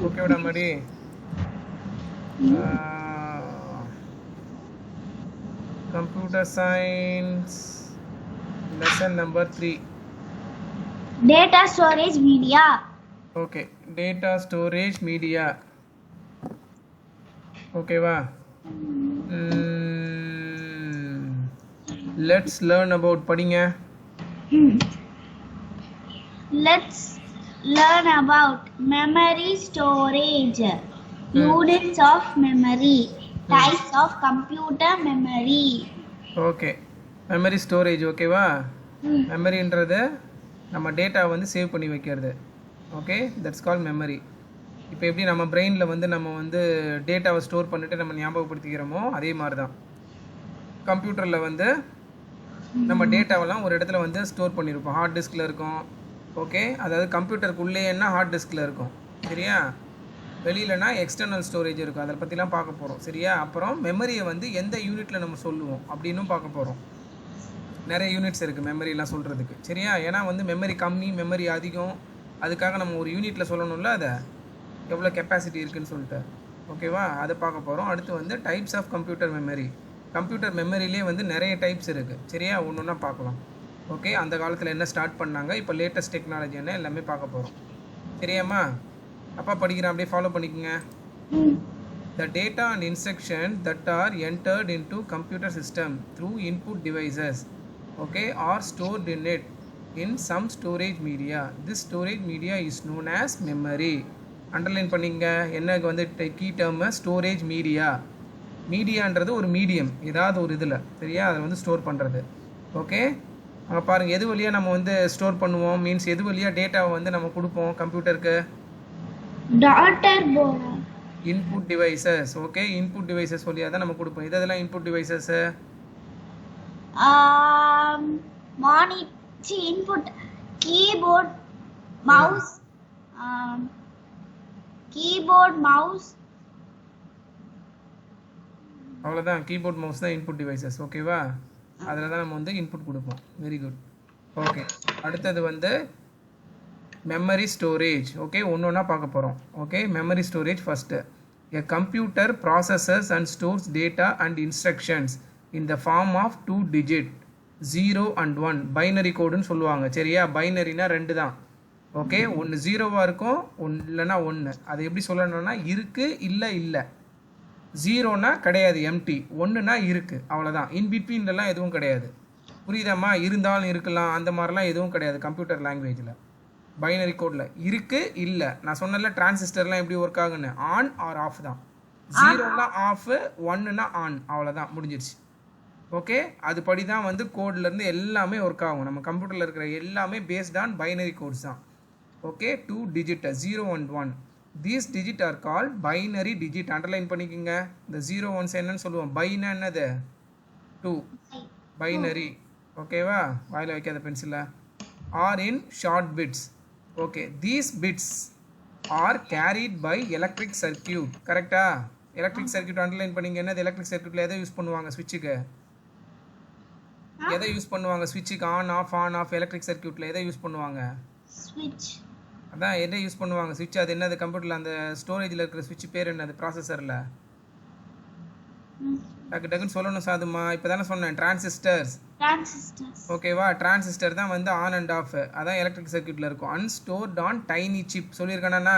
ஓகேடா மடி. Computer science lesson number 3. Data storage media. Okay, data storage media. Okay va. Let's learn about படிங்க. Let's learn about memory storage. Units of memory. Types of computer memory. Okay, memory storage ஓகேவா. மெமரின்றது நம்ம data வந்து save பண்ணி வைக்கிறது. Okay, that's call memory. இப்போ எப்படி நம்ம பிரெயினில் வந்து நம்ம வந்து டேட்டாவை ஸ்டோர் பண்ணிவிட்டு நம்ம ஞாபகப்படுத்திக்கிறோமோ அதே மாதிரி தான் கம்ப்யூட்டரில் வந்து நம்ம டேட்டாவெல்லாம் ஒரு இடத்துல வந்து ஸ்டோர் பண்ணியிருப்போம். ஹார்ட் டிஸ்கில் இருக்கும். ஓகே, அதாவது கம்ப்யூட்டருக்குள்ளேன்னா ஹார்ட் டிஸ்கில் இருக்கும். சரியா, வெளியிலனா எக்ஸ்டர்னல் ஸ்டோரேஜ் இருக்கும். அதை பற்றிலாம் பார்க்க போகிறோம். சரியா, அப்புறம் மெமரியை வந்து எந்த யூனிட்டில் நம்ம சொல்லுவோம் அப்படின்னும் பார்க்க போகிறோம். நிறைய யூனிட்ஸ் இருக்குது மெமரிலாம் சொல்கிறதுக்கு. சரியா, ஏன்னா வந்து மெமரி கம்மி, மெமரி அதிகம், அதுக்காக நம்ம ஒரு யூனிட்டில் சொல்லணும்ல அதை எவ்வளோ கெப்பாசிட்டி இருக்குதுன்னு சொல்லிட்டு. ஓகேவா, அதை பார்க்க போகிறோம். அடுத்து வந்து types of computer memory. Computer மெமரிலே வந்து நிறைய டைப்ஸ் இருக்குது. சரியா, ஒன்று ஒன்றா பார்க்கலாம். ஓகே, அந்த காலத்தில் என்ன ஸ்டார்ட் பண்ணாங்க, இப்போ லேட்டஸ்ட் டெக்னாலஜி என்ன, எல்லாமே பார்க்க போகிறோம். சரியாம்மா, அப்பா படிக்கிறேன், அப்படியே ஃபாலோ பண்ணிக்கோங்க. The data and instructions that are entered into computer system through input devices, okay, are stored in it in some storage media. This storage media is known as memory. Underline பண்ணிங்க. என்னக்கு வந்து key term storage media. மீடியான்றது ஒரு medium, ஏதாவது ஒரு இதில். சரியா, அதை வந்து ஸ்டோர் பண்ணுறது. ஓகே, அங்கே பாருங்கள், எது வழியாக நம்ம வந்து ஸ்டோர் பண்ணுவோம், மீன்ஸ் எது வழியாக டேட்டாவை வந்து நம்ம கொடுப்போம் கம்ப்யூட்டருக்கு. Input devices. Okay, input devices வழியாக தான் நம்ம கொடுப்போம். இதெல்லாம் input devices. input keyboard, mouse, அவ்வளோதான். கீபோர்ட் மவுஸ் தான் இன்புட் டிவைசஸ். ஓகேவா, அதில் தான் நம்ம வந்து இன்புட் கொடுப்போம். Very good. ஓகே, அடுத்தது வந்து மெமரி ஸ்டோரேஜ். ஓகே, ஒன்று ஒன்றா பார்க்க போகிறோம். Okay, memory storage first. A computer processes and stores data and instructions in the form of 2 digit 0 and 1 binary கோடுன்னு சொல்லுவாங்க. சரியா, பைனரினா 2 தான். ஓகே, ஒன்று 0வாக இருக்கும், ஒன்று இல்லைனா 1. அது எப்படி சொல்லணும்னா இருக்குது, இல்லை. 0னா கிடையாது, எம்டி. 1னா இருக்குது, அவ்வளோதான். இன்பிட்வீன்லாம் எதுவும் கிடையாது. புரியுதாம்மா, இருந்தாலும் இருக்கலாம், அந்த மாதிரிலாம் எதுவும் கிடையாது கம்ப்யூட்டர் லாங்குவேஜில். பைனரி கோடில் இருக்குது, இல்லை. நான் சொன்னல டிரான்சிஸ்டர்லாம் எப்படி ஒர்க் ஆகுன்னு, ஆன் ஆர் ஆஃப் தான். 0னா ஆஃப், 1னா ஆன், அவ்வளோதான், முடிஞ்சிருச்சு. ஓகே, அதுபடி தான் வந்து கோட்லேருந்து எல்லாமே ஒர்க் ஆகும். நம்ம கம்ப்யூட்டரில் இருக்கிற எல்லாமே பேஸ்ட் ஆன் பைனரி கோட்ஸ் தான். Okay, 2 digit 0 and 1. These digit R call binary digit. Underline பண்ணிக்கோங்க. இந்த 0 1s என்னன்னு சொல்லுவோம். பைனா என்னது, 2, பைனரி. ஓகேவா, வாயில் வைக்காத பென்சிலில். Are in short bits. Okay, these bits are carried by electric circuit. கரெக்டா, எலக்ட்ரிக் சர்க்கியூட் அண்டர்லைன் பண்ணிங்க. என்னது எலக்ட்ரிக் சர்க்கியூட்டில் எதை யூஸ் பண்ணுவாங்க, ஸ்விட்சுக்கு எதை யூஸ் பண்ணுவாங்க, ஸ்விட்சுக்கு ஆன் ஆஃப் எலக்ட்ரிக் சர்க்கியூட்டில் எதை யூஸ் பண்ணுவாங்க, switch. அதான் எதை யூஸ் பண்ணுவாங்க, ஸ்விட்ச். அது என்னது கம்ப்யூட்டரில் அந்த ஸ்டோரேஜில் இருக்கிற ஸ்விட்ச் பேர் என்னது, ப்ராசஸரில். டக்குன்னு சொல்லணும் சாதுமா, இப்போ தானே சொன்னேன், டிரான்சிஸ்டர்ஸ். ஓகேவா, டிரான்சிஸ்டர் தான் வந்து ஆன் அண்ட் ஆஃப், அதான் எலக்ட்ரிக் சர்க்கியூட்டில் இருக்கும். அன்ஸ்டோர்ட் ஆன் டைனி சிப் சொல்லியிருக்கானா,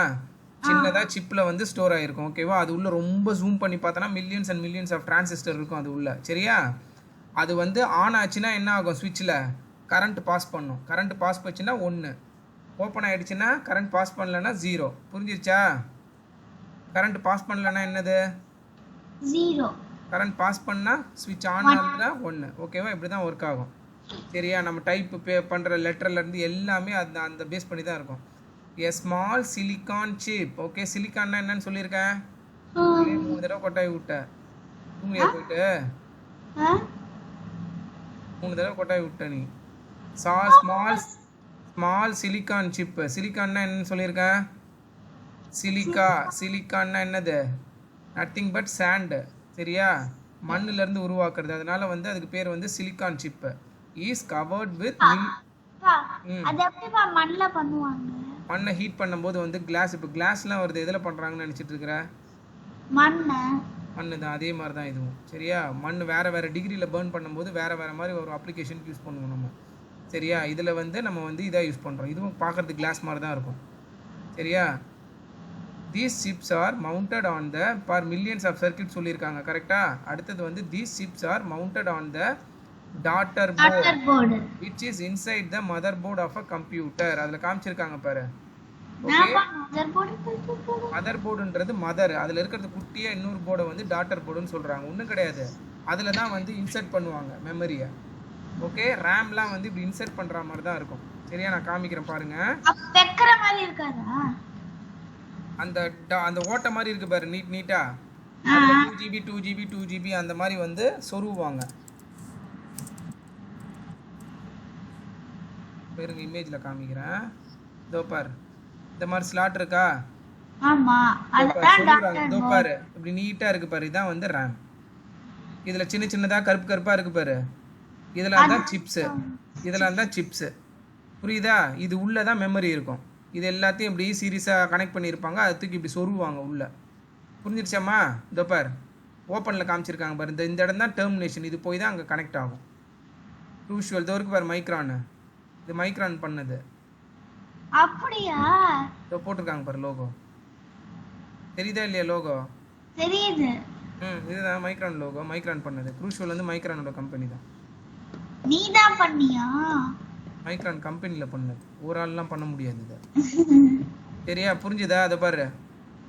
சின்னதாக சிப்பில் வந்து ஸ்டோர் ஆகிருக்கும். ஓகேவா, அது உள்ள ரொம்ப ஜூம் பண்ணி பார்த்தோன்னா millions and millions of transistor இருக்கும் அது உள்ள. சரியா, அது வந்து ஆன் ஆச்சுன்னா என்ன ஆகும், ஸ்விட்சில் கரண்ட் பாஸ் பண்ணும். கரண்ட் பாஸ் போச்சுன்னா 1, ஓப்பன் ஆகிடுச்சுன்னா கரண்ட் பாஸ் பண்ணலன்னா 0. புரிஞ்சிருச்சா, கரண்ட் பாஸ் பண்ணலன்னா என்னது, 0. கரண்ட் பாஸ் பண்ணால் ஸ்விட்ச் ஆன் ஆகுதுன்னா 1. ஓகேவா, இப்படி தான் ஒர்க் ஆகும். சரியா, நம்ம டைப் பண்ணுற லெட்டர்லேருந்து எல்லாமே அந்த பேஸ் பண்ணி தான் இருக்கும். A small silicon chip. Okay, சிலிக்கான்னா என்னன்னு சொல்லியிருக்கேன், 3 தடவை கொட்டாய் விட்டேன். தூங்கியா போயிட்டு 3 தடவை கொட்டாய் விட்ட நீ. Small silicon chip. சிலிக்கான்னா என்னன்னு சொல்லியிருக்கேன், சிலிக்கான்னா என்னது, நத்திங் பட் சாண்ட். சரியா, மண்ணிலேருந்து உருவாக்குறது. அதனால வந்து அதுக்கு பேர் வந்து silicon chip. Is covered with அது எப்படி மண்ணில் பண்ணுவாங்க, மண்ணை ஹீட் பண்ணும்போது வந்து கிளாஸ், இப்போ கிளாஸ்லாம் வருது, எதில் பண்ணுறாங்கன்னு நினச்சிட்டு இருக்கிற? மண்ணு. மண்ணு தான். அதே மாதிரி தான் இதுவும். சரியா? மண் வேறு வேறு டிகிரியில் பேர்ன் பண்ணும்போது வேறு வேறு மாதிரி ஒரு அப்ளிகேஷனுக்கு யூஸ் பண்ணுவோம் நம்ம. சரியா? இதில் வந்து நம்ம வந்து இதாக யூஸ் பண்ணுறோம். இதுவும் பார்க்குறதுக்கு கிளாஸ் மாதிரி தான் இருக்கும். சரியா? These chips are mounted on the far millions of circuit சொல்லியிருக்காங்க. கரெக்டாக? அடுத்தது வந்து these chips are mounted on the daughter board which is inside the motherboard of a computer. அதில் காமிச்சிருக்காங்க பாரு. ஓகே, மதர் போர்டுன்றது மதர், அதில் இருக்கிறது குட்டியாக இன்னொரு போர்டை வந்து டாட்டர் போர்டுன்னு சொல்கிறாங்க. ஒன்றும் கிடையாது, அதில் தான் வந்து இன்சர்ட் பண்ணுவாங்க மெமரியை. ஓகே, ரேம்லாம் வந்து இப்படி இன்சர்ட் பண்ணுற மாதிரி தான் இருக்கும். சரியா? நான் காமிக்கிறேன் பாருங்க. வைக்கிற மாதிரி இருக்காதா? அந்த அந்த ஓட்டை மாதிரி இருக்கு பாரு, நீட்டா 2GB 2GB 2GB அந்த மாதிரி வந்து சொருவாங்க. பாருங்க, இமேஜில் காமிக்கிறேன். இதோ பாரு, இந்த மாதிரி ஸ்லாட் இருக்கா? ஆமா, சொல்லுறாங்க. இதோ பாரு, இப்படி நீட்டா இருக்கு பாரு, இதான் வந்து ரேம். இதுல சின்ன சின்னதா கருப்பு கருப்பா இருக்கு பாரு, இதெல்லாம் தான் சிப்ஸ். இதெல்லாம் தான் சிப்ஸ். புரியுதா? இது உள்ள தான் மெமரி இருக்கும். இது எல்லாத்தையும் இப்படி சீரியஸாக கனெக்ட் பண்ணியிருப்பாங்க, அதை தூக்கி இப்படி சொருவாங்க உள்ள. புரிஞ்சிருச்சாம்மா? இதோ பாரு, ஓப்பனில் காமிச்சிருக்காங்க பாரு, இந்த இடம் தான் டெர்மினேஷன். இது போய் தான் அங்கே கனெக்ட் ஆகும். க்ரூஷுவல் இதோ இருக்கு பாரு, மைக்ரான். இது மைக்ரான் பண்ணது. அப்படியா? இதோ போட்டிருக்காங்க பாரு லோகோ. தெரியுதா இல்லையா லோகோ? தெரியுது. இதுதான் மைக்ரான் லோகோ. மைக்ரான் பண்ணது. க்ரூஷுவல் வந்து மைக்ரானோட கம்பெனி தான். நீ தான் பண்ணியா? மைக்ரான் கம்பெனியில் பண்ணது, ஒரு ஆள்லாம் பண்ண முடியாது இதை. சரியா? புரிஞ்சுதா? அதை பாரு,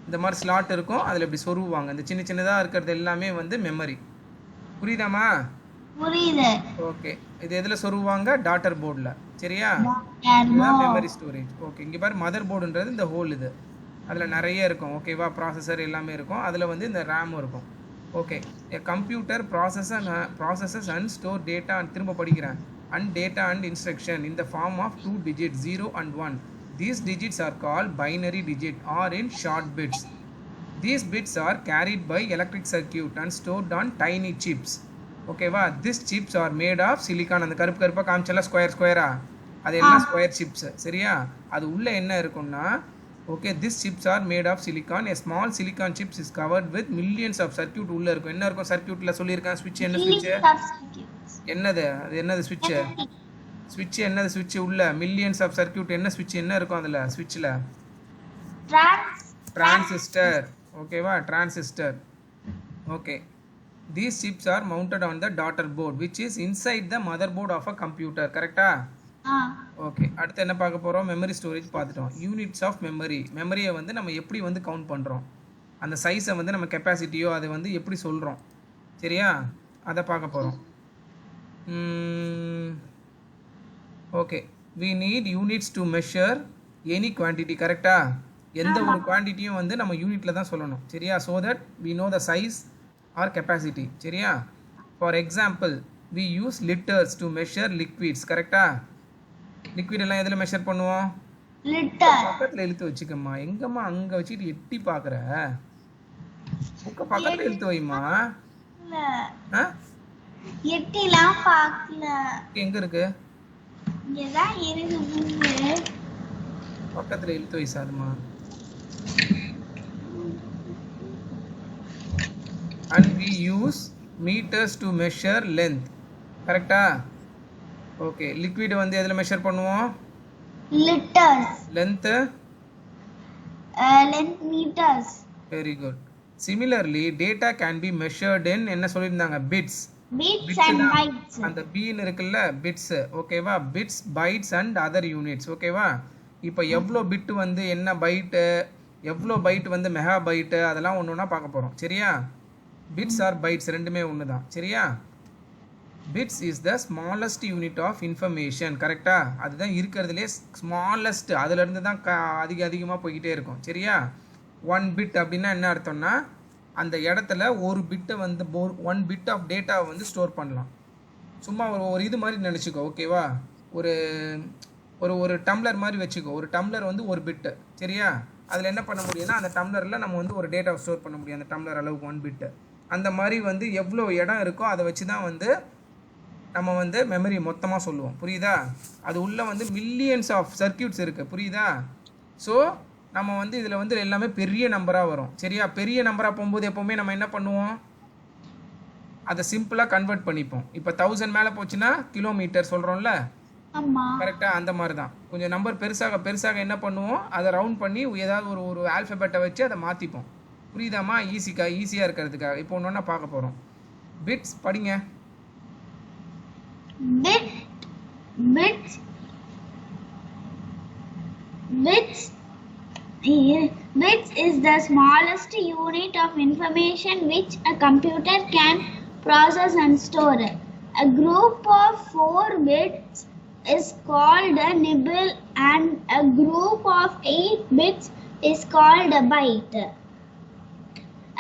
இந்த மாதிரி ஸ்லாட் இருக்கும், அதில் இப்படி சொருவாங்க. இந்த சின்ன சின்னதாக இருக்கிறது எல்லாமே வந்து மெமரி. புரியுதாம்மா? புரியுது. ஓகே, இது எதில் சொருவாங்க? டாட்டர் போர்டில். சரியா? Memory storage. ஓகே, இங்கே பாரு, மதர் போர்டுன்றது இந்த ஹோல் இது, அதில் நிறைய இருக்கும். ஓகேவா? ப்ராசஸர் எல்லாமே இருக்கும், அதில் வந்து இந்த ரேமும் இருக்கும். Okay, a computer processes and store data and திரும்ப படிக்கிறேன், and data and instruction in the form of 2 digits 0 and 1. These digits are called binary digit or in short bits. These bits are carried by electric circuit and stored on tiny chips. ஓகேவா? These chips are made of silicon. அந்த கருப்பு கருப்பாக காமிச்செல்லாம் ஸ்கொயரா, அது எல்லாம் square chips. சரியா? அது உள்ள என்ன இருக்கும்னா, okay, this chips are made of silicon. A small silicon chips is covered with millions of circuit. உள்ள இருக்கும். என்ன இருக்கும் சர்க்யூட்டில் சொல்லியிருக்கேன்? ஸ்விட்ச். என்ன ஸ்விட்ச்? என்னது அது? என்னது ஸ்விட்ச்? ஸ்விட்ச் என்னது? ஸ்விட்ச் உள்ள மில்லியன்ஸ் ஆஃப் சர்க்யூட். என்ன ஸ்விட்ச்? என்ன இருக்கும் அதில் ஸ்விட்சில்? டிரான்சிஸ்டர். ஓகேவா? Transistor. Okay, these chips are mounted on the daughter board which is inside the motherboard of a computer. கரெக்டா? ஓகே, அடுத்து என்ன பார்க்க போகிறோம்? மெமரி ஸ்டோரேஜ் பார்த்துட்டோம். Units of memory. மெமரியை வந்து நம்ம எப்படி வந்து கவுண்ட் பண்ணுறோம், அந்த சைஸை வந்து நம்ம கெப்பாசிட்டியோ அதை வந்து எப்படி சொல்கிறோம். சரியா? அதை பார்க்க போகிறோம். Okay, we need units to measure any quantity. கரெக்டா? எந்த ஒரு குவான்டிட்டியும் வந்து நம்ம யூனிட்டில் தான் சொல்லணும். சரியா? so that we know the size or capacity. சரியா? for example we use liters to measure liquids. கரெக்டா? லிக்விட் எல்லாம் எதில் மெஷர் பண்ணுவோம்? லிட்டர். பக்கத்தில் இழுத்து வச்சுக்கம்மா. எங்கம்மா அங்கே வச்சுட்டு எட்டி பார்க்குற? புக்கை பக்கத்தில் இழுத்து வைம்மா. எட்டிலாம் பார்க்கல. எங்கே இருக்கு? இங்கதான் இருக்கு. பக்கத்தில் இழுத்து வை சாதுமா. and we use meters to measure length. கரெக்டா? ஓகே, லிக்விட் வந்து எதில் மெஷர் பண்ணுவோம்? Litres. Length metres. Very good. Similarly data can be measured in என்ன சொல்லியிருந்தாங்க? பிட்ஸ். Bits and bytes. அந்த பீன் இருக்குல்ல, பிட்ஸ். ஓகேவா? Bits, bytes and other units. ஓகேவா? இப்போ எவ்வளோ பிட் வந்து என்ன பைட்டு, எவ்வளோ பைட் வந்து மெகா பைட்டு, அதெல்லாம் ஒன்று ஒன்றா பார்க்க போகிறோம். சரியா? பிட்ஸ் ஆர் பைட்ஸ் ரெண்டுமே ஒன்று தான். சரியா? Bits is the smallest unit of information. கரெக்டா? அதுதான் இருக்கிறதுலே ஸ்மாலஸ்ட். அதுலேருந்து தான் அதிகமாக போய்கிட்டே இருக்கும். சரியா? 1 பிட் அப்படின்னா என்ன அர்த்தம்னா, அந்த இடத்துல ஒரு பிட்டை வந்து 1 பிட் ஆஃப் டேட்டாவை வந்து ஸ்டோர் பண்ணலாம். சும்மா ஒரு இது மாதிரி நினச்சிக்கோ. ஓகேவா? ஒரு ஒரு டம்ளர் மாதிரி வச்சுக்கோ. ஒரு டம்ளர் வந்து ஒரு பிட்டு. சரியா? அதில் என்ன பண்ண முடியும்னா, அந்த டம்ளரில் நம்ம வந்து ஒரு டேட்டாவை ஸ்டோர் பண்ண முடியும். அந்த டம்ளர் அளவுக்கு 1 பிட்டு. அந்த மாதிரி வந்து எவ்வளோ இடம் இருக்கோ அதை வச்சு தான் வந்து நம்ம வந்து மெமரி மொத்தமாக சொல்லுவோம். புரியுதா? அது உள்ளே வந்து மில்லியன்ஸ் ஆஃப் சர்க்யூட்ஸ் இருக்குது. புரியுதா? ஸோ நம்ம வந்து இதில் வந்து எல்லாமே பெரிய நம்பராக வரும். சரியா? பெரிய நம்பராக போகும்போது எப்போவுமே நம்ம என்ன பண்ணுவோம், அதை சிம்பிளாக கன்வெர்ட் பண்ணிப்போம். இப்போ 1000 மேலே போச்சுன்னா கிலோமீட்டர் சொல்கிறோம்ல, ஆமா. கரெக்டாக அந்த மாதிரி தான். கொஞ்சம் நம்பர் பெருசாக பெருசாக என்ன பண்ணுவோம், அதை ரவுண்ட் பண்ணி ஏதாவது ஒரு ஆல்ஃபபெட்டை வச்சு அதை மாற்றிப்போம். புரியுதாம்மா? ஈஸியாக இருக்கிறதுக்காக. இப்போ ஒன்று ஒன்றா பார்க்க போகிறோம். பிட்ஸ் படிங்க. Bits is the smallest unit of information which a computer can process and store. A group of 4 bits is called a nibble and a group of 8 bits is called a byte.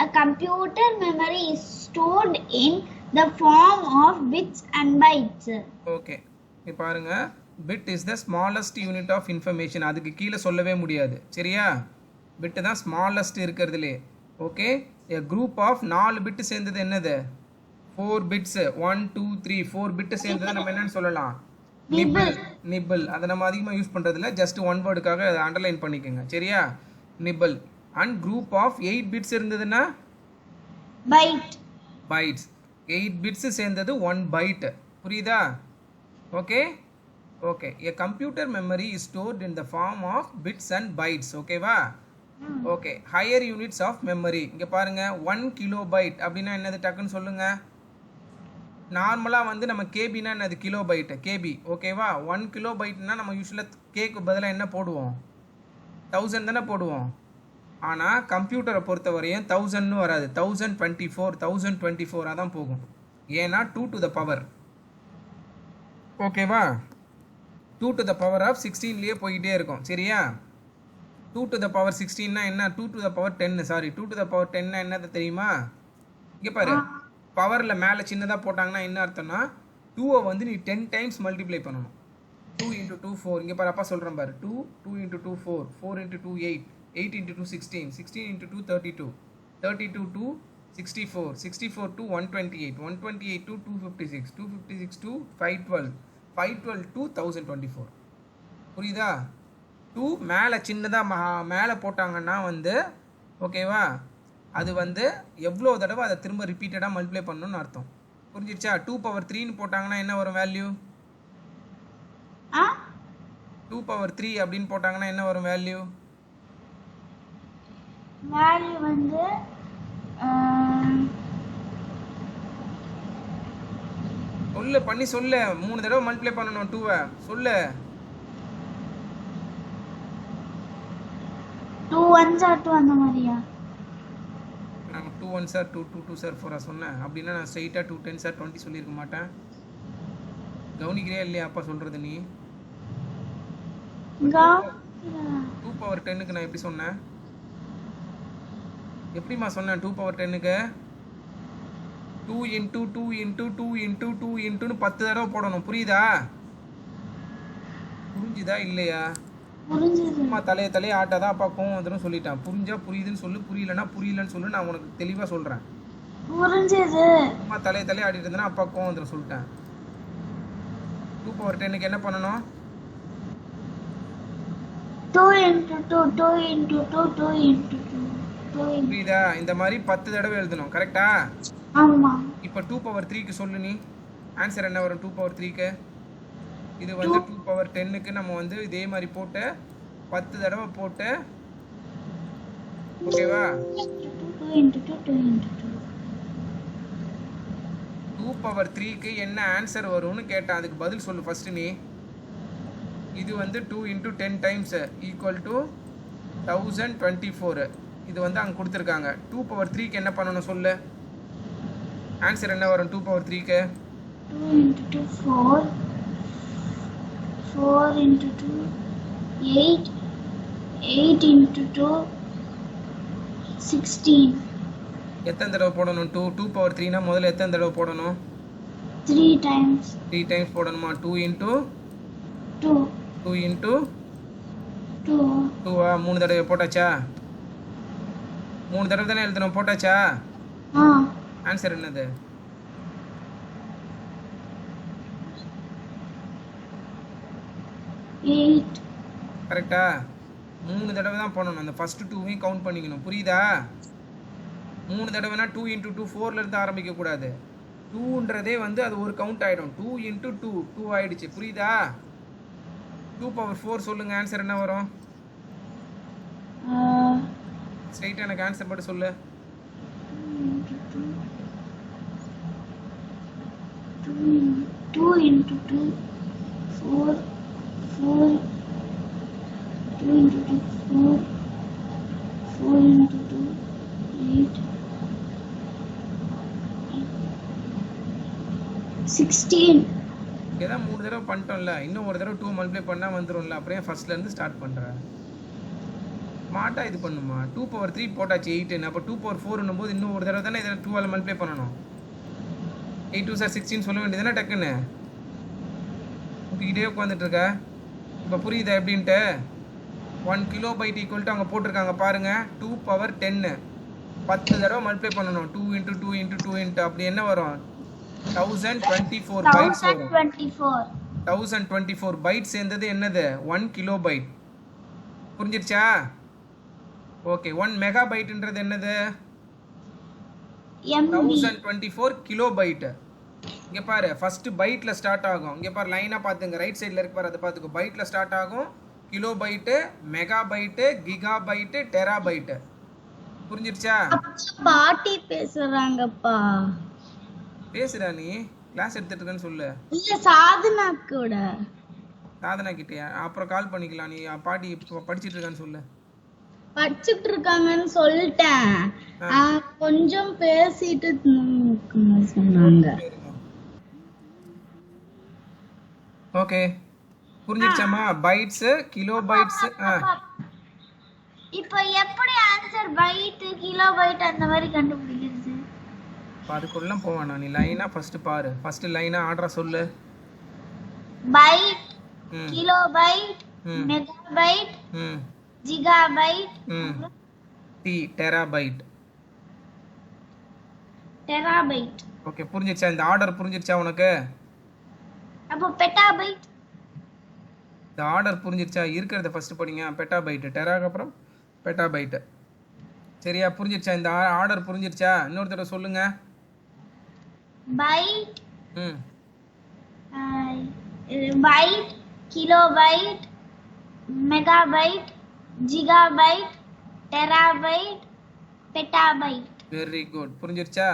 A computer memory is stored in the form of bits and bytes. Okay, இப்போ பாருங்க, bit is the smallest unit of information. அதுக்கு கீழே சொல்லவே முடியாது. சரியா? Bit தான் smallest இருக்கிறதுலே. Okay, a group of 4 bit சேர்ந்தது என்னது? 4 பிட்ஸ். 1 2 3 4 பிட்டு சேர்ந்தது நம்ம என்னன்னு சொல்லலாம்? நிபிள். அதை நம்ம அதிகமாக யூஸ் பண்ணுறதில்ல, ஜஸ்ட் ஒன் வேர்டுக்காக அதை அண்டர்லைன் பண்ணிக்கோங்க. சரியா? Nibble. And group of 8 bits இருந்ததுன்னா பைட்ஸ். 8 பிட்ஸ் சேர்ந்தது 1 பைட். புரியுதா? Okay. A computer memory is stored in the form of bits and bytes. ஓகேவா? Okay. higher units of memory. இங்கே பாருங்க, 1 கிலோபைட் அப்படின்னா என்னது டக்குன்னு சொல்லுங்க. நார்மலாக வந்து நம்ம கேபினா என்னது? Kilobyte, KB. ஓகேவா? 1 கிலோபைட்னா நம்ம யூஸ்வலாக கேக்கு பதிலாக என்ன போடுவோம்? 1000 தானே போடுவோம். ஆனால் கம்ப்யூட்டரை பொறுத்தவரையும் 1000ன்னு வராது, 1024 தான் போகும். ஏன்னா 2 to the power. ஓகேவா? 2 to the power of 16லேயே போய்கிட்டே இருக்கும். சரியா? 2 to the power 16னா என்ன? 2 to the power 10. Sorry, 2 to the power 10னா என்னது தெரியுமா? இங்கே பாரு, பவரில் மேலே சின்னதாக போட்டாங்கன்னா என்ன அர்த்தம்னா 2வை வந்து நீ 10 டைம்ஸ் மல்டிப்ளை பண்ணணும். 2 × 2 4. இங்கே பாரு, அப்பா சொல்கிறேன் பாரு. 2 × 2 4, 4 × 2 8, 8 × 2 16, 16 × 2 32, 32 2 64, 64 to 128, 128 to 256, 256 to 512, 512 to 1024. புரியுதா? 2 மேலே சின்னதாக மேலே போட்டாங்கன்னா வந்து ஓகேவா, அது வந்து எவ்வளோ தடவை அதை திரும்ப ரிப்பீட்டடாக மல்டிப்ளை பண்ணணும்னு அர்த்தம். புரிஞ்சிடுச்சா? 2 பவர் 3ன்னு போட்டாங்கன்னா என்ன வரும் வேல்யூ? 2 பவர் 3 அப்படின்னு போட்டாங்கன்னா என்ன வரும் வேல்யூ? வேல்யூ வந்து சொல்லு, பண்ணி சொல்லு. 3 தடவை மல்டிப்ளை பண்ணணும் 2வை. சொல்லு. 2 1s are 2 அந்த மாதிரியா? நான் 2 1s are 2, 2 2s are 4 சொன்னேன். அப்படின்னா நான் ஸ்ட்ரைட்டாக 2 10s are 20 சொல்லியிருக்க மாட்டேன். கவனிக்கிறியா இல்லையா அப்பா சொல்கிறது நீ? 2 பவர் 10க்கு நான் எப்படி சொன்னேன்? எப்படிமா சொன்னேன்? 2 பவர் 10க்கு 2 × 2 × 2 × 2 × 10 தடவை போடணும். புரியுதா? புரிஞ்சுதா இல்லையா? அம்மா தலையை ஆட்டாதான் அப்பா கோவம் வந்துடும் சொல்லிட்டான். புரிஞ்சா புரியுதுன்னு சொல்லு, புரியலன்னா புரியலன்னு சொல்லு. நான் உனக்கு தெளிவாக சொல்கிறேன். புரிஞ்சது. அம்மா தலையை ஆட்டிட்டு இருந்தேன்னா அப்பா கோவம் வந்துடும் சொல்லிட்டேன். 2 பவர் 10க்கு என்ன பண்ணணும்? 2 × 2 2 × 2 2 × 2. புரியுதா? இந்த மாதிரி 10 தடவை எழுதணும். கரெக்டா? ஆமா. இப்போ 2 பவர் 3க்கு சொல்லு நீ. ஆன்சர் என்ன வரும் 2 பவர் 3க்கு? இது வந்து 2 பவர் 10க்கு நம்ம வந்து இதே மாதிரி போட்டு 10 தடவை போட்டு ஓகேவா? 2 பவர் 3க்கு என்ன ஆன்சர் வரும்னு கேட்டேன். அதுக்கு பதில் சொல்லு ஃபர்ஸ்ட் நீ. இது வந்து 2 × 10 டைம்ஸ் ஈக்குவல் டு 1024. இது வந்து அங்கே கொடுத்துருக்காங்க. 2 பவர் 3க்கு என்ன பண்ணணும் சொல்லு. ஆன்சர் என்ன வரும் 2 பவர் 3க்கு? 2 × 2 4, 4 × 2 8, 8 × 2 16. எத்தனை தடவை போடணும்? 2 பவர் 3னா முதல்ல எத்தனை தடவை போடணும்? 3 times. 3 டைம்ஸ் போடணுமா? 2 × 2 2 × 2 2 3 தடவை போட்டாச்சா? 3 தடவை தானே எழுதணும். போட்டாச்சா? ஆன்சர் என்னது? 8. கரெக்டா? 3 தடவை தான் பண்ணணும். அந்த ஃபர்ஸ்ட் 2வையும் கவுண்ட் பண்ணிக்கணும். புரியுதா? 3 தடவைனா 2 × 2 4ல இருந்து ஆரம்பிக்க கூடாது. 2ன்றதே வந்து அது ஒரு கவுண்ட் ஆயிடும். 2 × 2 2 ஆயிடுச்சு. புரியுதா? 2^4 சொல்லுங்க. ஆன்சர் என்ன வரும்? ஸ்ட்ரைட்டா எனக்கு ஆன்சர் மட்டும் சொல்லு. 2 into 2 4 4 2 into 2 4 4 into 2 8 16. ஏதாவது 3 தடவை பண்ணிட்டோம்ல, இன்னும் ஒரு தடவை 2 மல்டிப்ளை பண்ணா வந்துரும்ல. அப்புறம் ஃபர்ஸ்ட்ல இருந்து ஸ்டார்ட் பண்றேன். ஸ்மார்ட்டா இது பண்ணுமா. 2^3 போட்டாச்சு 8. அப்போ 2^4 போது இன்னும் ஒரு தடவை தானே இதில் 2ஆல் மல்டிப்ளை பண்ணணும். 8 2 16 சொல்ல வேண்டியதுதானே டக்குன்னு. இப்படிக்கிட்டே உட்காந்துட்டு இருக்க. இப்போ புரியுதா எப்படின்ட்டு? 1 கிலோபைட் ஈக்குவல் டு அவங்க போட்டிருக்காங்க பாருங்க 2^10. 10 தடவை மல்டிப்ளை பண்ணணும். 2 × 2 × 2 × அப்படி என்ன வரும்? 1024 பைட்ஸ் வரும். 1024 பைட்ஸ் சேர்ந்தது என்னது? 1 கிலோபைட். புரிஞ்சிருச்சா? ஓகே. 1 மெகாபைட்ன்றது என்னது? 1024 கிலோபைட். இங்க பாரு ஃபர்ஸ்ட் பைட்ல ஸ்டார்ட் ஆகும். இங்க பாரு லைனா பாத்துங்க. ரைட் சைடுல இருக்கு பாரு, அதை பாத்துக்கோ. பைட்ல ஸ்டார்ட் ஆகும். Kilobyte, megabyte, gigabyte, terabyte. புரிஞ்சிருச்சா? பாட்டி பேசுறாங்கப்பா. பேசுடா நீ. கிளாஸ் எடுத்துட்டு இருக்கேன்னு சொல்லு. இல்ல சாதனா கூட. சாதனா கிட்டயா? அப்புறம் கால் பண்ணிக்கலாம். நீ பாட்டி படிச்சிட்டு இருக்கான்னு சொல்லு. படிச்சிட்டு இருக்காங்கன்னு சொல்லிட்டேன். கொஞ்சம் பேசிட்டு சொன்னாங்க. ஓகே புரிஞ்சிருச்சாமா? Bytes, kilobytes. இப்போ எப்படி ஆன்சர் பைட், கிலோபைட் அந்த மாதிரி கண்டுபிடிக்கிறது? அதுக்குள்ள போவானா? நீ லைனா ஃபர்ஸ்ட் பாரு. ஃபர்ஸ்ட் லைனா ஆர்டரா சொல்லு. Byte, kilobyte, megabyte, gigabyte, terabyte. Terabyte. Okay புரிஞ்சிருச்சா? இந்த ஆர்டர் புரிஞ்சிருச்சா உனக்கு? அப்போ பெட்டாபைட். இந்த ஆர்டர் புரிஞ்சிருச்சா? இருக்கிறத ஃபர்ஸ்ட் படிங்க. பெட்டாபைட், டெராக்கு அப்புறம் பெட்டாபைட். சரியா? புரிஞ்சிருச்சா? இந்த ஆர்டர் புரிஞ்சிருச்சா? இன்னொரு தடவை சொல்லுங்க. Byte, byte, kilobyte, megabyte, gigabyte, terabyte, petabyte. Very good. புரிஞ்சிருச்சா?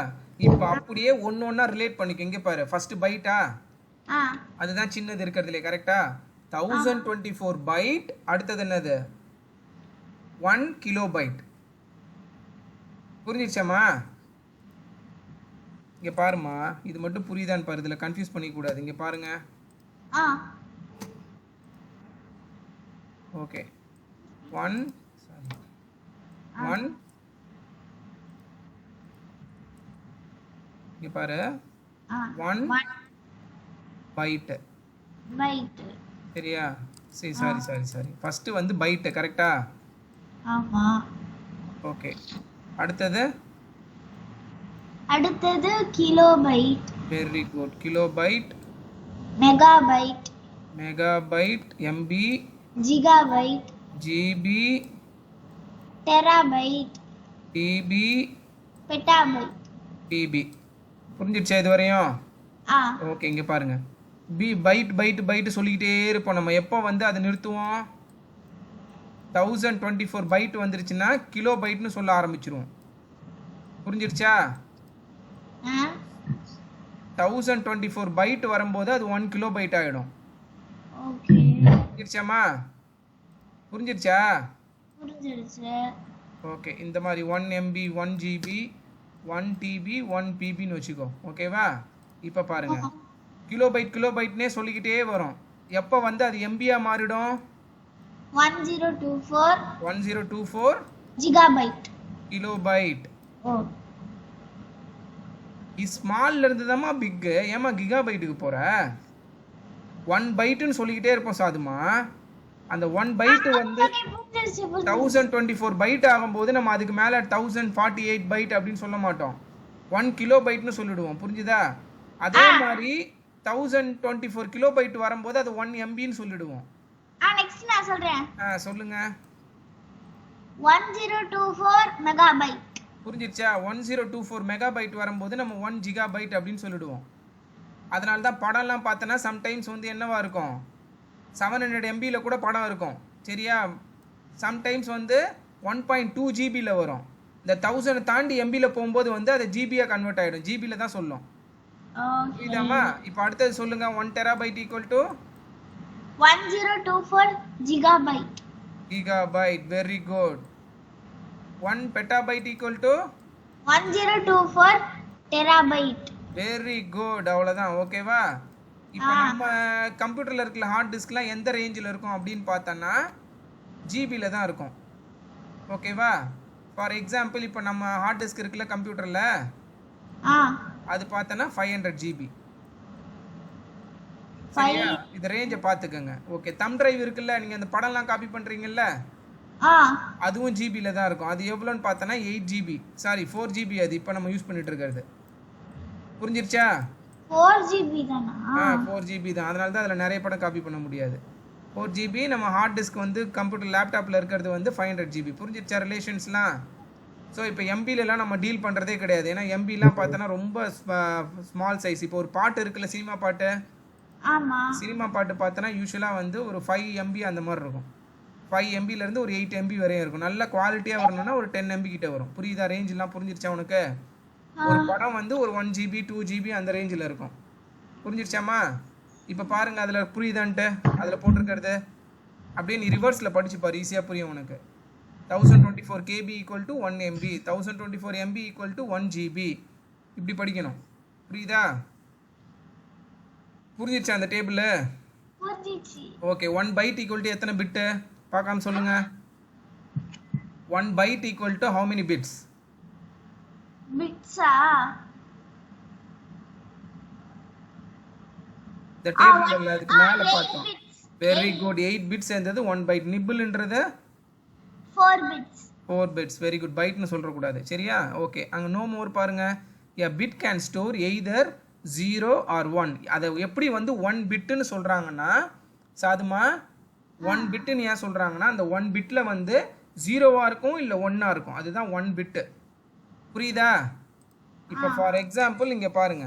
இப்போ அப்படியே ஒண்ணா ரிலேட் பண்ணிக்க. இங்க பாரு ஃபர்ஸ்ட் பைட்டா? அதுதான் சின்னது இருக்கிறதுல. கரெக்டா? 1024 பைட். அடுத்தது என்னது? 1 கிலோபைட். புரிஞ்சிருச்சாமா? இங்க பாருமா, இது மட்டும் புரியுதான்னு பாரு. இதுல கன்ஃபியூஸ் பண்ணிக்க கூடாது. இங்க பாருங்க. ஓகே 1 இங்க பாரு 1 பைட். சரியா? சரி ஃபர்ஸ்ட் வந்து பைட். கரெக்டா? ஆமா. ஓகே அடுத்தது kilobyte. Very good. Kilobyte, megabyte, MB, gigabyte, GB, terabyte, TB, petabyte, TB. புரிஞ்சிடுச்சா இது வரையும்? ஓகே இங்க பாருங்க. பைட் சொல்லிக்கிட்டே இருப்போம். நம்ம எப்போ வந்து அதை நிறுத்துவோம்? 1024 பைட் வந்துருச்சுன்னா கிலோ பைட்னு சொல்ல ஆரம்பிச்சிருவோம். புரிஞ்சிருச்சா? 1024 பைட் வரும்போது அது 1 கிலோ பைட் ஆயிடும். புரிஞ்சிருச்சாமா? புரிஞ்சிருச்சா? ஓகே இந்த மாதிரி 1 MB 1 GB 1 TB 1 PBன்னு வச்சுக்கோ. ஓகேவா? இப்போ பாருங்க கிலோபைட்னே சொல்லிக்கிட்டே வரும். எப்போ வந்து அது எம்பியா மாறிடும்? 1024 ஜிகாபைட், கிலோபைட். ஸ்மால்ல இருந்து தான்மா பிக். ஏமா கிகாபைட்டுக்கு போற? 1 பைட்னு சொல்லிக்கிட்டே இருப்போம் சாதுமா. அந்த 1 பைட் வந்து 1024 பைட் ஆகும்போது நம்ம அதுக்கு மேல 1048 பைட் அப்படின்னு சொல்ல மாட்டோம். 1 கிலோபைட்னு சொல்லிடுவோம். புரிஞ்சுதா? அதே மாதிரி 1024 கிலோபைட் வரும்போது அது 1 MBன்னு சொல்லிடுவோம். நெக்ஸ்ட் நான் சொல்றேன். சொல்லுங்க. 1024 megabyte. புரிஞ்சிருச்சா? 1024 மெகாபைட் வரும்போது நம்ம 1 ஜிகாபைட் அப்படின்னு சொல்லிடுவோம். அதனால தான் படம்லாம் பார்த்தோன்னா சம்டைம்ஸ் வந்து என்னவா இருக்கும், 700 MBயில் கூட படம் இருக்கும். சரியா? சம்டைம்ஸ் வந்து 1.2 ஜிபியில் வரும். இந்த 1000 தாண்டி MBயில் போகும்போது வந்து அது ஜிபியாக கன்வெர்ட் ஆகிடும். ஜிபியில் தான் சொல்லும். Okay. புரியுதாம்மா? இப்போ அடுத்தது சொல்லுங்க. 1 terabyte equal to 1024 gigabyte. gigabyte. Very good. 1 petabyte equal to 1024 terabyte. Very good. அவ்வளோதான். ஓகேவா? இப்போ நம்ம கம்ப்யூட்டரில் இருக்கிற ஹார்ட் டிஸ்க்லாம் எந்த ரேஞ்சில் இருக்கும் அப்படின்னு பார்த்தோன்னா ஜிபியில் தான் இருக்கும். ஓகேவா? ஃபார் எக்ஸாம்பிள் இப்போ நம்ம ஹார்ட் டிஸ்க் இருக்குல்ல கம்ப்யூட்டரில், அது பார்த்தோன்னா 500 GB. சரியா? இது ரேஞ்சை பார்த்துக்கோங்க. ஓகே. தம் டிரைவ் இருக்குல்ல, நீங்கள் அந்த படம்லாம் காப்பி பண்ணுறீங்கல்ல, அதுவும் ஜிபியில் தான் இருக்கும். அது எவ்வளோன்னு பார்த்தோன்னா 8 GB. Sorry 4 GB. அது இப்போ நம்ம யூஸ் பண்ணிட்டு இருக்கிறது. புரிஞ்சிருச்சா? 4 GB தானா? 4 GB தான். அதனால தான் அதில் நிறைய படம் காப்பி பண்ண முடியாது. 4 GB. நம்ம ஹார்ட் டிஸ்க் வந்து கம்ப்யூட்டர் லேப்டாப்பில் இருக்கிறது வந்து 500 GB. புரிஞ்சிருச்சா ரிலேஷன்ஸ்லாம்? ஸோ இப்போ எம்பிலலாம் நம்ம டீல் பண்ணுறதே கிடையாது. ஏன்னா எம்பிலாம் பார்த்தோன்னா ரொம்ப ஸ்மால் சைஸ். இப்போ ஒரு பாட்டு இருக்குல்ல, சினிமா பாட்டு, சினிமா பாட்டு பார்த்தோன்னா யூஸ்வலாக வந்து ஒரு 5 MB அந்த மாதிரி இருக்கும். 5 MBலேருந்து ஒரு 8 MB வரையும் இருக்கும். நல்ல குவாலிட்டியாக வரணும்னா ஒரு 10 MB கிட்ட வரும். புரியுதா? ரேஞ்செலாம் புரிஞ்சிருச்சா உனக்கு? ஒரு படம் வந்து ஒரு 1 GB 2 GB அந்த ரேஞ்சில் இருக்கும். புரிஞ்சிருச்சாம்மா? இப்போ பாருங்க, அதில் புரியுதான்ட்டு அதில் போட்டிருக்கிறது அப்படியே நீ ரிவர்ஸில் படிச்சு பாரு, ஈஸியாக புரியும் உனக்கு. 1024 KB equal to 1 MB, 1024 MB equal to 1 GB. இப்படி படிக்கணும். புரியுதா? புரிஞ்சிருச்சா அந்த table? Okay. 1 byte equal to எத்தனை பிட்டு பார்க்காம சொல்லுங்க. 1 byte equal to how many bits? Pizza? இந்த டேபிள்ல அதுக்கு மேல பார்த்தோம். Very good. 8 பிட்ஸ் சேர்ந்தது 1 பைட். நிபிள்ன்றது 4 bits. 4 bits. Very good. பைட்னு சொல்ற கூடாது. சரியா? ஓகே. அங்க நோ மோர் பாருங்க. a bit can store either 0 or 1. அதை எப்படி வந்து 1 பிட்னு சொல்றாங்கன்னா, சாதுமா 1 பிட்னு ஏன் சொல்றாங்கன்னா, அந்த 1 பிட்ல வந்து 0வா இருக்கும் இல்ல 1ஆ இருக்கும். அதுதான் 1 பிட். புரியுதா? இப்போ ஃபார் எக்ஸாம்பிள் இங்க பாருங்க.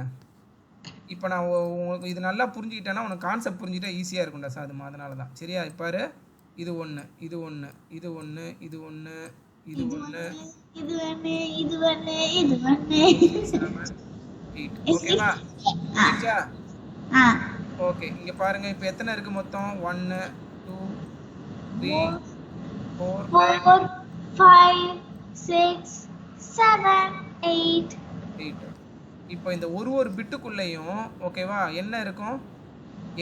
இப்போ நான் உங்களுக்கு இது நல்லா புரிஞ்சுக்கிட்டேன்னா உனக்கு கான்செப்ட் புரிஞ்சுட்டா ஈஸியாக இருக்கும்டா சாதுமா. அதனால தான். சரியா? பாரு, இது 1, இது 1, இது 1, இது 1, இது 1, இது 1, இது 1, இது 1. 8. ஓகேவா? புரிஞ்சா? ஓகே. இங்க பாருங்க, இப்போ எத்தனை இருக்கு மொத்தம்? 1 2 3 4 5 6 7 8. இப்போ இந்த ஒரு பிட்டுக்குள்ளேயும் ஓகேவா என்ன இருக்கும்?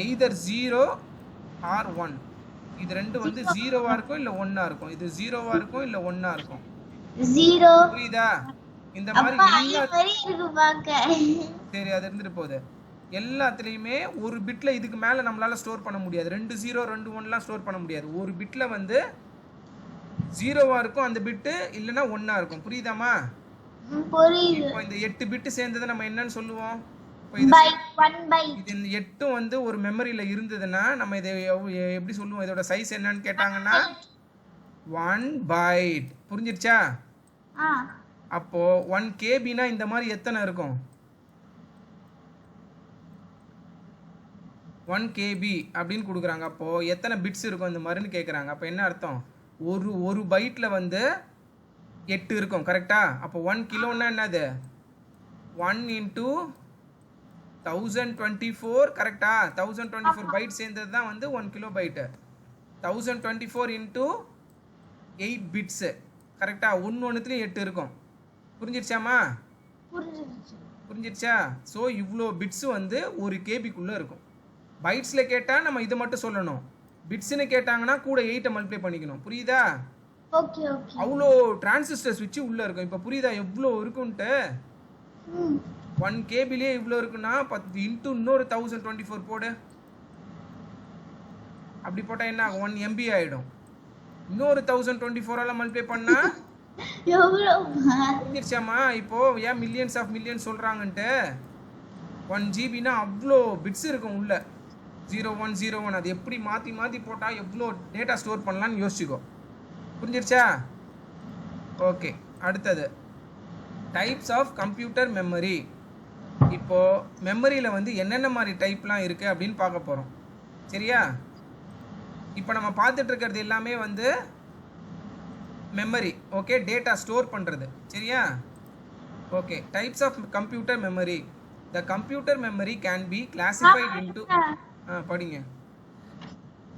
Either 0 or 1. இது ரெண்டு வந்து 0வா இருக்கும் இல்ல 1ஆ இருக்கும். இது 0வா இருக்கும் இல்ல 1ஆ இருக்கும். 0. புரியுதா? இந்த மாதிரி சரி, அது இருந்துட்டு போகுது. எல்லாத்துலேயுமே ஒரு பிட்ல இதுக்கு மேல நம்மளால ஸ்டோர் பண்ண முடியாது. 2 0 2 1லாம் ஸ்டோர் பண்ண முடியாது. ஒரு பிட்ல வந்து 0வா இருக்கும் அந்த பிட்டு, இல்லைன்னா 1ஆ இருக்கும். புரியுதாமா? இப்போ இந்த 8 பிட் சேர்ந்ததை நம்ம என்னன்னு சொல்லுவோம்? இது 8 வந்து ஒரு மெமரியில இருந்ததுன்னா நம்ம இதை எப்படி சொல்லுவோம்? இதோட சைஸ் என்னன்னு கேட்டாங்கன்னா 1 பைட். புரிஞ்சிருச்சா? அப்போ 1 KBனா இந்த மாதிரி எத்தனை இருக்கும்? 1 KB அப்படின்னு கொடுக்குறாங்க. அப்போ எத்தனை பிட்ஸ் இருக்கும் இந்த மாதிரின்னு கேட்குறாங்க. அப்போ என்ன அர்த்தம்? ஒரு பைட்ல வந்து 8 இருக்கும். கரெக்டா? அப்போ 1 கிலோன்னா என்னது? 1 into 1024. கரெக்டா? 1024 பைட் சேர்ந்தது தான் வந்து 1 கிலோ பைட்டு. 1024 into 8 bits. கரெக்டா? ஒன்றுத்துலேயும் 8 இருக்கும். புரிஞ்சிருச்சாமா? புரிஞ்சிருச்சா? ஸோ இவ்வளோ பிட்ஸு வந்து ஒரு கேபிக்குள்ளே இருக்கும். பைட்ஸில் கேட்டால் நம்ம இதை மட்டும் சொல்லணும். பிட்ஸ்ன்னு கேட்டாங்கன்னா கூட 8 மல்டிப்ளை பண்ணிக்கணும். புரியுதா? Okay okay. அவ்வளோ டிரான்சிஸ்டர் சுவிட்ச் உள்ள இருக்கும். இப்போ புரியுதா எவ்வளோ இருக்குன்ட்டு? 1 கேபிலே இவ்வளோ இருக்குன்னா 10 இன்ட்டு இன்னொரு 1024 போடு. அப்படி போட்டால் என்ன ஆகும்? 1 MB ஆகிடும். இன்னொரு 1024ஆல் மல்டிப்ளை பண்ணா எவ்வளோ? புரிஞ்சிருச்சாமா? இப்போ ஏன் மில்லியன்ஸ் ஆஃப் மில்லியன்ஸ் சொல்கிறாங்கன்ட்டு 1 GBனா அவ்வளோ பிட்ஸ் இருக்கும் உள்ள. 01 01. அது எப்படி மாற்றி மாற்றி போட்டால் எவ்வளோ டேட்டா ஸ்டோர் பண்ணலான்னு யோசிச்சுக்கோ. புரிஞ்சிருச்சா? ஓகே, அடுத்தது டைப்ஸ் ஆஃப் கம்ப்யூட்டர் மெமரி. இப்போ மெமரியில வந்து என்னென்ன மாதிரி டைப்லாம் இருக்கு அப்படின்னு பார்க்க போறோம். சரியா? இப்போ நம்ம பார்த்துட்டு இருக்கிறது எல்லாமே வந்து மெமரி. ஓகே, டேட்டா ஸ்டோர் பண்றது. சரியா? Okay, types of computer memory. The computer memory can be classified into படிங்க.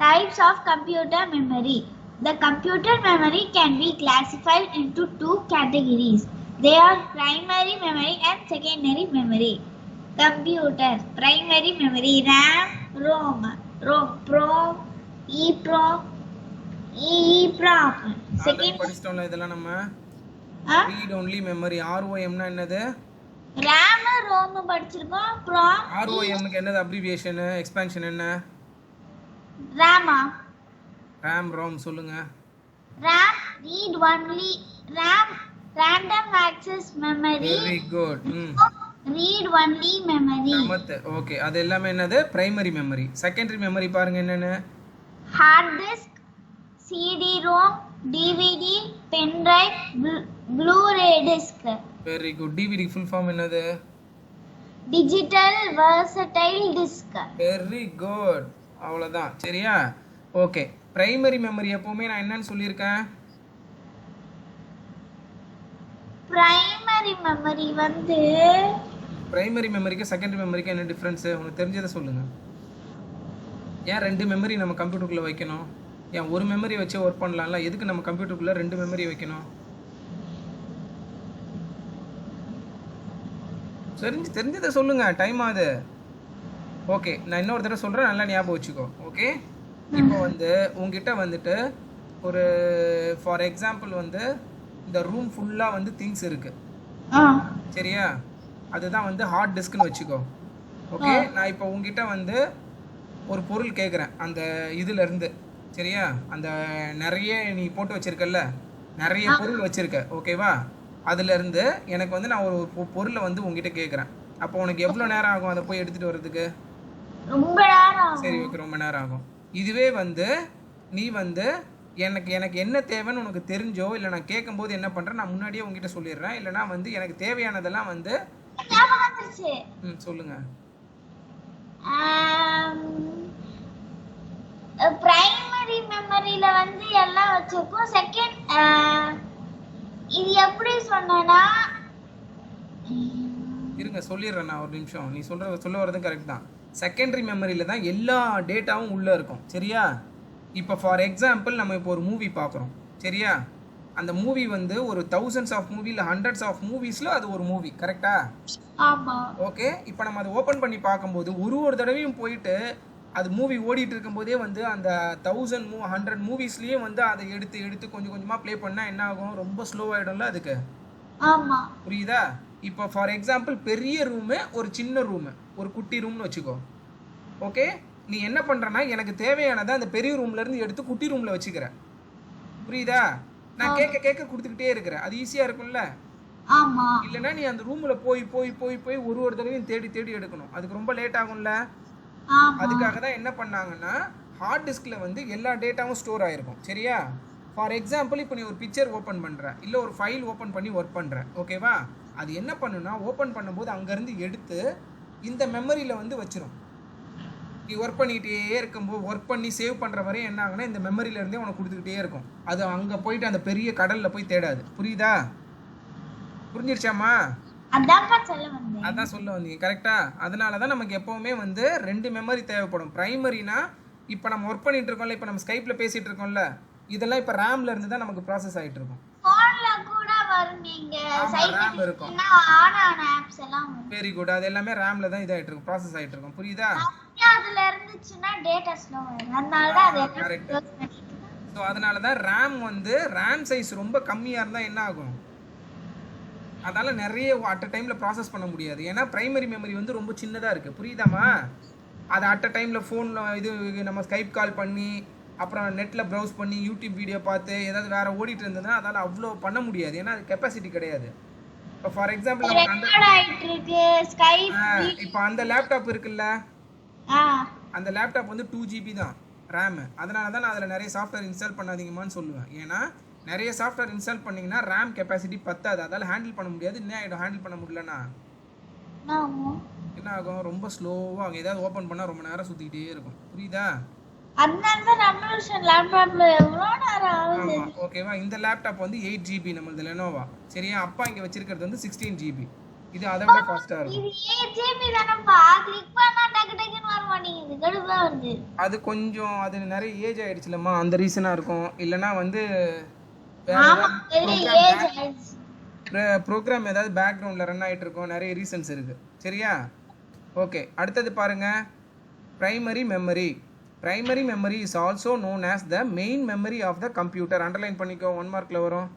Types of computer memory. The computer memory can be classified into two categories. They are primary memory and secondary memory. Computer primary memory: RAM, ROM, PROM, EEPROM, EEPROM. Second படிச்சிட்டோம்ல இதெல்லாம் நம்ம. Read only memory. ROM னா என்னது? RAM, ROM படிச்சிருக்கோம். PROM. ROM க்கு என்னது abbreviation, expansion என்ன? RAM. RAM, ROM சொல்லுங்க. RAM read only. RAM random access memory. Very good. Read only memory. Okay, அது எல்லாமே என்னது? Primary memory. செகண்டரி மெமரி பாருங்க என்னன்னு? Hard disk, CD-ROM, DVD, pen drive, Blu-ray disc. Very good. DVD full form என்னது? Digital versatile disk. Very good. அவ்வளவுதான். சரியா? Okay, primary memory எப்பவுமே நான் என்னன்னு சொல்லியிருக்கேன்? Primary memory வந்து பிரைமரி மெமரிக்கு செகண்டரி மெமரிக்கு என்ன டிஃபரன்ஸ்? உங்களுக்கு தெரிஞ்சதை சொல்லுங்க. ஏன் ரெண்டு மெமரி நம்ம கம்ப்யூட்டருக்குள்ள வைக்கணும்? ஏன் ஒரு மெமரி வச்சு ஒர்க் பண்ணலாம்ல? எதுக்கு நம்ம கம்ப்யூட்டருக்குள்ள ரெண்டு மெமரி வைக்கணும்? தெரிஞ்சதை சொல்லுங்க. டைம் ஆகுது. ஓகே, நான் இன்னொரு தடவை சொல்கிறேன், நல்லா ஞாபகம் வச்சுக்கோ. ஓகே, இப்போ வந்து உங்ககிட்ட வந்துட்டு ஒரு ஃபார் எக்ஸாம்பிள் வந்து இந்த ரூம் ஃபுல்லாக வந்து திங்ஸ் இருக்கு. சரியா? அதுதான் வந்து ஹார்ட் டிஸ்க்னு வச்சுக்கோ. ஓகே, நான் இப்போ உங்ககிட்ட வந்து ஒரு பொருள் கேட்குறேன் அந்த இதுலேருந்து. சரியா? அந்த நிறைய நீ போட்டு வச்சிருக்கல்ல, நிறைய பொருள் வச்சிருக்க. ஓகேவா? அதுலேருந்து எனக்கு வந்து நான் ஒரு பொருளை வந்து உங்ககிட்ட கேட்குறேன். அப்போ உனக்கு எவ்வளோ நேரம் ஆகும் அதை போய் எடுத்துகிட்டு வர்றதுக்கு? ரொம்ப நேரம். சரி, ஓகே, ரொம்ப நேரம் ஆகும். இதுவே வந்து நீ வந்து எனக்கு என்ன தேவைன்னு உனக்கு தெரிஞ்சோ இல்லை நான் கேட்கும்போது என்ன பண்ணுறேன், நான் முன்னாடியே உங்ககிட்ட சொல்லிடுறேன். இல்லைனா வந்து எனக்கு தேவையானதெல்லாம் வந்து சொல்லுங்க. பிரைமரி மெமரியில வந்து எல்லாம் வச்சிருக்கோம். செகண்ட் இது எப்படி சொன்னா இருங்க சொல்லிடுறேன் நான் ஒரு நிமிஷம். நீ சொல்ல வர்றதும் கரெக்ட் தான். செகண்டரி மெமரியில் தான் எல்லா டேட்டாவும் உள்ளே இருக்கும். சரியா? இப்போ ஃபார் எக்ஸாம்பிள் நம்ம இப்போ ஒரு மூவி பார்க்குறோம். சரியா? அந்த மூவி வந்து ஒரு தௌசண்ட்ஸ் ஆஃப் மூவி இல்லை ஹண்ட்ரட்ஸ் ஆஃப் மூவிஸில் அது ஒரு மூவி. கரெக்டா? ஆமாம். ஓகே, இப்போ நம்ம அதை ஓப்பன் பண்ணி பார்க்கும்போது ஒரு தடவையும் போயிட்டு அது மூவி ஓடிட்டு இருக்கும்போதே வந்து அந்த 100 மூவிஸ்லேயும் வந்து அதை எடுத்து கொஞ்சம் கொஞ்சமாக ப்ளே பண்ணால் என்ன ஆகும்? ரொம்ப ஸ்லோவாகிடும்ல அதுக்கு. ஆமாம். புரியுதா? இப்போ ஃபார் எக்ஸாம்பிள் பெரிய ரூமு, ஒரு சின்ன ரூமு, ஒரு குட்டி ரூம்னு வச்சுக்கோ. ஓகே, நீ என்ன பண்ணுறனா எனக்கு தேவையானதை அந்த பெரிய ரூம்லேருந்து எடுத்து குட்டி ரூமில் வச்சுக்கிற. புரியுதா? நான் கேட்க கொடுத்துக்கிட்டே இருக்கிறேன். அது ஈஸியாக இருக்கும்ல? ஆமாம். இல்லைன்னா நீ அந்த ரூமில் போய் ஒரு தடவையும் தேடி எடுக்கணும். அதுக்கு ரொம்ப லேட் ஆகும்ல? அதுக்காக தான் என்ன பண்ணாங்கன்னா ஹார்ட் டிஸ்கில் வந்து எல்லா டேட்டாவும் ஸ்டோர் ஆகிருக்கும். சரியா? ஃபார் எக்ஸாம்பிள் இப்போ நீ ஒரு பிக்சர் ஓப்பன் பண்ணுற, இல்லை ஒரு ஃபைல் ஓப்பன் பண்ணி ஒர்க் பண்ணுற. ஓகேவா? அது என்ன பண்ணுன்னா ஓப்பன் பண்ணும்போது அங்கேருந்து எடுத்து இந்த மெமரியில் வந்து வச்சிரும். நீ ஒர்க் பண்ணிக்கிட்டே இருக்கும்போது ஒர்க் பண்ணி சேவ் பண்ணுற வரையும் என்ன ஆகுனா இந்த மெமரியிலேருந்தே உனக்கு கொடுத்துக்கிட்டே இருக்கும். அது அங்கே போயிட்டு அந்த பெரிய கடலில் போய் தேடாது. புரியுதா? புரிஞ்சிருச்சாம்மா? அதான் சொல்ல வந்தீங்க. கரெக்டா? அதனால தான் நமக்கு எப்போவுமே வந்து ரெண்டு மெமரி தேவைப்படும். பிரைமரினா இப்போ நம்ம ஒர்க் பண்ணிட்டு இருக்கோம்ல, இப்போ நம்ம ஸ்கைப்பில் பேசிகிட்டு இருக்கோம்ல, இதெல்லாம் இப்போ ரேம்ல இருந்து தான் நமக்கு ப்ராசஸ் ஆகிட்டு இருக்கும். Very good. அது எல்லாமே ரேம்ல தான் இதாயிட்டு இருக்கும், ப்ராசஸ் ஆயிட்டு இருக்கும். புரியுதா? அதுல இருந்துச்சுன்னா டேட்டா ஸ்லோ ஆயிடும். அதனால தான் அது கரெக்ட். சோ அதனால தான் RAM வந்து RAM சைஸ் ரொம்ப கம்மியா இருந்தா என்ன ஆகும்? அதால நிறைய அட் டைம்ல ப்ராசஸ் பண்ண முடியாது. ஏன்னா பிரைமரி மெமரி வந்து ரொம்ப சின்னதா இருக்கு. புரியுதாமா? அது அட் டைம்ல ஃபோன்ல இது நம்ம ஸ்கைப் கால் பண்ணி அப்புறம் நெட்ல ப்ரௌஸ் பண்ணி யூடியூப் வீடியோ பார்த்து ஏதாவது வேற ஓடிட்டு இருந்ததுன்னா அதால அவ்வளோ பண்ண முடியாது. ஏன்னா அது கெப்பாசிட்டி கிடையாது. இப்போ ஃபார் எக்ஸாம்பிள் இப்போ அந்த லேப்டாப் இருக்குல்ல, அந்த லேப்டாப் வந்து 2 GB தான் RAM. அதனால தான் நான் அதில் நிறைய சாஃப்ட்வேர் இன்ஸ்டால் பண்ணாதீங்கம்மான்னு சொல்லுவேன். ஏன்னா நிறைய சாஃப்ட்வேர் இன்ஸ்டால் பண்ணீங்கன்னா ரேம் கெப்பாசிட்டி பத்தாது, அதால ஹேண்டில் பண்ண முடியாது. என்ன ஆகிடும் ஹேண்டில் பண்ண முடியலன்னா? என்ன ஆகும்? ரொம்ப ஸ்லோவாக அங்கே ஏதாவது ஓப்பன் பண்ணால் ரொம்ப நேரம் சுற்றிக்கிட்டே இருக்கும். புரியுதா? ஓகேவா? இந்த லேப்டாப் வந்து 8 GB நம்மளது லெனோவா. சரியா? அப்பா இங்கே வச்சிருக்கிறது வந்து 16 GB. இது அதை விட ஃபாஸ்ட்டாக இருக்கும். அது கொஞ்சம் அது நிறைய ஏஜ் ஆயிடுச்சுலம்மா, அந்த ரீசனாக இருக்கும். இல்லைன்னா வந்து ப்ரோக்ராம் ஏதாவது பேக்ரவுண்டில் ரன் ஆகிட்டு இருக்கும், நிறைய ரீசன்ஸ் இருக்குது. சரியா? ஓகே, அடுத்தது பாருங்க. Primary memory. Primary memory is also known as the main memory of the computer. Underline பண்ணிக்கோ, 1 மார்க்கில் வரும்.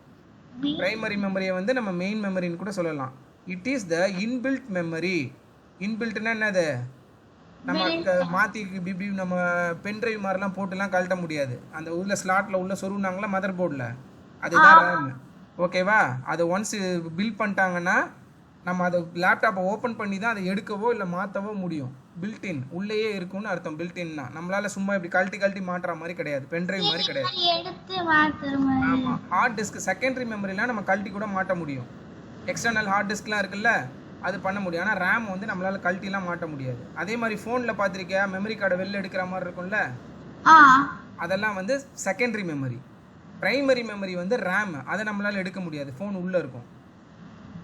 பிரைமரி மெமரியை வந்து நம்ம மெயின் மெமரின்னு கூட சொல்லலாம். It is the inbuilt memory. இன்பில்ட்னா என்னது? நம்ம மாற்றி பிபி நம்ம பென்ட்ரைவ் மாதிரிலாம் போட்டுலாம் கழட்ட முடியாது. அந்த உள்ள ஸ்லாட்டில் உள்ள சொருவினாங்களா மதர் போர்டில், அதுதான் ரேம். ஓகேவா? அதை ஒன்ஸ் பில்ட் பண்ணிட்டாங்கன்னா நம்ம அதை லேப்டாப்பை ஓப்பன் பண்ணி தான் அதை எடுக்கவோ இல்லை மாற்றவோ முடியும். பில்டின் உள்ளேயே இருக்கும்னு அர்த்தம். பில்டின்னா நம்மளால சும்மா இப்படி கழட்டி மாட்டுற மாதிரி கிடையாது, பென்ட்ரைவ் மாதிரி கிடையாது. ஆமாம், ஹார்ட் டிஸ்க் செகண்டரி மெமரிலாம் நம்ம கழட்டி கூட மாட்ட முடியும். எக்ஸ்டர்னல் ஹார்ட் டிஸ்க்லாம் இருக்குல்ல, அது பண்ண முடியும். ஆனால் ரேம் வந்து நம்மளால கழட்டிலாம் மாட்ட முடியாது. அதே மாதிரி ஃபோனில் பார்த்துருக்கியா, மெமரி கார்டை வெளில எடுக்கிற மாதிரி இருக்கும்ல, அதெல்லாம் வந்து செகண்டரி மெமரி. பிரைமரி மெமரி வந்து ரேம், அதை நம்மளால எடுக்க முடியாது, ஃபோன் உள்ளே இருக்கும்.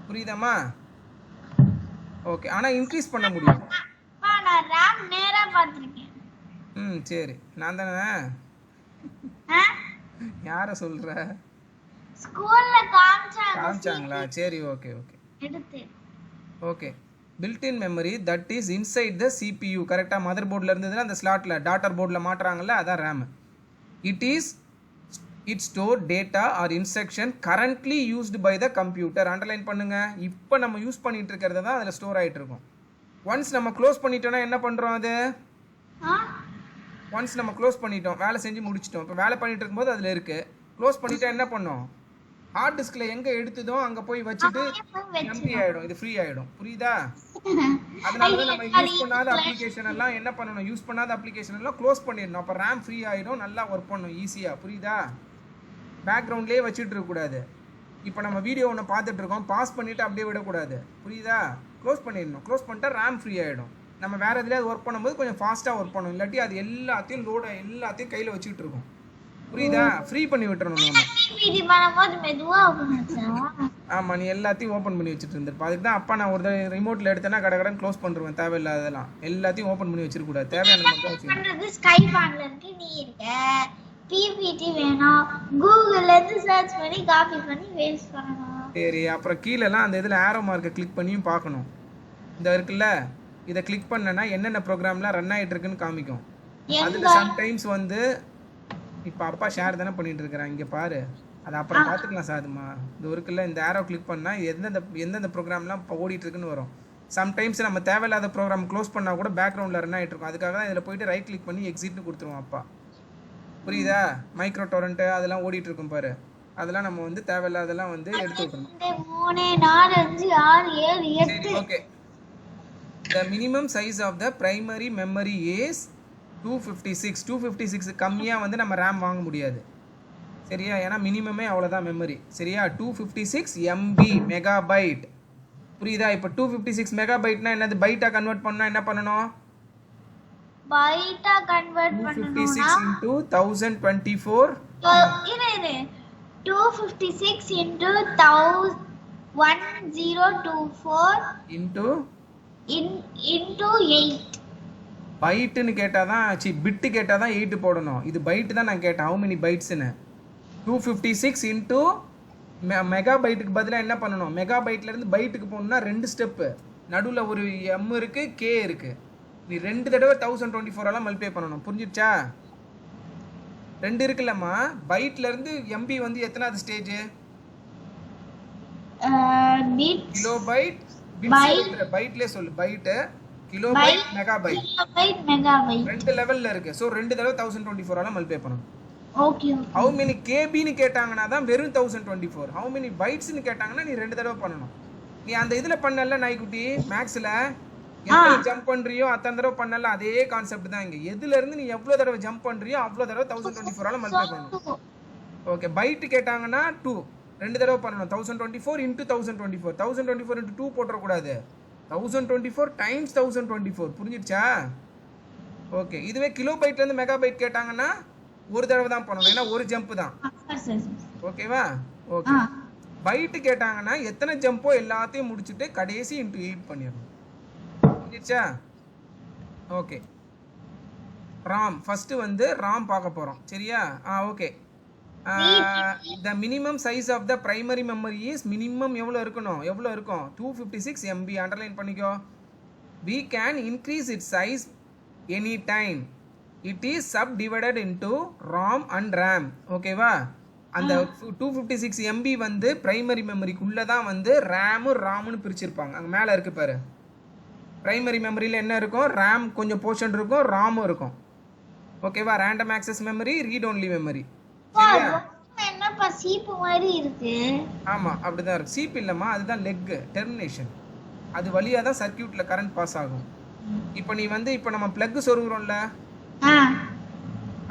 புரியுதாம்மா? ஓகே, ஆனால் இன்க்ரீஸ் பண்ண முடியும். சரி, நான் தானே. யார சொல்ற? ஸ்கூல்ல காமிச்சாங்களா? சரி, okay okay okay. Built in memory that is inside the CPU. கரெக்டாக மதர் போர்டில் இருந்ததுன்னா அந்த ஸ்லாட்டில் டாட்டர் போர்டில் மாட்டுறாங்கல்ல, அதான் RAM. It store data or instruction currently used by the computer. Underline பண்ணுங்க. இப்போ நம்ம யூஸ் பண்ணிட்டு இருக்கிறத தான் அதில் ஸ்டோர் ஆகிட்டு இருக்கும். ஒன்ஸ் நம்ம க்ளோஸ் பண்ணிட்டோம்னா என்ன பண்ணுறோம்? அது ஒன்ஸ் நம்ம க்ளோஸ் பண்ணிட்டோம், வேலை செஞ்சு முடிச்சிட்டோம். இப்போ வேலை பண்ணிட்டு இருக்கும்போது அதில் இருக்குது. க்ளோஸ் பண்ணிட்டா என்ன பண்ணோம்? ஹார்ட் டிஸ்கில் எங்கே எடுத்ததோ அங்கே போய் வச்சுட்டு எம்டி ஆகிடும், இது ஃப்ரீ ஆகிடும். புரியுதா? அதனால தான் நம்ம யூஸ் பண்ணாத அப்ளிகேஷன் எல்லாம் என்ன பண்ணணும்? யூஸ் பண்ணாத அப்ளிகேஷன் எல்லாம் க்ளோஸ் பண்ணிடணும். அப்போ ரேம் ஃப்ரீ ஆகிடும், நல்லா ஒர்க் பண்ணணும் ஈஸியாக. புரியுதா? பேக்ரவுண்ட்லேயே வச்சுட்டு இருக்கக்கூடாது. இப்போ நம்ம வீடியோ ஒன்று பார்த்துட்டு இருக்கோம், பாஸ் பண்ணிவிட்டு அப்படியே விடக்கூடாது. புரியுதா? க்ளோஸ் பண்ணிடணும். க்ளோஸ் பண்ணிட்டா ரேம் ஃப்ரீ ஆகிடும். நம்ம வேறு எதுலையாவது ஒர்க் பண்ணும்போது கொஞ்சம் ஃபாஸ்ட்டாக ஒர்க் பண்ணணும். இல்லாட்டி அது எல்லாத்தையும் கையில் வச்சுக்கிட்டு இருக்கும். புரியுதா? ஃப்ரீ பண்ணி விட்டுறணும் நம்ம. ஆமாம், நீ எல்லாத்தையும் ஓப்பன் பண்ணி வச்சுட்டு இருந்திருப்பா. அதுக்கு தான் அப்பா நான் ஒரு ரிமோட்டில் எடுத்தேன்னா கடகடன் க்ளோஸ் பண்ணிருவேன். தேவையில்லாததெல்லாம் எல்லாத்தையும் ஓப்பன் பண்ணி வச்சிருக்கூடாது. தேவையான மட்டும் பிபிடி வேணும், கூகுள்ல இருந்து சர்ச் பண்ணி காப்பி பண்ணி வேஸ்ட் பண்ணணும். சரி, அப்புறம் கீழெல்லாம் அந்த இதில் ஆரோ மார்க்கை கிளிக் பண்ணியும் பார்க்கணும். இந்த இருக்குல்ல, இதை கிளிக் பண்ணனா என்னென்ன ப்ரோக்ராம்லாம் ரன் ஆகிட்டு இருக்குன்னு காமிக்கும். அதில் சம்டைம்ஸ் வந்து இப்போ அப்பா ஷேர் தானே பண்ணிட்டு இருக்கிறேன், இங்கே பாரு, அதை அப்புறம் பார்த்துக்கலாம் சாதுமா. இது இருக்குல்ல, இந்த ஆரோ கிளிக் பண்ணால் எந்தெந்த ப்ரோக்ராம்லாம் இப்போ ஓடிட்டு இருக்குன்னு வரும். சம்டைம்ஸ் நம்ம தேவையில்லாத ப்ரோக்ராம் க்ளோஸ் பண்ணால் கூட பேக்ரவுண்டில் ரன் ஆகிட்டு இருக்கும். அதுக்காக தான் இதில் போயிட்டு ரைட் கிளிக் பண்ணி எக்ஸிட்னு கொடுத்துருவோம் அப்பா. புரியுதா? மைக்ரோ டொரண்ட்டு அதெல்லாம் ஓடிட்டு இருக்கும் பாரு, அதெல்லாம் நம்ம வந்து தேவையில்லாதெல்லாம் வந்து எடுத்து விட்டுறணும். 3 4 5 6 7 8. Okay. The minimum size of the primary memory is 256. 256 கம்மியா வந்து நம்ம RAM வாங்க முடியாது. சரியா? ஏன்னா மினிமமே அவ்வளவுதான் மெமரி. சரியா? 256 MB மெகாபைட். புரியுதா? இப்போ 256 மெகாபைட்னா என்னது? பைட்டா கன்வர்ட் பண்ணா என்ன பண்ணனும்? பைட்டா கன்வர்ட் பண்ணனும்னா 256 into 1024 256 into 1024 into 8. பைட்டுன்னு கேட்டால் தான் பிட்டு கேட்டால் தான் 8 போடணும். இது பைட்டு தான் நான் கேட்டேன், ஹவு மெனி பைட்ஸ்ன்னு. 256 இன்ட்டு மெகாபைட்டுக்கு பதிலாக என்ன பண்ணணும்? மெகாபைட்லேருந்து பைட்டுக்கு போகணுன்னா 2 ஸ்டெப்பு. நடுவில் ஒரு M இருக்குது, K இருக்குது. நீ 2 தடவை 1024 மல்டிப்ளை பண்ணணும். புரிஞ்சிடுச்சா? 2 இருக்குல்லம்மா. பைட்லேருந்து MB வந்து எத்தனாவது ஸ்டேஜ்? கிலோபைட். பைட்லேயே சொல்லு. Byte, kilobyte, megabyte. 2 லெவல்ல இருக்கு. ஸோ 2 தடவை 1024 மல்டிப்ளை பண்ணணும். ஓகே. ஹவு மெனி கேபின்னு கேட்டாங்கன்னா தான் வெறும் 1024. ஹவு மெனி பைட்ஸ்னு கேட்டாங்கன்னா நீ 2 தடவை பண்ணணும். நீ அந்த இதில் பண்ணல நாய்க்குட்டி, மேக்ஸில் எவ்வளோ ஜம்ப் பண்ணுறியோ அத்தனை தடவை பண்ணல. அதே கான்செப்ட் தான் இங்கே. எதுல இருந்து நீ எவ்வளோ தடவை ஜம்ப் பண்ணுறியோ அவ்வளோ தடவை 1024 மல்டிப்ளை பண்ணணும். ஓகே பைட்டு கேட்டாங்கன்னா 2 2 தடவை பண்ணணும் 1024 இன்ட்டு 1024 1024 இன்ட்டு 2 போட்டுறக்கூடாது 1024 டைம்ஸ் 1024 புரிஞ்சிடுச்சா ஓகே இதுவே கிலோ பைட்லேருந்து மெகா பைட் கேட்டாங்கன்னா ஒரு தடவை தான் பண்ணணும் ஏன்னா ஒரு ஜம்ப் தான் ஓகேவா ஓகே பைட்டு கேட்டாங்கன்னா எத்தனை ஜம்போ எல்லாத்தையும் முடிச்சுட்டு கடைசி இன்ட்டு 8 பண்ணிடணும் புரிஞ்சிடுச்சா ஓகே ராம் ஃபர்ஸ்ட் வந்து ராம் பார்க்க போறோம் சரியா okay the minimum size of the primary memory is minimum எவ்வளவு இருக்கணும் எவ்வளவு இருக்கும் 256 MB அண்டர்லைன் பண்ணிக்கோ we can increase its size anytime it is subdivided into ROM and RAM ஓகேவா அந்த 256 MB வந்து பிரைமரி மெமரிக்குள்ள தான் வந்து RAM ROMனு பிரிச்சிருப்பாங்க அங்க மேல இருக்கு பாரு பிரைமரி மெமரியில என்ன இருக்கும் RAM கொஞ்சம் போர்ஷன் இருக்கும் ROM இருக்கும் ஓகேவா random access memory read only memory என்னப்பா சீப்பு மாதிரி இருக்கு ஆமா அப்படிதான் இருக்கு சீப் இல்லம்மா அதுதான் லெக் டெர்மினேஷன் அது வழியா தான் சர்க்யூட்ல கரண்ட் பாஸ் ஆகும் இப்போ நீ வந்து இப்போ நம்ம பிளக் சொருகுறோம்ல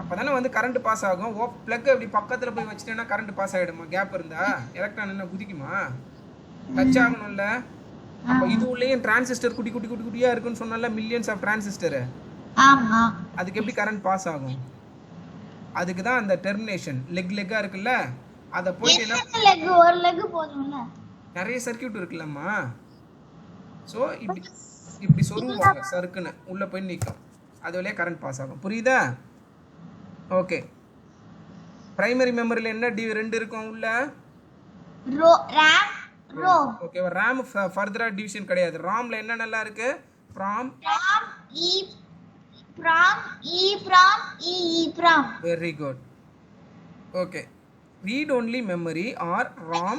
அப்பதானே வந்து கரண்ட் பாஸ் ஆகும் பிளக் அப்படி பக்கத்துல போய் வச்சிட்டேன்னா கரண்ட் பாஸ் ஆயிடுமா கேப் இருந்தா எலக்ட்ரான் என்ன குதிக்குமா டச் ஆகணும்ல அப்ப இது உள்ளேயும் டிரான்சிஸ்டர் குட்டி குட்டி குட்டி குட்டியா இருக்குன்னு சொன்னால மில்லியன்ஸ் ஆஃப் டிரான்சிஸ்டர் ஆமா அதுக்கு எப்படி கரண்ட் பாஸ் ஆகும் அதுக்கு தான் அந்த டெர்மினேஷன் லெக்கா இருக்குல்ல அத போயிட்டு என்ன ஒரு லெக் போதும்ல நிறைய சர்க்யூட் இருக்குல்லம்மா சோ இப்படி சொருவாங்க சர்க்குன்னு உள்ள போய் நிக்கும் அது வழியா கரண்ட் பாஸ் ஆகும் புரியுதா ஓகே பிரைமரி மெமரியில என்ன ரெண்டு இருக்கும் உள்ள RAM ROM ஓகே RAM ஃபர்தரா டிவிஷன் கிடையாது ROMல என்ன நல்லா இருக்கு from EEPROM very good okay read only memory or ROM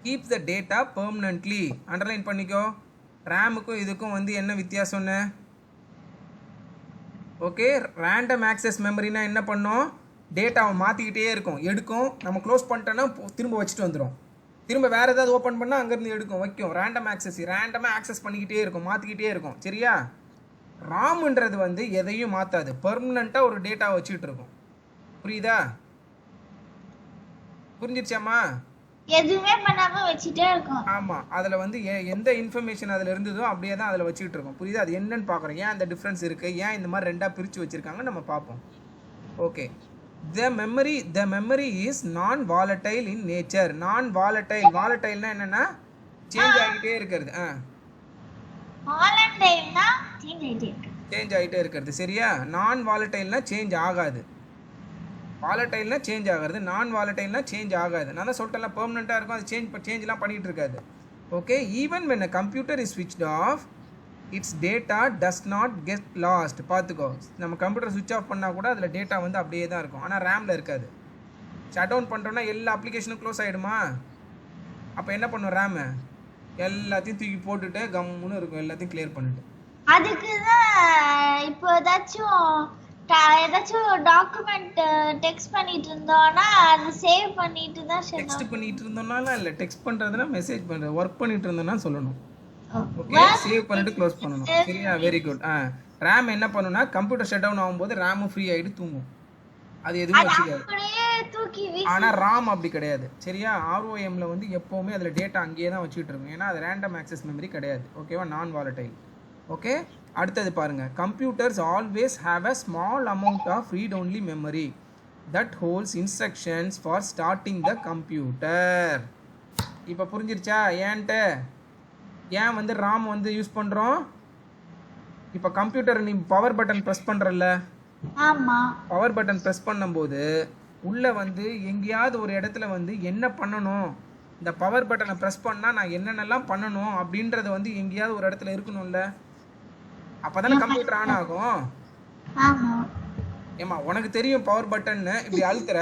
keeps the data permanently underline பண்ணிக்கோ RAM க்கும் இதுக்கும் வந்து என்ன வித்தியாசம்னு ஓகே random access memory னா என்ன பண்ணும் டேட்டாவை மாத்திக்கிட்டே இருக்கும் எடுக்கும் நம்ம க்ளோஸ் பண்ணிட்டோம்னா திரும்ப வச்சிட்டு வந்துரும் திரும்ப வேற ஏதாவது ஓபன் பண்ணா அங்க இருந்து எடுக்கும் வைக்கும் random access ரேண்டமா ஆக்சஸ் பண்ணிக்கிட்டே இருக்கும் மாத்திக்கிட்டே இருக்கும் சரியா ராம்ன்றது வந்து எதையும் மாத்தாது பெர்மனண்டா ஒரு டேட்டா வச்சிட்டு இருக்கும் புரியுதா புரிஞ்சிருச்சாமா எதுவுமே பண்ணாம வச்சிட்டே இருக்கும் ஆமா அதுல வந்து எந்த இன்ஃபர்மேஷன் அதுல இருந்ததோ அப்படியே தான் அதுல வச்சிட்டு இருக்கும் புரியுதா அது என்னன்னு பார்க்கறோம் ஏன் அந்த டிஃபரன்ஸ் இருக்கு ஏன் இந்த மாதிரி ரெண்டா பிரிச்சு வச்சிருக்காங்க நம்ம பாப்போம் okay the memory is non volatile in nature non volatile volatileனா என்னன்னா சேஞ்ச் ஆகிட்டே இருக்குது வாலண்டைல்னா சேஞ்ச் ஆகிட்டே இருக்கிறது சரியா நான் வாலட்டைல்னா சேஞ்ச் ஆகாது வாலட்டைல்னா சேஞ்ச் ஆகிறது நான் வாலட்டைல்னா சேஞ்ச் ஆகாது நான் தான் சொல்லிட்டேன் பெர்மனெண்ட்டாக இருக்கும் அது சேஞ்ச்லாம் பண்ணிகிட்டு இருக்காது okay even when a computer is switched off its data does not get lost பார்த்துக்கோ நம்ம கம்ப்யூட்டர் சுவிட்ச் ஆஃப் பண்ணால் கூட அதில் டேட்டா வந்து அப்படியே தான் இருக்கும் ஆனால் ரேமில் இருக்காது ஷட் டவுன் பண்ணுறோன்னா எல்லா அப்ளிகேஷனும் க்ளோஸ் ஆகிடுமா அப்போ என்ன பண்ணும் ரேமு எல்லாத்தையும் தூக்கி போட்டுட்டு கம்முன்னு இருக்கும் எல்லாத்தையும் கிளியர் பண்ணிட்டு அதுக்கு தான் இப்போ ஏதாச்சும் டாக்குமெண்ட் டெக்ஸ்ட் பண்ணிட்டு இருந்தோம்னா அது சேவ் பண்ணிட்டு தான் டெக்ஸ்ட் பண்ணிட்டு இருந்தோம்னால இல்ல டெக்ஸ்ட் பண்றதுனா மெசேஜ் பண்றது வர்க் பண்ணிட்டு இருந்தோம்னா சொல்லணும் ஓகே சேவ் பண்ணிட்டு க்ளோஸ் பண்ணனும் சரியா வெரி குட் RAM என்ன பண்ணுனா கம்ப்யூட்டர் ஷட் டவுன் ஆகும்போது RAM ஃப்ரீ ஆயிடு தூங்கும் அது எதுவும் வச்சிக்காது ஆனா RAM அப்படி கிடையாது சரியா ROM ல வந்து எப்பவுமே அதுல டேட்டா அங்கேயே தான் வச்சிட்டு இருக்கும் ஏன்னா அது ரேண்டம் ஆக்சஸ் மெமரி கிடையாது ஓகேவா நான் வாலடைல் ஓகே அடுத்து பாருங்க computers always have a small amount of read only memory that holds instructions for starting the computer இப்போ புரிஞ்சிருச்சா ஏன் வந்து RAM வந்து யூஸ் பண்றோம் இப்போ கம்ப்யூட்டர் நீ பவர் பட்டன் பிரஸ் பண்றல்ல ஆமா பவர் பட்டன் பிரஸ் பண்ணும்போது உள்ள வந்து எங்கயாவது ஒரு இடத்துல வந்து என்ன பண்ணணும் இந்த பவர் பட்டனை பிரஸ் பண்ணா நான் என்னென்னலாம் பண்ணணும் அப்படின்றது வந்து எங்கயாவது ஒரு இடத்துல இருக்கணும்ல அப்பதானே கம்ப்யூட்டர் ஆன் ஆகும் ஆமா ஏமா உனக்கு தெரியும் பவர் பட்டன் இப்படி அழுத்துற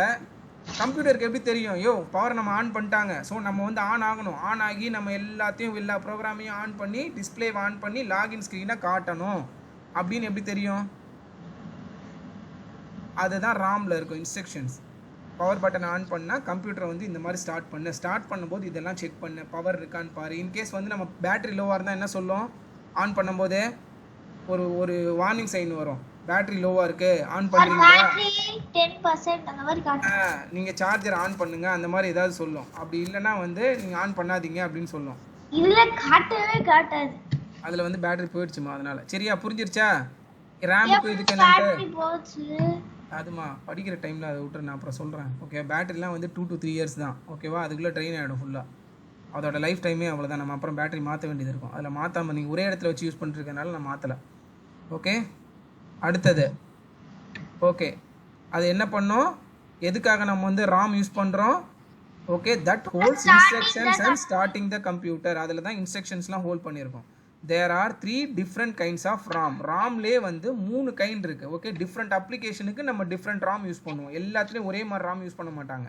கம்ப்யூட்டருக்கு எப்படி தெரியும் யோ பவர் நம்ம ஆன் பண்ணிட்டாங்க ஸோ நம்ம வந்து ஆன் ஆகணும் ஆன் ஆகி நம்ம எல்லா ப்ரோக்ராமையும் ஆன் பண்ணி டிஸ்பிளேவை ஆன் பண்ணி லாகின் ஸ்க்ரீனை காட்டணும் அப்படின்னு எப்படி தெரியும் அதுதான் ராம்ல இருக்கும் இன்ஸ்ட்ரக்ஷன்ஸ் பவர் பட்டன் ஆன் பண்ணால் கம்ப்யூட்டரை வந்து இந்த மாதிரி ஸ்டார்ட் பண்ணும்போது இதெல்லாம் செக் பண்ணு பவர் இருக்கான்னு பாரு இன்கேஸ் வந்து நம்ம பேட்டரி லோவாக இருந்தால் என்ன சொல்லும் ஆன் பண்ணும்போதே ஒரு வார்னிங் சைன் வரும் பேட்டரி லோவாக இருக்குது ஆன் ஒரு பண்ணுறீங்களா, பேட்டரி 10% அந்த மாதிரி காட்டும். நீங்கள் சார்ஜர் ஆன் பண்ணுங்க அந்த மாதிரி ஏதாவது சொல்லும். அப்படி இல்லைன்னா வந்து நீங்கள் ஆன் பண்ணாதீங்க அப்படின்னு சொல்லும். இதுல காட்டவே காட்டாது. அதில் வந்து பேட்டரி போயிடுச்சுமா, அதனால. சரியா, புரிஞ்சிருச்சா ரேமுக்கு இதுக்கு என்னன்ட்டு? பேட்டரி போச்சு. அதுமா படிக்கிற டைமில் அதை விட்டு நான் அப்புறம் சொல்கிறேன். ஓகே, பேட்டரிலாம் வந்து 2 to 3 years தான். ஓகேவா, அதுக்குள்ளே ட்ரெயின் ஆகிடும் ஃபுல்லாக. அதோட லைஃப் டைமே அவ்வளோதான். நம்ம அப்புறம் பேட்டரி மாற்ற வேண்டியது இருக்கும். அதில் மாற்றாமல் நீங்கள் ஒரே இடத்துல வச்சு யூஸ் பண்ணிருக்கனால நான் மாற்றலை. ஓகே, அடுத்தது. ஓகே, அது என்ன பண்ணோம், எதுக்காக நம்ம வந்து ராம் யூஸ் பண்ணுறோம்? Okay, that holds instructions and starting the computer. அதில் தான் இன்ஸ்ட்ரக்ஷன்ஸ்லாம் ஹோல்ட் பண்ணியிருக்கோம். There are 3 different kinds of RAM. ராம்லேயே வந்து 3 கைண்ட் இருக்குது. ஓகே, டிஃப்ரெண்ட் அப்ளிகேஷனுக்கு நம்ம டிஃப்ரெண்ட் ராம் யூஸ் பண்ணுவோம். எல்லாத்துலேயும் ஒரே மாதிரி ராம் யூஸ் பண்ண மாட்டாங்க.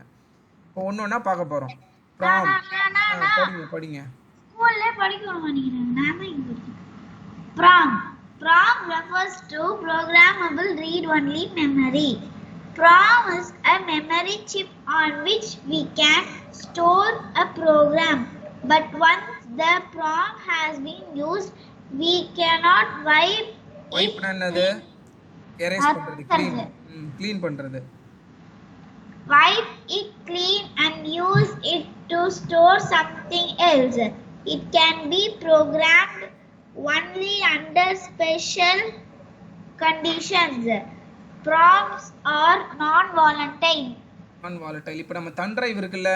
இப்போ ஒன்று ஒன்றா பார்க்க போகிறோம். ராம் படிங்க. ஸ்கூல்ல படிக்கணும் நினைக்கிறேன். நான் தான் இங்க படிச்சேன். PROM refers to programmable read-only memory. PROM is a memory chip on which we can store a program. But once the PROM has been used, we cannot wipe it. என்னது? எரேஸ் பண்றது, க்ளீன் பண்றது. Wipe it clean and use it to store something else. It can be programmed only under special conditions. PROMs are non-volatile. Non-volatile. இப்போ நம்ம தம் drive இருக்குல்ல,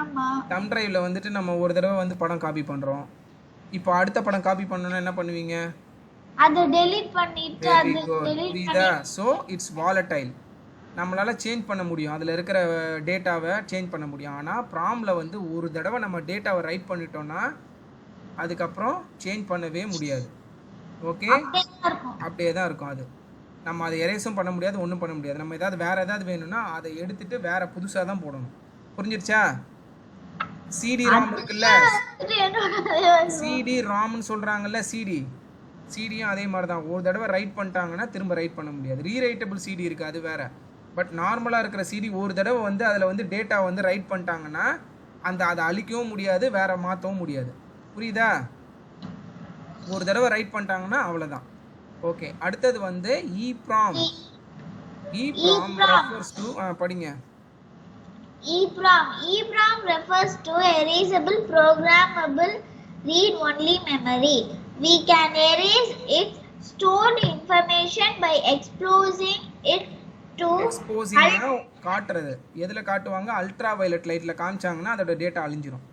ஆமா, தம் டிரைவ்ல வந்துட்டு நம்ம ஒரு தடவை வந்து படம் காப்பி பண்றோம். இப்போ அடுத்த படம் காப்பி பண்ணனும்னா என்ன பண்ணுவீங்க? அதை delete பண்ணிட்டு அது delete புரியுதா? So it's volatile. நம்மளால சேஞ்ச் பண்ண முடியும், அதில் இருக்கிற டேட்டாவை சேஞ்ச் பண்ண முடியும். ஆனால் ப்ராம்ல வந்து ஒரு தடவை நம்ம டேட்டாவை ரைட் பண்ணிட்டோம்னா அதுக்கப்புறம் சேஞ்ச் பண்ணவே முடியாது. ஓகே, அப்படியே தான் இருக்கும். அது நம்ம அதை எரேஸும் பண்ண முடியாது, ஒன்றும் பண்ண முடியாது. நம்ம ஏதாவது வேறு ஏதாவது வேணும்னா அதை எடுத்துட்டு வேற புதுசாக தான் போடணும். புரிஞ்சிருச்சா? சிடி ராம் இருக்குல்ல, சிடி ராம்னு சொல்கிறாங்கல்ல, சிடியும் அதே மாதிரி தான். ஒரு தடவை ரைட் பண்ணிட்டாங்கன்னா திரும்ப ரைட் பண்ண முடியாது. ரீரைட்டபிள் சிடி இருக்குது, அது வேறு. பட் நார்மலாக இருக்கிற சிடி ஒரு தடவை வந்து அதில் வந்து டேட்டா வந்து ரைட் பண்ணிட்டாங்கன்னா அதை அழிக்கவும் முடியாது, வேற மாற்றவும் முடியாது. புரியுதா? ஒரு தடவை ரைட் பண்ணிட்டாங்கன்னா அவ்வளோதான். ஓகே, அடுத்தது வந்து EPROM. EPROM refers to படிங்க. EPROM refers to erasable programmable read-only memory. We can erase its stored information by exposing it to காட்டுறது. எதுல காட்டுவாங்க? அல்ட்ரா வயலட் லைட்ல காமிச்சாங்கன்னா அதோட டேட்டா அழிஞ்சிரும்.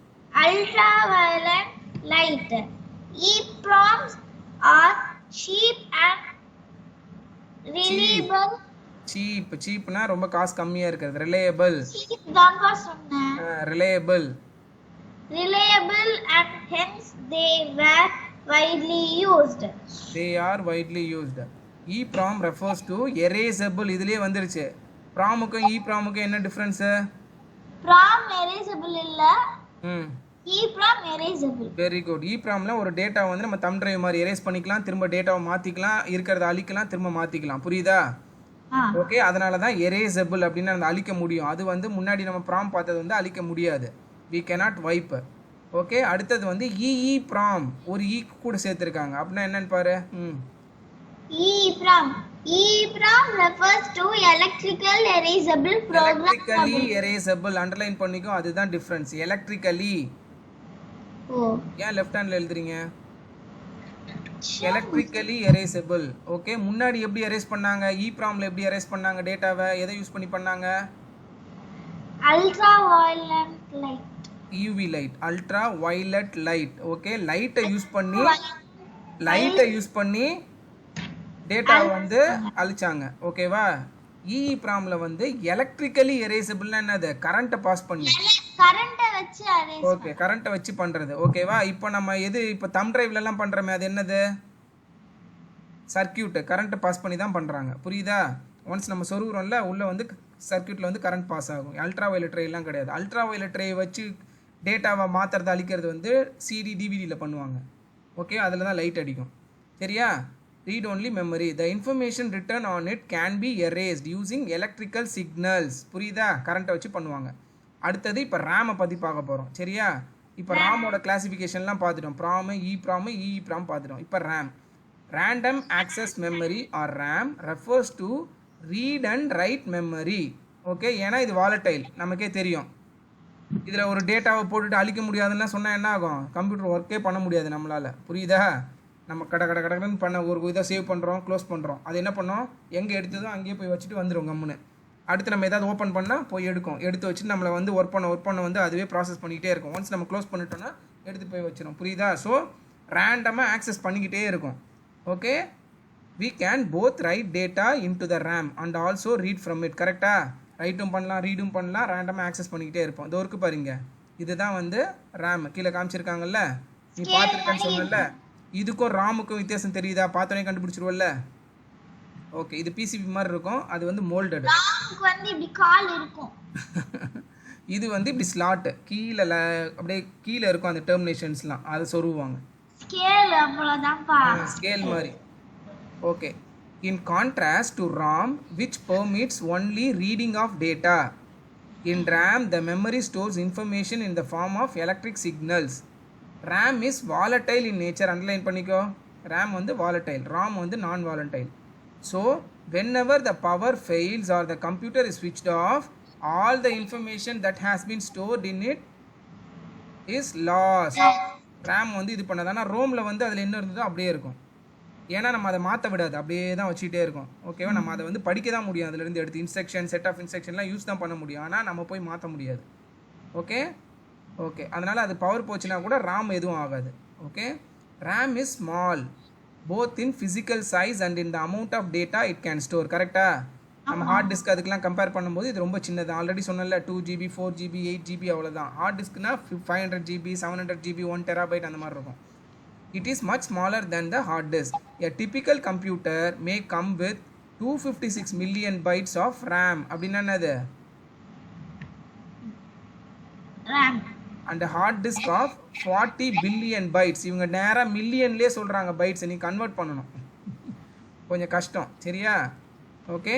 ultraviolet light. EPROMs are cheap and reliable. சீப்னா ரொம்ப காசு கம்மியா இருக்குது. ரிலையபிள். cheap தாங்க சொன்னேன். Reliable and hence they were widely used. They are widely used. EPROM refers to erasable. இதுலயே வந்துருச்சு. PROM-க்கும் EPROM-க்கும் என்ன டிஃபரன்ஸ்? PROM erasable இல்ல, EPROM erasable. Very good. EPROM-ல ஒரு டேட்டா வந்து நம்ம தம் டிரைவ் மாதிரி எரேஸ் பண்ணிக்கலாம், திரும்ப டேட்டாவை மாத்திக்கலாம், இருக்கிறத அழிக்கலாம், திரும்ப மாத்திக்கலாம். புரியுதா? ஓகே, அதனால தான் erasable அப்படின்னு அந்த அழிக்க முடியும். அது வந்து முன்னாடி நம்ம PROM பார்த்தது வந்து அழிக்க முடியாது. we cannot wipe. ஓகே, அடுத்தது வந்து EEPROM. ஒரு ஈ கூட சேர்த்துருக்காங்க. அப்படின்னா என்னன்னு பாரு. EPROM refers to electrical erasable program. Electrically erasable. Underline பண்ணிக்கோ, அதுதான் டிஃபரன்ஸ். எலக்ட்ரிக்கலி. ஏன் லெஃப்ட் ஹேண்ட்ல எழுதுறீங்க? Electrically erasable. ஓகே, முன்னாடி எப்படி எரேஸ் பண்ணாங்க? EPROM-ல எப்படி எரேஸ் பண்ணாங்க டேட்டாவை? எதை யூஸ் பண்ணி பண்ணாங்க? Ultra violet light. UV light, ultra violet light. Okay, லைட்டை யூஸ் பண்ணி டேட்டா வந்து அழிச்சாங்க. ஓகேவா? EEPROM-ல வந்து எலக்ட்ரிக்கலி எரேசபிள்னா என்னது? கரண்ட்டை பாஸ் பண்ணி, கரண்ட்டை வச்சு எரேஸ். ஓகே, கரண்ட்டை வச்சு பண்றது. ஓகேவா? இப்போ நம்ம இப்போ தம் டிரைவ்ல எல்லாம் பண்றோமே, அது என்னது? சர்க்யூட். கரண்ட்டை பாஸ் பண்ணி தான் பண்றாங்க. புரியுதா? ஒன்ஸ் நம்ம சொருகுறோம்ல, உள்ள வந்து சர்க்யூட்ல வந்து கரண்ட் பாஸ் ஆகும். அல்ட்ரா வயலட் ரே எல்லாம் கிடையாது. அல்ட்ரா வயலட் ரே வச்சு டேட்டாவை மாத்துறது, அழிக்கிறது வந்து CD DVD-ல பண்ணுவாங்க. ஓகே, அதில் தான் லைட் அடிக்கும். சரியா? read only memory. The information written on it can be erased using electrical signals. புரியுதா? கரண்ட்டை வச்சு பண்ணுவாங்க. அடுத்தது இப்போ RAM-ஐ பற்றி பார்க்க போகிறோம். சரியா? இப்போ RAM-ஓட கிளாசிஃபிகேஷன்லாம் பார்த்துட்டோம். PROM, EPROM, EEPROM பார்த்துட்டோம். இப்போ RAM. random access memory or RAM refers to read and write memory. Okay, ஏன்னா இது வாலட்டைல், நமக்கே தெரியும். இதில் ஒரு டேட்டாவை போட்டுட்டு அழிக்க முடியாதுன்னா சொன்னால் என்ன ஆகும்? கம்ப்யூட்டர் ஒர்க்கே பண்ண முடியாது நம்மளால். புரியுதா? நம்ம கடன்னு பண்ண ஒரு இதை சேவ் பண்ணுறோம், க்ளோஸ் பண்ணுறோம். அது என்ன பண்ணோம்? எங்கே எடுத்ததோ அங்கேயே போய் வச்சுட்டு வந்துடும் கம்முன்னு. அடுத்து நம்ம ஏதாவது ஓப்பன் பண்ணால் போய் எடுத்து வச்சுட்டு நம்மளை வந்து ஒர்க் பண்ண வந்து அதுவே ப்ராசஸ் பண்ணிக்கிட்டே இருக்கும். ஒன்ஸ் நம்ம க்ளோஸ் பண்ணிட்டோன்னா எடுத்து போய் வச்சிடும். புரியுதா? ஸோ ரேண்டமாக ஆக்சஸ் பண்ணிக்கிட்டே இருக்கும். Okay, we can both write data into the RAM and also read from it. கரெக்டாக? ரைட்டும் பண்ணலாம், ரீடும் பண்ணலாம், ரேண்டமாக ஆக்சஸ் பண்ணிக்கிட்டே இருப்போம். இது ஒர்க்கு பாருங்க, இதுதான் வந்து ரேம். கீழே காமிச்சிருக்காங்கல்ல, நீ பார்த்துருக்கேன்னு சொன்னல. இதுக்கும் ராமுக்கும் வித்தியாசம் தெரியுதா? பார்த்தோன்னே கண்டுபிடிச்சிருவல்ல. ஓகே, இது பிசிபி மாதிரி இருக்கும், அது வந்து மோல்டட். இது வந்து இப்படி ஸ்லாட் கீழே அப்படியே கீழே இருக்கும், அந்த டெர்மினேஷன்ஸ்லாம் அதை சொருவாங்க. ஸ்கேல் மாதிரி. Okay, in contrast to ROM, which permits only reading of data. In RAM, the memory stores information in the form of electric signals. RAM is volatile in nature. Underline பண்ணிக்கோ. RAM வந்து volatile, ROM வந்து non-volatile. So, whenever the power fails or the computer is switched off, all the information that has been stored in it is lost. RAM வந்து இது பண்ணதானா ரோம்ல வந்து அதில் என்ன இருந்ததோ அப்படியே இருக்கும். ஏன்னா நம்ம அதை மாற்ற விடாது, அப்படியே தான் வச்சுக்கிட்டே இருக்கும். ஓகேவா? நம்ம அதை வந்து படிக்க தான் முடியும், அதுலேருந்து எடுத்து இன்ஸ்ட்ரக்ஷன், செட் ஆஃப் இன்ஸ்ட்ரக்ஷன்லாம் யூஸ் தான் பண்ண முடியும். ஆனால் நம்ம போய் மாற்ற முடியாது. ஓகே, அதனால் அது பவர் போச்சுன்னா கூட RAM எதுவும் ஆகாது. Okay, RAM is small both in physical size and in the amount of data it can store. கரெக்டா? நம்ம ஹார்ட் டிஸ்க் அதுக்கெலாம் கம்பேர் பண்ணும்போது இது ரொம்ப சின்னது. ஆல்ரெடி சொன்னல 2GB 4GB 8GB அவ்வளோதான். ஹார்ட் டிஸ்க்னா 500GB 700GB 1 TB அந்த மாதிரி இருக்கும். It is much smaller than the hard disk. A typical computer may come with 256 million bytes of RAM. அப்படின்னா என்னது? RAM. And a hard disk of 40 billion bytes. இவங்க நேரா மில்லியன்லேயே சொல்கிறாங்க bytes. நீ convert பண்ணணும், கொஞ்சம் கஷ்டம். சரியா? ஓகே,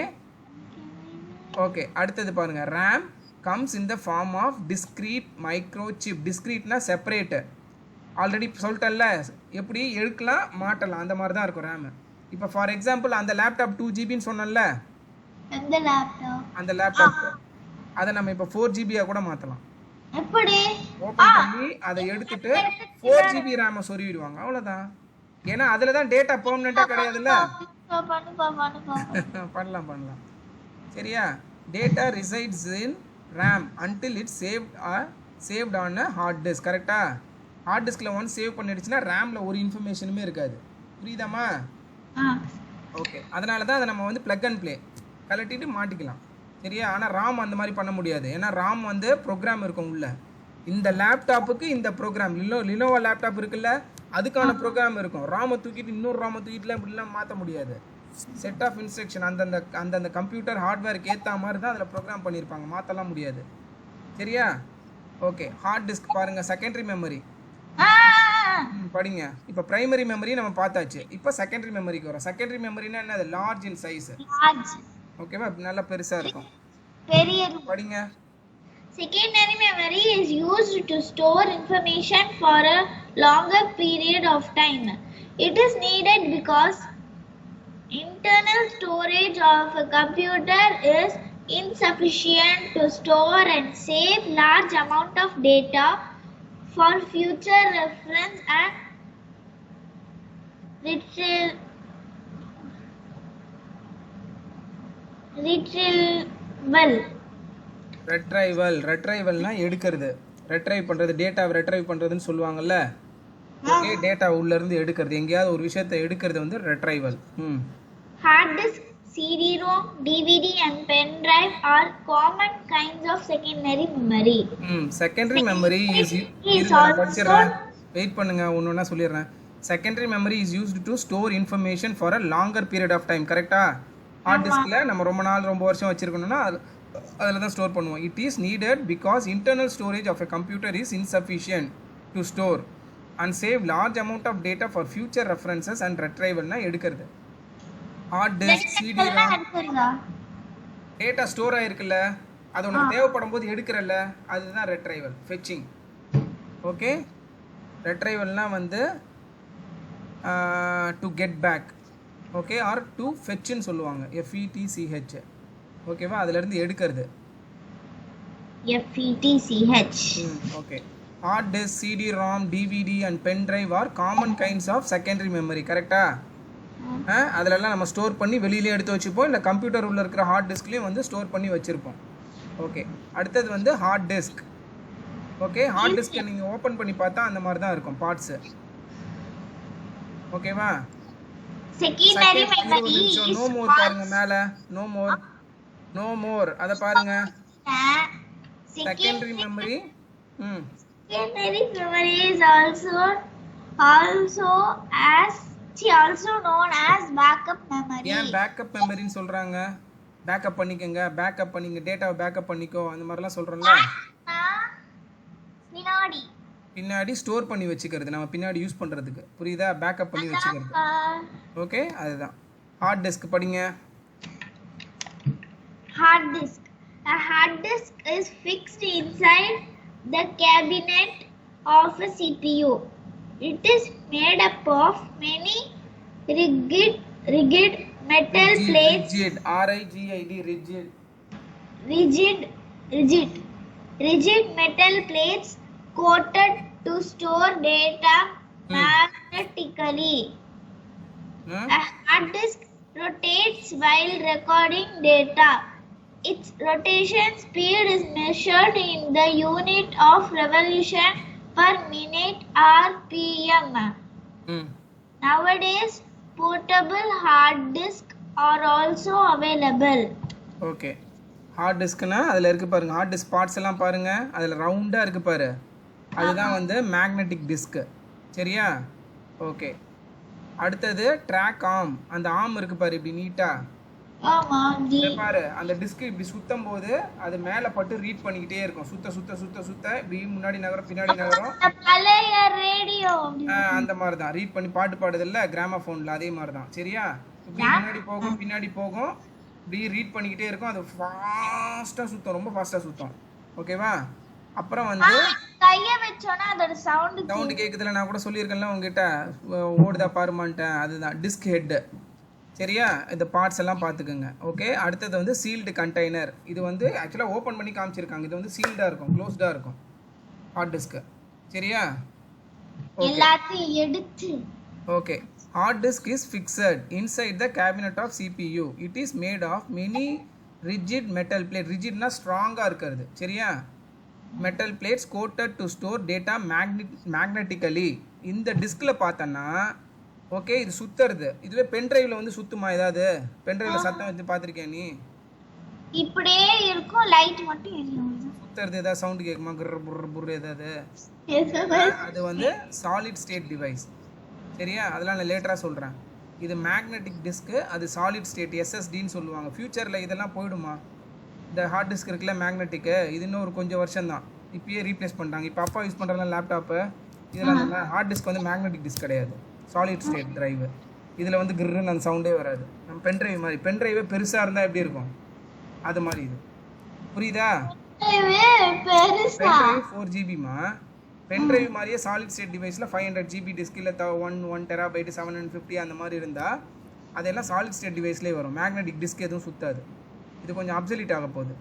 அடுத்தது பாருங்க. RAM comes in the form of discrete microchip. Discreteனா செப்பரேட். ஆல்ரெடி சொல்லிட்டேன்ல, எப்படி எடுக்கலாம் மாட்டலாம் அந்த மாதிரி தான் இருக்கும் ரேம். இப்போ ஃபார் எக்ஸாம்பிள் அந்த லேப்டாப் 2GBன்னு சொன்னேன்ல, அந்த லேப்டாப் அதை நம்ம இப்போ 4GB கூட மாற்றலாம். எப்படி? ஓப்பன் பண்ணி அதை எடுத்துட்டு 4GB ரேமை சொருவிடுவாங்க, அவ்வளோதான். ஏன்னா அதில் தான் டேட்டா பெர்மனெண்ட்டாக கிடையாதுல்ல. பண்ணலாம். சரியா? Data resides in RAM until it's saved on a hard disk. கரெக்டா? ஹார்ட் டிஸ்கில் ஒன்ஸ் சேவ் பண்ணிடுச்சுன்னா ரேமில் ஒரு இன்ஃபர்மேஷனுமே இருக்காது. புரியுதாம்மா? ஓகே, அதனால தான் அதை நம்ம வந்து ப்ளக் அண்ட் ப்ளே கலட்டிட்டு மாட்டிக்கலாம். சரியா? ஆனால் ராம் அந்த மாதிரி பண்ண முடியாது. ஏன்னா ராம் வந்து ப்ரோக்ராம் இருக்கும் உள்ள. இந்த லேப்டாப்புக்கு இந்த ப்ரோக்ராம், லினோவா லேப்டாப் இருக்குல்ல, அதுக்கான ப்ரோக்ராம் இருக்கும். ராமை தூக்கிட்டு இன்னொரு ராமை தூக்கிட்டுலாம் இப்படிலாம் மாற்ற முடியாது. செட் ஆஃப் இன்ஸ்ட்ரக்ஷன் அந்தந்த கம்ப்யூட்டர் ஹார்ட்வேருக்கு ஏற்ற மாதிரி தான் அதில் ப்ரோக்ராம் பண்ணியிருப்பாங்க, மாற்றலாம் முடியாது. சரியா? ஓகே, ஹார்ட் டிஸ்க் பாருங்கள், செகண்டரி மெமரி படிங்க. இப்போ பிரைமரி மெமரி நம்ம பார்த்தாச்சு, இப்போ செகண்டரி மெமரிக்கு வரும். செகண்டரி மெமரினா என்னது? லார்ஜ் இன் சைஸ். ஓகேவா? நல்லா பெருசா இருக்கும். படிங்க. Secondary memory is used to store information for a longer period of time. It is needed because internal storage of a computer is insufficient to store and save large amount of data for future reference and ரெட்ரைவல்னா எடுக்கிறது, retrieve பண்றது, டேட்டாவை retrieve பண்றதுன்னு சொல்லுவாங்கல்ல. Okay, data உள்ள இருந்து எடுக்கிறது, எங்கயாவது ஒரு விஷயத்தை எடுக்கிறது வந்து ரெட்ரைவல். Hard disk, CD-ROM, DVD and pen drive are common kinds of secondary memory. Secondary memory is wait பண்ணுங்க, ஒன்னொன்னா சொல்லிடுறேன். Secondary memory is used to store information for a longer period of time. கரெக்டா? ஹார்ட் டிஸ்க்ல நம்ம ரொம்ப நாள் ரொம்ப வருஷம் வச்சிருக்கணும்னா அதில் தான் ஸ்டோர் பண்ணுவோம். It is needed because internal storage of a computer is insufficient to store and save large amount of data for future references and ரெட்ரைவல்னா எடுக்கிறது. Hard disk, CD, data store ஆகிருக்குல்ல, அது உனக்கு தேவைப்படும் போது எடுக்கிறல்ல, அதுதான் ரெட்ரைவல், ஃபெச்சிங். ஓகே, ரெட்ரைவல்னால் வந்து to get back, okay, or to ஃபெட்ச்னு சொல்லுவாங்க, FETCH, ஓகேவா, அதுலேருந்து எடுக்கிறது. FETCH. Okay. Hard disk, CD ROM, DVD and pen drive are common kinds of secondary memory. கரெக்டா? அதிலெல்லாம் நம்ம ஸ்டோர் பண்ணி வெளியிலே எடுத்து வச்சுப்போம், இல்லை கம்ப்யூட்டர் உள்ள இருக்கிற ஹார்ட் டிஸ்க்லேயும் வந்து ஸ்டோர் பண்ணி வச்சுருப்போம். ஓகே. அடுத்தது வந்து ஹார்ட் டிஸ்க். ஓகே, ஹார்ட் டிஸ்க்கை நீங்கள் ஓப்பன் பண்ணி பார்த்தா அந்த மாதிரி தான் இருக்கும் பார்ட்ஸு. ஓகேவா? Secondary memory is no more பாருங்க மேலே, நோ மோர் அதை பாருங்க. Secondary memory. Secondary memory is also known as backup memory. ஏன் பேக்கப் மெமரின்னு சொல்றாங்க? பேக்கப் பண்ணிக்கங்க, பேக்கப் பண்ணிங்க, டேட்டாவை பேக்கப் பண்ணிக்கோ, அந்த மாதிரிலாம் சொல்கிறோம்ல. பின்னாடி ஸ்டோர் பண்ணி வச்சுக்கிறது, நம்ம பின்னாடி யூஸ் பண்ணுறதுக்கு. புரியுதா? பேக்கப் பண்ணி வச்சுக்கிறது. ஓகே, அதுதான். ஹார்ட் டிஸ்க் படிங்க. Hard disk. A hard disk is fixed inside the cabinet of a CPU. It is made up of many rigid metal plates. Rigid, RIGID, rigid. Rigid metal plates coated to store data magnetically. A hard disk rotates while recording data. Its rotation speed is measured in the unit of revolution per minute, RPM. Nowadays, portable hard disks are also available. Okay. Hard டிஸ்க்னா அதில் இருக்குது பாருங்கள், hard disk parts எல்லாம் பாருங்கள், அதில் ரவுண்டாக இருக்குது பாரு, அதுதான் வந்து மேக்னெட்டிக் டிஸ்க்கு. சரியா? ஓகே. அடுத்தது ட்ராக் ஆர்ம். அந்த ஆர்ம் இருக்குது பாரு, இப்படி நீட்டாக பாரு, அந்த டிஸ்க் இப்படி சுத்தும் போது அது மேலே பட்டு ரீட் பண்ணிக்கிட்டே இருக்கும். சுத்த சுத்த சுத்த சுத்த இப்படி முன்னாடி நகரம் பின்னாடி நகரம். அந்த மாதிரி தான் ரீட் பண்ணி பாட்டு பாடுது இல்லை கிராமஃபோனில், அதே மாதிரி தான். சரியா? இப்படி முன்னாடி போகும் பின்னாடி போகும், இப்படி ரீட் பண்ணிக்கிட்டே இருக்கும். அது ஃபாஸ்ட்டாக சுத்தம், ரொம்ப ஃபாஸ்ட்டாக சுத்தம். ஓகேவா? அப்புறம் வந்து சவுண்டு கேட்குதுல, நான் கூட சொல்லியிருக்கேன்ல உங்ககிட்ட, ஓடுதா பாருமான்ட்டேன். அதுதான் டிஸ்க் ஹெட்டு. சரியா? இந்த பார்ட்ஸ் எல்லாம் பார்த்துக்குங்க. ஓகே. அடுத்தது வந்து சீல்டு கண்டெய்னர். இது வந்து ஆக்சுவலாக ஓப்பன் பண்ணி காமிச்சிருக்காங்க. இது வந்து சீல்டாக இருக்கும், க்ளோஸ்டாக இருக்கும் ஹார்ட் டிஸ்க்கு. சரியா? Okay. Hard disk is fixed inside the cabinet of CPU. It is made of many rigid metal plate. ரிஜிட்னா ஸ்ட்ராங்காக இருக்கிறது. சரியா? Metal plates coated to store data magnetically. இந்த டிஸ்கில் பார்த்தோன்னா ஓகே, இது சுத்துறது. இதுவே பென் டிரைவ்ல வந்து சுத்துமா? ஏதாவது பென் டிரைவ்ல சத்தம் வச்சு பார்த்துருக்கேன் நீ? இப்படியே இருக்கும், லைட் மட்டும் எரியும். சுத்துறது ஏதாவது சவுண்ட் கேட்குமா? குர் புர் புர் ஏதாவது? அது வந்து சாலிட் ஸ்டேட் டிவைஸ். சரியா? அதெல்லாம் நான் லேட்டராக சொல்கிறேன். இது மேக்னெட்டிக் டிஸ்க்கு, அது சாலிட் ஸ்டேட், SSDன்னு சொல்லுவாங்க. ஃபியூச்சரில் இதெல்லாம் போயிடுமா? இந்த ஹார்ட் டிஸ்க் இருக்குல்ல மேக்னெட்டிக்கு, இது இன்னும் ஒரு கொஞ்சம் வருஷம் தான். இப்பயே ரீப்ளேஸ் பண்ணிட்டாங்க. இப்போ அப்பா யூஸ் பண்ணுறதுலாம் லேப்டாப்பு, இதில் அந்த ஹார்ட் டிஸ்க் வந்து மேக்னெட்டிக் டிஸ்க் கிடையாது, சாலிட் ஸ்டேட் டிரைவு. இதில் வந்து கிருன்னு அந்த சவுண்டே வராது. நம்ம பென் டிரைவ் மாதிரி, பென் டிரைவே பெருசாக இருந்தால் எப்படி இருக்கும் அது மாதிரி இது. புரியுதா? Pen drive 4GB pen drive மாதிரியே சாலிட் ஸ்டேட் டிவைஸில் 500GB டிஸ்க் இல்லை 1 TB 750 அந்த மாதிரி இருந்தால் அதெல்லாம் சாலிட் ஸ்டேட் டிவைஸ்லேயே வரும். மேக்னெட்டிக் டிஸ்க் எதுவும் சுத்தாது. இது கொஞ்சம் அப்சல்யூட் ஆக போகுது.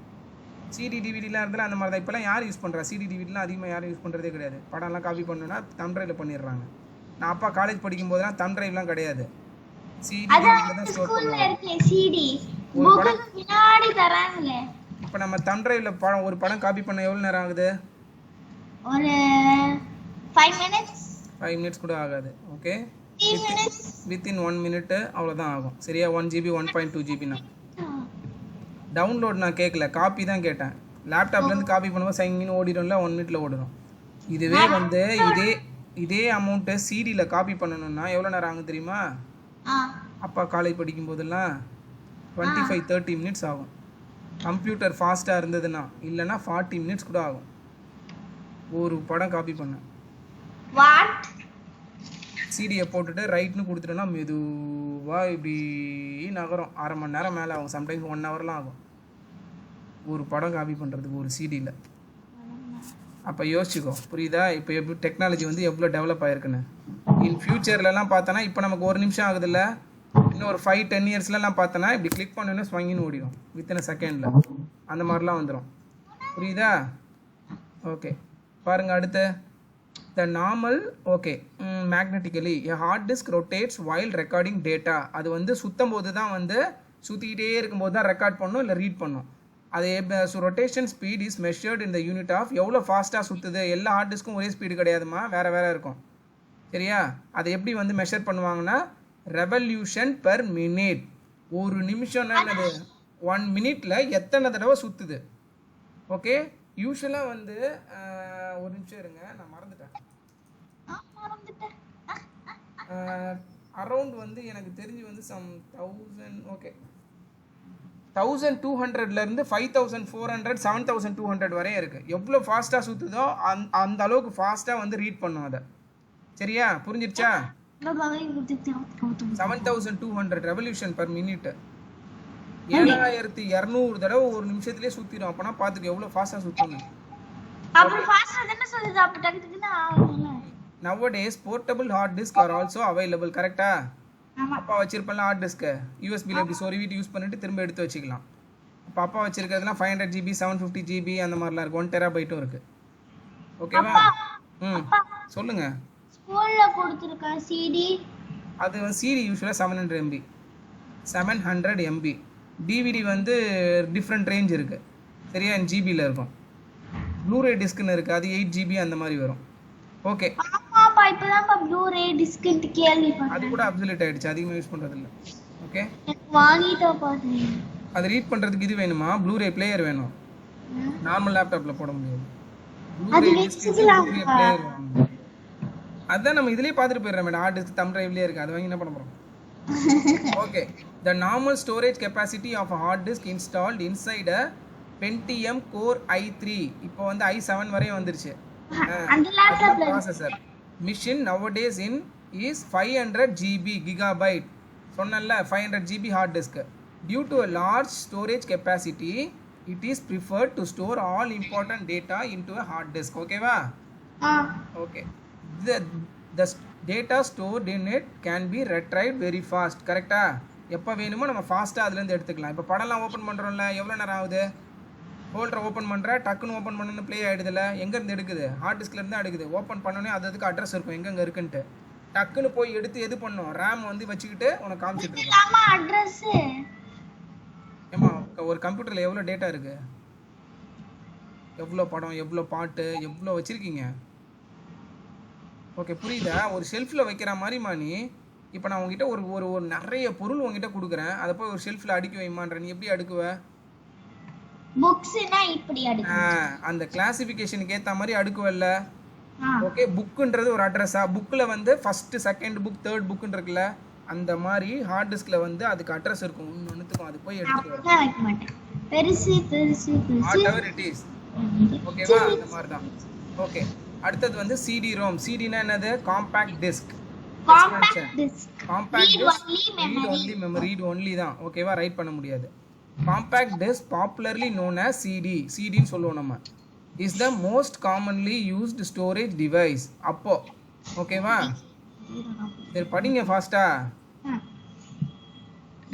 CD DVDலாம் இருந்தாலும் அந்த மாதிரி தான். இப்போலாம் யார் யூஸ் பண்ணுறா? CD DVDலாம் அதிகமாக யாரும் யூஸ் பண்ணுறதே கிடையாது. படம்லாம் காப்பி பண்ணணுன்னா தம் டிரைவில் பண்ணிடுறாங்க. நான் அப்பா காலேஜ் படிக்கும் போதெல்லாம் தம் டிரைவ்லாம் கிடையாது, CD டிவில தான் ஸ்டோர் பண்ணுவாங்க. இப்போ நம்ம தம் டிரைவ்ல ஒரு படம் காப்பி பண்ண எவ்வளோ நேரம் ஆகுது? ஒரு 5 மினிட்ஸ் கூட ஆகாது. ஓகே, வித்தின் 1 minute அவ்வளோதான் ஆகும். சரியா? 1GB 1.2GB. டவுன்லோட் நான் கேட்கல, காப்பி தான் கேட்டேன். லேப்டாப்லேருந்து காப்பி பண்ணும்போது சைங்கின்னு ஓடிடும்ல, 1 minute ஓடிடும். இதுவே வந்து இதே அமௌண்ட்டை சிடியில் காப்பி பண்ணணும்னா எவ்வளோ நேரம் ஆகும் தெரியுமா? அப்பா காலேஜ் படிக்கும் போதெல்லாம் 25-30 minutes ஆகும். கம்ப்யூட்டர் ஃபாஸ்ட்டாக இருந்ததுன்னா, இல்லைன்னா 40 minutes கூட ஆகும் ஒரு படம் காப்பி பண்ண. சிடியை போட்டுட்டு ரைட்னு கொடுத்துட்டோன்னா மெதுவாக இப்படி நகரம். 1/2 மணி நேரம் மேலே ஆகும், சம்டைம்ஸ் 1 hourலாம் ஆகும் ஒரு படம் காப்பி பண்ணுறதுக்கு ஒரு சிடியில். அப்போ யோசிச்சுக்கோ, புரியுதா? இப்போ எப்படி டெக்னாலஜி வந்து எவ்வளோ டெவலப் ஆகிருக்குன்னு. இன் ஃபியூச்சர்லலாம் பார்த்தோன்னா இப்போ நமக்கு ஒரு நிமிஷம் ஆகுதுல்ல, இன்னும் ஒரு 5-10 இயர்ஸ்லாம் பார்த்தோன்னா இப்படி கிளிக் பண்ணோன்னே ஸ்வங்கின்னு ஓடிடும் வித்தின் செகண்டில். அந்த மாதிரிலாம் வந்துடும். புரியுதா? ஓகே பாருங்க அடுத்து. The normal okay மேக்னட்டிக்கலி a hard disk rotates while recording data. அது வந்து சுத்தம் போது தான் வந்து சுற்றிக்கிட்டே இருக்கும்போது தான் ரெக்கார்ட் பண்ணும் இல்லை ரீட் பண்ணும். அது rotation speed is measured in the unit of எவ்வளோ ஃபாஸ்ட்டாக சுற்றுது. எல்லா ஹார்ட் டிஸ்க்கும் ஒரே ஸ்பீடு கிடையாதுமா, வேறு வேறு இருக்கும். சரியா? அதை எப்படி வந்து மெஷர் பண்ணுவாங்கன்னா ரெவல்யூஷன் பெர் மினிட். ஒரு நிமிஷம்னா என்னது, 1 மினிட்ல எத்தனை தடவை சுற்றுது. ஓகே யூஸ்வலாக வந்து ஒரு நிமிஷம் இருங்க, நான் மறந்துட்டேன். அரௌண்ட் வந்து எனக்கு தெரிஞ்சு வந்து சம் 1000 ஓகே 1200லேருந்து 5400 7200 வரையும் இருக்குது. எவ்வளோ ஃபாஸ்ட்டாக சுற்றுதோ அந்த அளவுக்கு ஃபாஸ்ட்டாக வந்து ரீட் பண்ணும் அதை. சரியா? புரிஞ்சிருச்சா? 7200 ரெவல்யூஷன் பர் மினிட் 7200 தடவை ஒரு நிமிஷத்துலேயே சுற்றிடும். அப்போனா பார்த்துக்க எவ்வளோ ஃபாஸ்ட்டாக சுற்றணும். Nowadays portable hard disk are also available. கரெக்டா? அப்பா வச்சிருப்பல ஹார்ட் டிஸ்க்கு யூஎஸ்பியில் இப்படி சொருவிட்டு யூஸ் பண்ணிட்டு திரும்ப எடுத்து வச்சுக்கலாம். அப்போ அப்பா வச்சிருக்கிறதுலாம் 500 GB 750 GB அந்த மாதிரிலாம் இருக்குது. 1 TB இருக்குது. ஓகேவா? சொல்லுங்க. ஸ்கூல்ல கொடுத்திருக்க சிடி அது வந்து சிடி யூஸ்வலாக 700 MB. டிவிடி வந்து டிஃப்ரெண்ட் ரேஞ்ச் இருக்குது. சரியா? ஜிபியில் இருக்கும். ப்ளூரே டிஸ்க்னு இருக்குது, அது 8 GB அந்த மாதிரி வரும். ஓகே ஆமாப்பா, இப்பதான் ப்ளூரே டிஸ்க்னு கேள்விப்பட்டேன். அது கூட அப்சல்யூட் ஆயிடுச்சு, அதிகமாக யூஸ் பண்ணுறது இல்லை. ஓகே வாங்கிட்டோப்பா. அது ரீட் பண்ணுறதுக்கு இது வேணுமா, ப்ளூரே பிளேயர் வேணும். நார்மல் லேப்டாப்பில் போட முடியாது. ப்ளூரே பிளேயர் அதான் நம்ம இதுலேயே பார்த்துட்டு போயிடுறோம் மேடம். ஹார்ட் டிஸ்க் தம் டிரைவ்லேயே இருக்குது, அது வாங்கி என்ன பண்ண போகிறோம். Okay the normal storage capacity of a hard disk installed inside a Pentium Core i3. இப்போ வந்து i7 வரையும் வந்துருச்சு. அந்த லேப்டாப்ல processor machine nowadays in is 500 GB gigabyte. சொன்னல்ல 500 GB hard disk. Due to a large storage capacity, it is preferred to store all important data into a hard disk. ஓகேவா? Okay. The data stored in it can be retrieved very fast. கரெக்டா? எப்போ வேணுமோ நம்ம ஃபாஸ்ட்டாக அதுலேருந்து எடுத்துக்கலாம். இப்போ படம்லாம் ஓப்பன் பண்ணுறோம்ல, எவ்வளோ நேரம் ஆகுது? ஃபோல்டரை ஓப்பன் பண்ணுற, டக்குன்னு ஓப்பன் பண்ணணும்னு ப்ளே ஆகிடுதுல. எங்கேருந்து எடுக்குது? ஹார்ட் டிஸ்க்லேருந்து தான் எடுக்குது. ஓப்பன் பண்ணோன்னே அதுக்கு அட்ரஸ் இருக்கும் எங்கெங்கே இருக்குன்ட்டு. டக்குன்னு போய் எடுத்து எது பண்ணும், ரேம் வந்து வச்சுக்கிட்டு உனக்கு காமிச்சிட்டு இருக்கோம். அட்ரஸ் ஏமா ஒரு கம்ப்யூட்டரில் எவ்வளோ டேட்டா இருக்குது, எவ்வளோ படம், எவ்வளோ பாட்டு, எவ்வளோ வச்சுருக்கீங்க. ஓகே புரியுதா? ஒரு ஷெல்ஃபில் வைக்கிற மாதிரிமா நீ. இப்போ நான் உங்ககிட்ட ஒரு ஒரு ஒரு நிறைய பொருள் உங்ககிட்ட கொடுக்குறேன், அதை போய் ஒரு ஷெல்ஃபில் அடுக்கி வைமான்ற. நீ எப்படி அடுக்குவ? புக்ஸ்னா இப்படி அடுக்கு. அந்த கிளாசிஃபிகேஷனுக்கு ஏற்ற மாதிரி அடுக்குவல்ல. ஓகே புக்குன்றது ஒரு அட்ரஸா? புக்கில் வந்து ஃபர்ஸ்ட் செகண்ட் புக் தேர்ட் புக்குன்னு இருக்குல்ல, அந்த மாதிரி ஹார்ட் டிஸ்கில் வந்து அதுக்கு அட்ரஸ் இருக்கும். ஒன்றுத்துக்கும் அது போய் எடுத்துட்டு வரும். பெருசு பெருசு whatever it is. ஓகேவா? அந்த மாதிரி தான். ஓகே அடுத்தது வந்து சிடி ரோம். சிடினா என்னது? Compact disc. Compact disc read only memory, read only தான். ஓகேவா? ரைட் பண்ண முடியாது. Compact disc popularly known as CD, சிடின்னு சொல்லுவோம் நம்ம, is the most commonly used storage device. அப்போ ஓகேவா? சரி படிங்க ஃபாஸ்டா.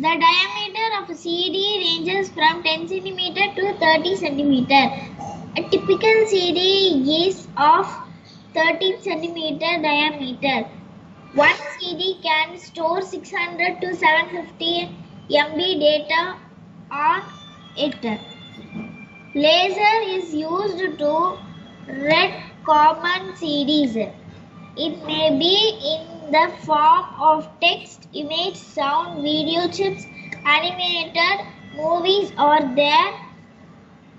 The diameter of a CD ranges from 10 cm to 30 cm. A typical CD is of 13 cm diameter. One CD can store 600 to 750 MB data on it. Laser is used to read common CDs. It may be in the form of text, image, sound, video chips, animated movies or their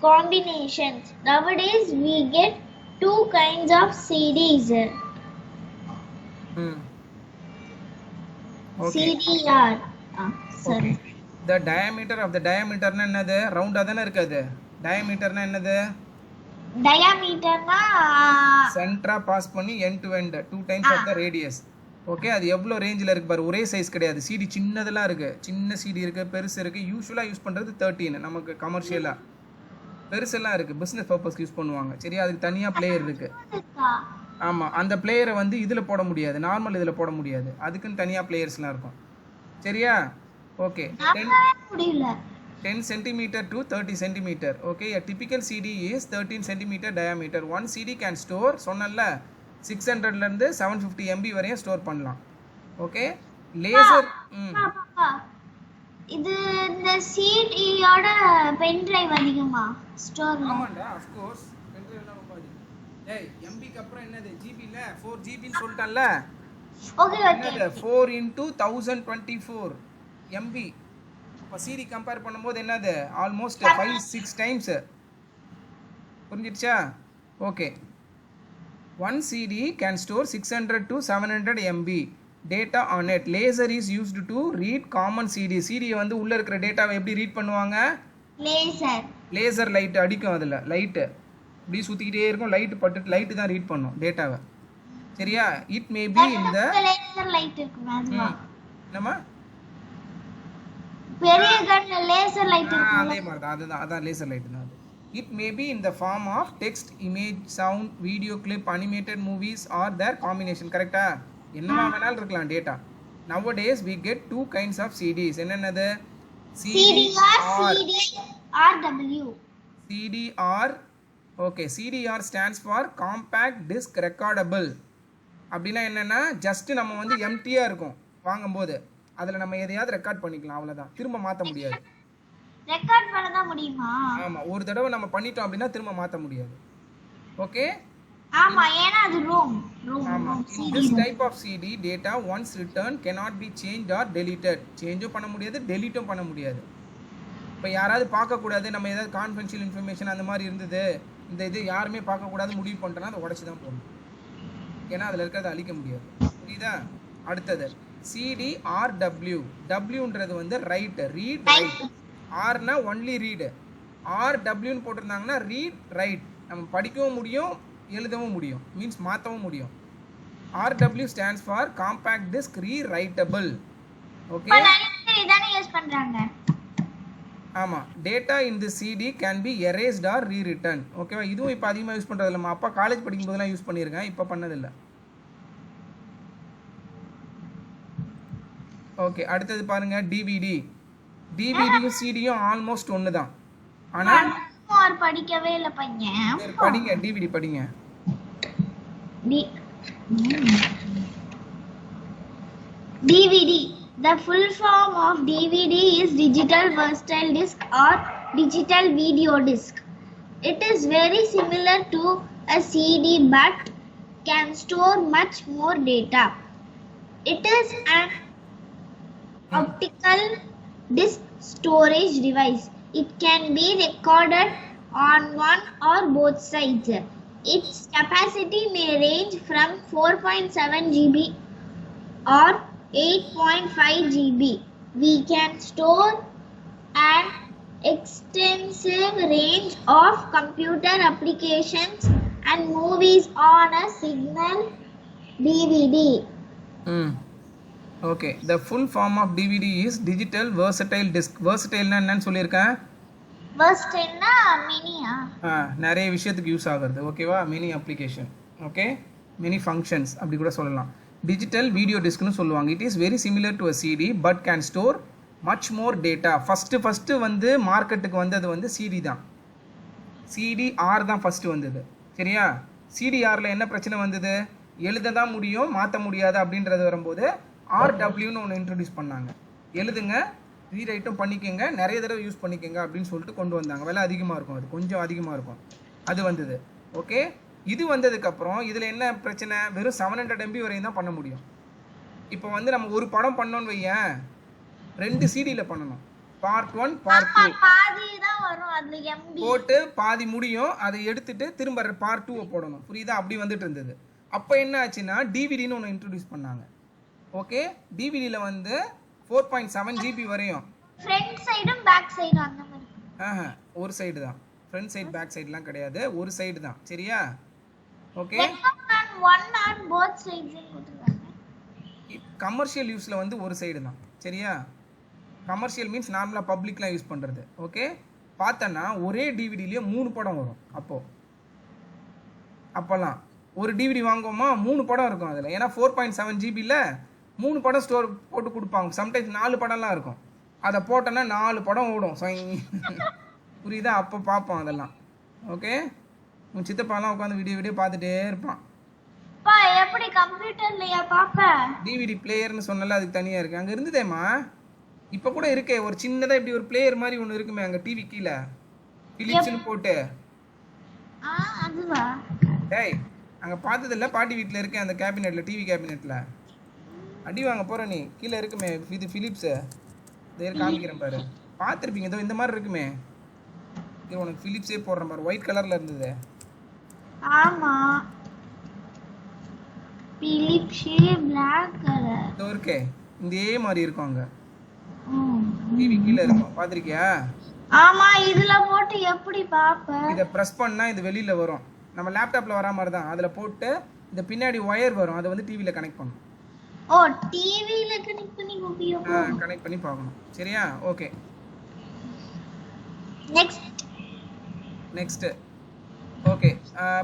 combinations. Nowadays we get two kinds of CDs. Okay. CDR. Sorry. Okay. The diameter of the diameter na என்னது? ரவுண்டா தானே இருக்குது. diameter na என்னது? Diameter na சென்டரா pass பண்ணி end to end 2 times of the radius. Okay அது எவ்வளோ ரேஞ்சில் இருக்குது பாரு. ஒரே சைஸ் கிடையாது. சிடி சின்னதெல்லாம் இருக்குது, சின்ன சிடி இருக்குது, பெருசு இருக்குது. யூஸ்வலாக யூஸ் பண்ணுறது 13 நமக்கு கமர்ஷியலாக. பெருசெல்லாம் இருக்குது, பிஸ்னஸ் பர்பஸ்க்கு யூஸ் பண்ணுவாங்க. சரியா? அதுக்கு தனியாக பிளேயர் இருக்குது. ஆமாம், அந்த பிளேயரை வந்து இதில் போட முடியாது, நார்மல் இதில் போட முடியாது, அதுக்குன்னு தனியாக பிளேயர்ஸ்லாம் இருக்கும். சரியா? Okay. 10 centimeter to 30 centimeter. Okay, a typical CD is 13 centimeter diameter. One CD can store சொன்னல்ல 600ல இருந்து 750 MB வரையும் ஸ்டோர் பண்ணலாம். ஓகே, லேசர் இது இந்த சிடியோட பென் டிரைவ் அதிகமா ஸ்டோர்ல? ஆமாண்டா, of course பென் டிரைவ்லாம் ரொம்ப அதிகம். ஏய், MB க்கு அப்புறம் என்னது? GB ல 4 GB ன்னு சொல்லிட்டேன்ல. Okay okay. 4 into 1024 MB. இப்போ சிடி கம்பேர் பண்ணும்போது என்னது? Almost 5-6 times. புரிஞ்சிடுச்சா? Okay. One CD can store 600 to 700 MB data on it. Laser is used to read common CD. சிடியை வந்து உள்ளே இருக்கிற டேட்டாவை எப்படி ரீட் பண்ணுவாங்க? லேசர் லைட் அடிக்கும், அதில் லைட்டு இப்படி சுற்றிக்கிட்டே இருக்கும், லைட்டு பட்டு லைட்டு தான் ரீட் பண்ணும் டேட்டாவை. சரியா? இட் மே பி இந்த லேசர் லைட் இருக்குமா? என்னம்மா? பெரிய கன்ல லேசர் லைட் இருக்கு, அதே மாதிரி தான், அதான் லேசர் லைட் தான் அது. It may be in the form of text, image, sound, video clip, animated movies or their combination. கரெக்டா? என்னவா வேணாலும் இருக்கலாம் data. nowadays we get two kinds of CDs. என்னென்னது? CDR. Okay, CDR stands for compact disc recordable. அப்படின்னா என்னன்னா, just நம்ம வந்து எம்டியா இருக்கும் வாங்கும்போது, அதில் நம்ம எதையாவது ரெக்கார்ட் பண்ணிக்கலாம், அவ்வளோதான். திரும்ப மாற்ற முடியாது. ரெக்கார்ட் பண்ண தான் முடியுமா? ஆமாம், ஒரு தடவை நம்ம பண்ணிட்டோம் அப்படின்னா திரும்ப மாற்ற முடியாது. ஓகே. ஆமா, ஏன்னா அது ரோம். ஆமாம். This type of CD data once returned cannot be changed or deleted. சேஞ்சும் பண்ண முடியாது, டெலீட்டும் பண்ண முடியாது. இப்போ யாராவது பார்க்கக்கூடாது, நம்ம ஏதாவது கான்ஃபிடென்ஷியல் இன்ஃபர்மேஷன் அந்த மாதிரி இருந்தது, இந்த இது யாருமே பார்க்கக்கூடாது முடிவு பண்ணிட்டோன்னா அதை உடச்சி தான் போகணும். ஏன்னா அதில் இருக்கிறத அழிக்க முடியாது. புரியுதா? அடுத்தது CDRW. டபிள்யூன்றது வந்து ரைட், ரீட் ரைட். ஆர்னா ஒன்லி ரீடு, RWன்னு போட்டிருந்தாங்கன்னா ரீட் ரைட். நம்ம படிக்கவும் முடியும், எழுதவும் முடியும், மீன்ஸ் மாற்றவும் முடியும். RW stands for compact disc rewritable. Okay, இதானே யூஸ் பண்றாங்க. ஆமாம். Data in the CD can be erased or rewritten. ஓகேவா? இதுவும் இப்போ அதிகமாக யூஸ் பண்ணுறது இல்லைம்மா. அப்பா காலேஜ் படிக்கும் போதெல்லாம் யூஸ் பண்ணியிருக்கேன், இப்போ பண்ணதில்லை. ஓகே, அடுத்தது பாருங்க டிவிடி. டிவிடியும் சிடியும் ஆல்மோஸ்ட் ஒன்று தான். ஆனால் படிக்கவே இல்லை பையன். படிங்க, டிவிடி படிங்க. DVD. The full form of DVD is digital versatile disc or digital video disc. It is very similar to a CD but can store much more data. It is an optical disc storage device. It can be recorded on one or both sides. Its capacity may range from 4.7 GB or 8.5 GB. We can store an extensive range of computer applications and movies on a single DVD. Okay, the full form of DVD is digital versatile disc. versatile என்னன்னு சொல்லியிருக்கேன்? versatile மினியா? நிறைய விஷயத்துக்கு use ஆகுறது. ஓகேவா? Many application. Okay, many functions அப்படி கூட சொல்லலாம். Digital video டிஸ்க்னு சொல்லுவாங்க. It is very similar to a CD but can store much more data. First வந்து மார்க்கெட்டுக்கு வந்தது வந்து சிடி தான். சிடிஆர் தான் ஃபஸ்ட்டு வந்தது. சரியா? சிடிஆரில் என்ன பிரச்சனை வந்தது? எழுத தான் முடியும், மாற்ற முடியாது அப்படின்றது வரும்போது RWன்னு ஒன்று இன்ட்ரடியூஸ் பண்ணாங்க. எழுதுங்க, ரீரைட்டும் பண்ணிக்கோங்க, நிறைய தடவை யூஸ் பண்ணிக்கோங்க அப்படின்னு சொல்லிட்டு கொண்டு வந்தாங்க. விலை அதிகமாக இருக்கும், அது கொஞ்சம் அதிகமாக இருக்கும், அது வந்தது. ஓகே, இது வந்ததுக்கப்புறம் இதில் என்ன பிரச்சனை? வெறும் 700 MB வரையும் தான் பண்ண முடியும். இப்போ வந்து நம்ம ஒரு படம் பண்ணோன்னு வையேன், 2 சிடியில் பண்ணணும். பார்ட் 1 பார்ட் 2 போட்டு பாதி முடியும், அதை எடுத்துட்டு திரும்ப பார்ட் 2 போடணும். புரியுதா? அப்படி வந்துட்டு இருந்தது. அப்போ என்ன ஆச்சுன்னா டிவிடின்னு ஒன்று இன்ட்ரடியூஸ் பண்ணாங்க. ஓகே, டிவிடியில் வந்து 4.7 GB வரையும். ஃப்ரண்ட் சைடும் பேக் சைடும் அந்த மாதிரி. ஒரு சைடு தான், ஃப்ரண்ட் சைடு பேக் சைடுலாம் கிடையாது, ஒரு சைடு தான். சரியா? ஓகே, கமர்ஷியல் யூஸில் வந்து ஒரு சைடு தான். சரியா? கமர்ஷியல் மீன்ஸ் நார்மலாக பப்ளிக்லாம் யூஸ் பண்ணுறது. ஓகே, பார்த்தோன்னா ஒரே டிவிடிலேயே 3 படம் வரும். அப்போல்லாம் ஒரு டிவிடி வாங்குவோமா 3 படம் இருக்கும் அதில். ஏன்னா 4.7 ஜிபியில் 3 படம் ஸ்டோர் போட்டு கொடுப்பாங்க. சம்டைம்ஸ் 4 படம்லாம் இருக்கும். அதை போட்டோன்னா 4 படம் ஓடும். புரியுதா? அப்போ பார்ப்போம் அதெல்லாம். ஓகே, உன் சித்தப்பாலாம் உட்காந்து வீடியோ பார்த்துட்டே இருப்பான். பா எப்படி கம்ப்யூட்டர்லயா பாப்ப? டிவிடி பிளேயர்னு சொன்னால அதுக்கு தனியாக இருக்குது. அங்கே இருந்ததேம்மா, இப்போ கூட இருக்கே ஒரு சின்னதாக இப்படி ஒரு பிளேயர் மாதிரி ஒன்று இருக்குமே அங்கே டிவி கீழே பிலிப்ஸ்னு போட்டு. அதுவா? டேய், அங்கே பார்த்ததில்ல? பாட்டி வீட்டில் இருக்கேன் அந்த கேபினெட்டில், டிவி கேபினெட்டில். அடி வாங்க போகிற நீ, கீழே இருக்குமே இது ஃபிலிப்ஸு. இதே காமிக்கிறேன் பாரு, பார்த்துருப்பீங்க. இதோ இந்த மாதிரி இருக்குமே. இது உனக்கு ஃபிலிப்ஸே போடுறேன் பாரு, ஒயிட் கலரில் இருந்தது. ஆமா, பிலிப்ஸே பிளாக் கலர். இதோ இருக்கே, இதே மாதிரி இருக்கும் அங்கே டிவி கீழே இருக்கும். பார்த்துருக்கியா? ஆமா, இதுல போட்டு எப்படி பாப்ப? இதை ப்ரெஸ் பண்ணால் இது வெளியில் வரும். நம்ம லேப்டாப்பில் வரா மாதிரி தான். அதில் போட்டு இந்த பின்னாடி ஒயர் வரும், அதை வந்து டிவியில் கனெக்ட் பண்ணணும். ஓ, டிவில கனெக்ட் பண்ணி உபயோகம் கனெக்ட் பண்ணி பார்க்கணும். சரியா? Okay, next. Okay,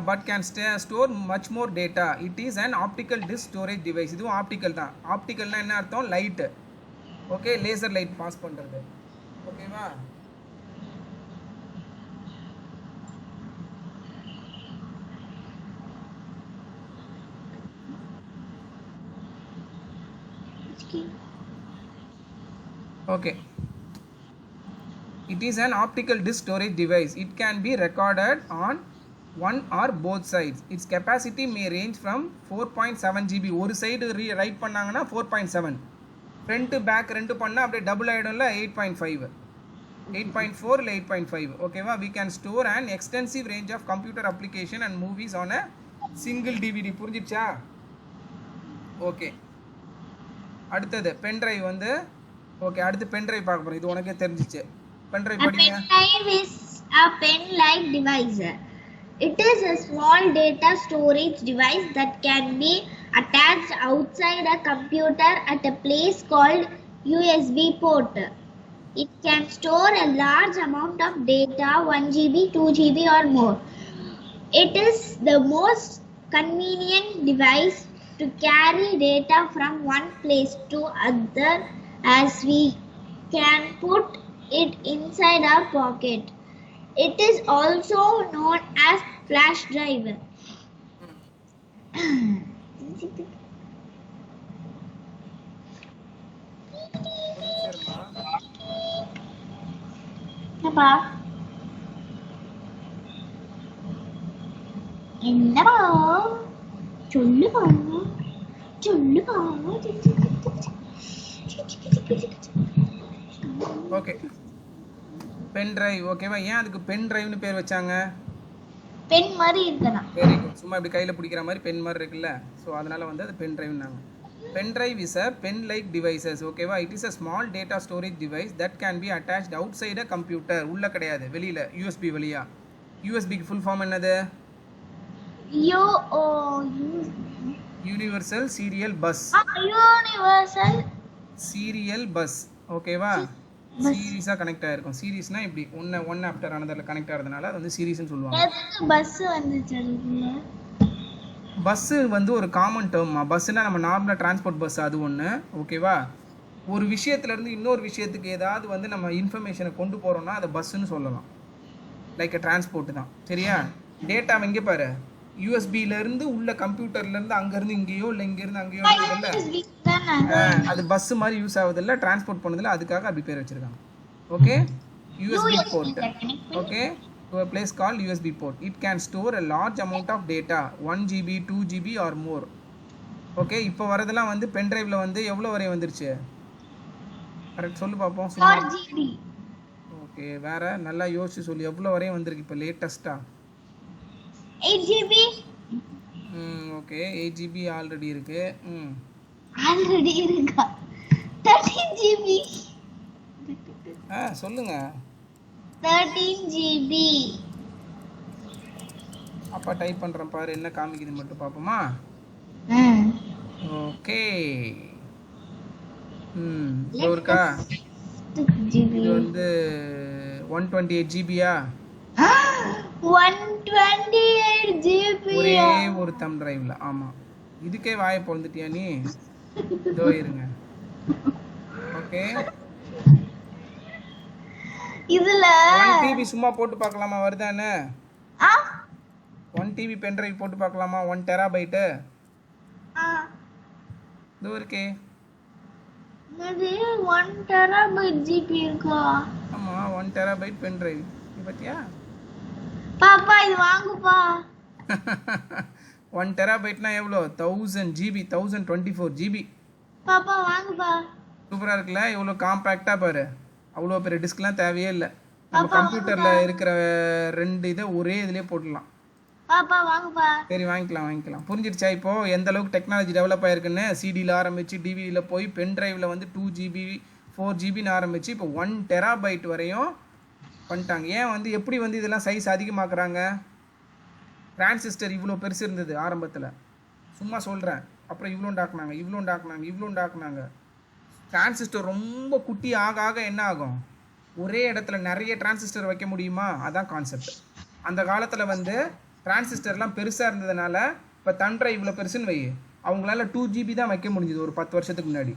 but can store much more data. It is an optical disc storage device. இதுவும் ஆப்டிக்கல் தான். ஆப்டிக்கல்னா என்ன அர்த்தம்? Light. Okay, laser light pass பண்ணுறது. ஓகேவா? Okay, it is an optical disk storage device. It can be recorded on one or both sides. Its capacity may range from 4.7 GB. ஒரு side right பண்ணாங்கன்னா 4.7, front back ரெண்டு பண்ணால் அப்படியே double ஆகிடும்ல 8.5, 8.4 இல்லை 8.5. ஓகேவா? we can store an extensive range of computer application and movies on a single DVD. புரிஞ்சிடுச்சா? Okay, அடுத்தது pen drive வந்து. ஓகே, அடுத்து பென்ட்ரைவ் பார்க்க போறோம். இது உனக்கே தெரிஞ்சிச்சு. பென்ட்ரைவ் படிங்க. Pendrive is a pen-like device. It is a small data storage device that can be attached outside a computer at a place called USB port. It can store a large amount of data, 1 GB, 2 GB or more. It is the most convenient device to carry data from one place to other, as we can put it inside our pocket. It is also known as flash drive. என்னடா சொல்லுவா சொல்லுவா. Okay, pen drive. ஓகேவா? ஏன் அதுக்கு pen டிரைவ்னு பேர் வச்சாங்க? Pen மாதிரி இருக்குதா? Very good. சும்மா இப்படி கையில் பிடிக்கிற மாதிரி பென் மாதிரி இருக்குல்ல, ஸோ அதனால வந்து அது பென் டிரைவ்னாங்க. Pen drive is a pen like devices. Okay? It is a small data storage device that can be attached outside a computer. உள்ள கிடையாது, வெளியில், யூஎஸ்பி வழியா. யூஎஸ்பிக்கு ஃபுல் ஃபார்ம் என்னது? Universal serial bus. Universal serial bus. ஓகேவா? சீரிஸாக connect ஆகிருக்கும். சீரிஸ்னா இப்படி ஒன் ஆஃப்டர் அனதரில் கனெக்ட் ஆகிறதுனால அது வந்து சீரிஸ்னு சொல்லுவாங்க. பஸ் வந்துச்சு. பஸ்ஸு வந்து ஒரு காமன் டேர்ம்மா. பஸ்ஸுனா நம்ம நார்மலாக டிரான்ஸ்போர்ட் பஸ், அது ஒன்று. ஓகேவா? ஒரு விஷயத்துலேருந்து இன்னொரு விஷயத்துக்கு ஏதாவது வந்து நம்ம இன்ஃபர்மேஷனை கொண்டு போகிறோம்னா அதை பஸ்ஸுன்னு சொல்லலாம். லைக் டிரான்ஸ்போர்ட் தான். சரியா? டேட்டா எங்கே பாரு, யூஎஸ்பியிலேருந்து உள்ள கம்ப்யூட்டர்லேருந்து அங்கேருந்து இங்கேயோ இல்லை இங்கேருந்து அங்கேயோ இல்லை, அது பஸ்ஸு மாதிரி யூஸ் ஆகுதில்ல, டிரான்ஸ்போர்ட் பண்ணதில்ல, அதுக்காக அப்படி பேர் வச்சுருக்காங்க. Okay, USB board. Okay, to a place called USB port. It can store a large amount of data, 1 GB, 2 GB or more. Okay, இப்போ வரதெல்லாம் வந்து பென் டிரைவில் வந்து எவ்வளோ வரை வந்துருச்சு? கரெக்ட் சொல்லு பார்ப்போம். 4 GB. ஓகே, வேற நல்லா யோசிச்சு சொல்லு, எவ்வளோ வரையும் வந்திருக்கு இப்போ லேட்டஸ்ட்டாக? 8 GB. ஓகே, 8 GB ஆல்ரெடி இருக்கு. ஆல்ரெடி இருக்கா? 13 GB. சொல்லுங்க. 13 GB. அப்பா டைப் பண்ணுறேன் பாரு, என்ன காமிக்குது மட்டும் பார்ப்போமா? ஓகே, இருக்கா? இது வந்து 128 GB. 128 GB. ஒரே ஒரு தம் டிரைவ்ல. ஆமா, இதுக்கே வாயை பொழுந்துட்டியா நீ? இதோ இருங்க. ஓகே, இதுல 1 TB சும்மா போட்டு பார்க்கலாமா வருதானே? ஆ 1 TB பென் டிரைவ் போட்டு பார்க்கலாமா? 1 டெராபைட்டு ஆ இதோ இருக்கே. இது 1 terabyte GB இருக்கா? ஆமா, 1 டெராபைட் பென் டிரைவ். இது பத்தியா? பாப்பா இது வாங்குப்பா. 1 டெராபைட்னா எவ்வளோ? 1000 GB, 1024 GB. பாப்பா வாங்குப்பா. சூப்பரா இருக்குல்ல? எவ்வளோ காம்பேக்டா பாரு. அவ்வளோ பெரிய டிஸ்க்லாம் தேவையே இல்லை. நம்ம கம்ப்யூட்டரில் இருக்கிற 2 இதை ஒரே இதுலேயே போட்டுடலாம். பாப்பா வாங்குப்பா. சரி, வாங்கிக்கலாம். புரிஞ்சிருச்சா இப்போ எந்த அளவுக்கு டெக்னாலஜி டெவலப் ஆயிருக்குன்னு? சிடியில் ஆரம்பிச்சு டிவியில் போய் பென் டிரைவில் வந்து 2 GB 4 GBன்னு ஆரம்பிச்சு இப்போ 1 டெராபைட் வரையும் பண்ணிட்டாங்க. ஏன் வந்து எப்படி வந்து இதெல்லாம் சைஸ் அதிகமாக்குறாங்க? டிரான்சிஸ்டர் இவ்வளோ பெருசு இருந்தது ஆரம்பத்தில், சும்மா சொல்கிறேன். அப்புறம் இவ்வளோண்டாக்குனாங்க. டிரான்சிஸ்டர் ரொம்ப குட்டி ஆக ஆக என்ன ஆகும்? ஒரே இடத்துல நிறைய டிரான்சிஸ்டர் வைக்க முடியுமா? அதான் கான்செப்ட். அந்த காலத்தில் வந்து டிரான்சிஸ்டர்லாம் பெருசாக இருந்ததுனால இப்போ தன் டிரைவ் இவ்வளோ பெருசுன்னு வை, அவங்களால 2 GB தான் வைக்க முடிஞ்சுது ஒரு 10 வருஷத்துக்கு முன்னாடி.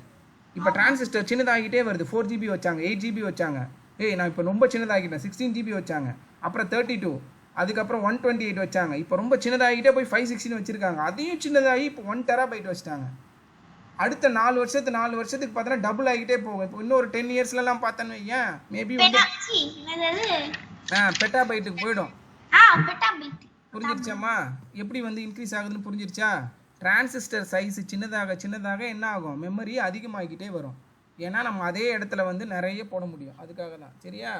இப்போ டிரான்சிஸ்டர் சின்னதாகிட்டே வருது. 4 GB வச்சாங்க, 8 GB வச்சாங்க. நான் இப்போ ரொம்ப சின்னதாகிட்டேன், 16 GB வச்சாங்க. அப்புறம் 32, அதுக்கப்புறம் 128 வச்சாங்க. இப்போ ரொம்ப சின்னதாகிட்டே போய் 516 வச்சுருக்காங்க. அதையும் சின்னதாகி இப்போ 1 டெராபைட் வச்சுட்டாங்க. அடுத்த 4 வருஷத்துக்கு பார்த்தோன்னா டபுள் ஆகிட்டே போகும். இப்போ இன்னொரு 10 இயர்ஸ்லாம் பார்த்தோன்னு ஏன் மேபி வந்து பெட்டாபைட்டுக்கு போயிடும். புரிஞ்சிருச்சாம்மா எப்படி வந்து இன்க்ரீஸ் ஆகுதுன்னு? புரிஞ்சிருச்சா? டிரான்சிஸ்டர் சைஸ் சின்னதாக என்ன ஆகும்? மெமரி அதிகமாகிக்கிட்டே வரும். ஏன்னா நம்ம அதே இடத்துல வந்து நிறைய போட முடியும், அதுக்காக தான். சரியா?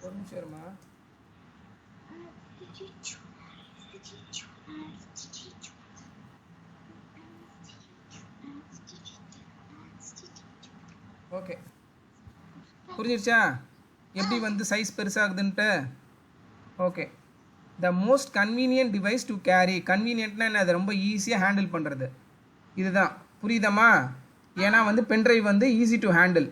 ஒரு நிமிஷம் இருமா. ஓகே, புரிஞ்சிருச்சா எப்படி வந்து சைஸ் பெருசாகுதுன்ட்டு? Okay, the most convenient device to carry. கன்வீனியன்ட்னா என்ன? அது ரொம்ப ஈஸியாக ஹேண்டில் பண்ணுறது. இதுதான், புரியுதம்மா? ஏன்னா வந்து பென்ட்ரைவ் வந்து ஈஸி டு ஹேண்டில்,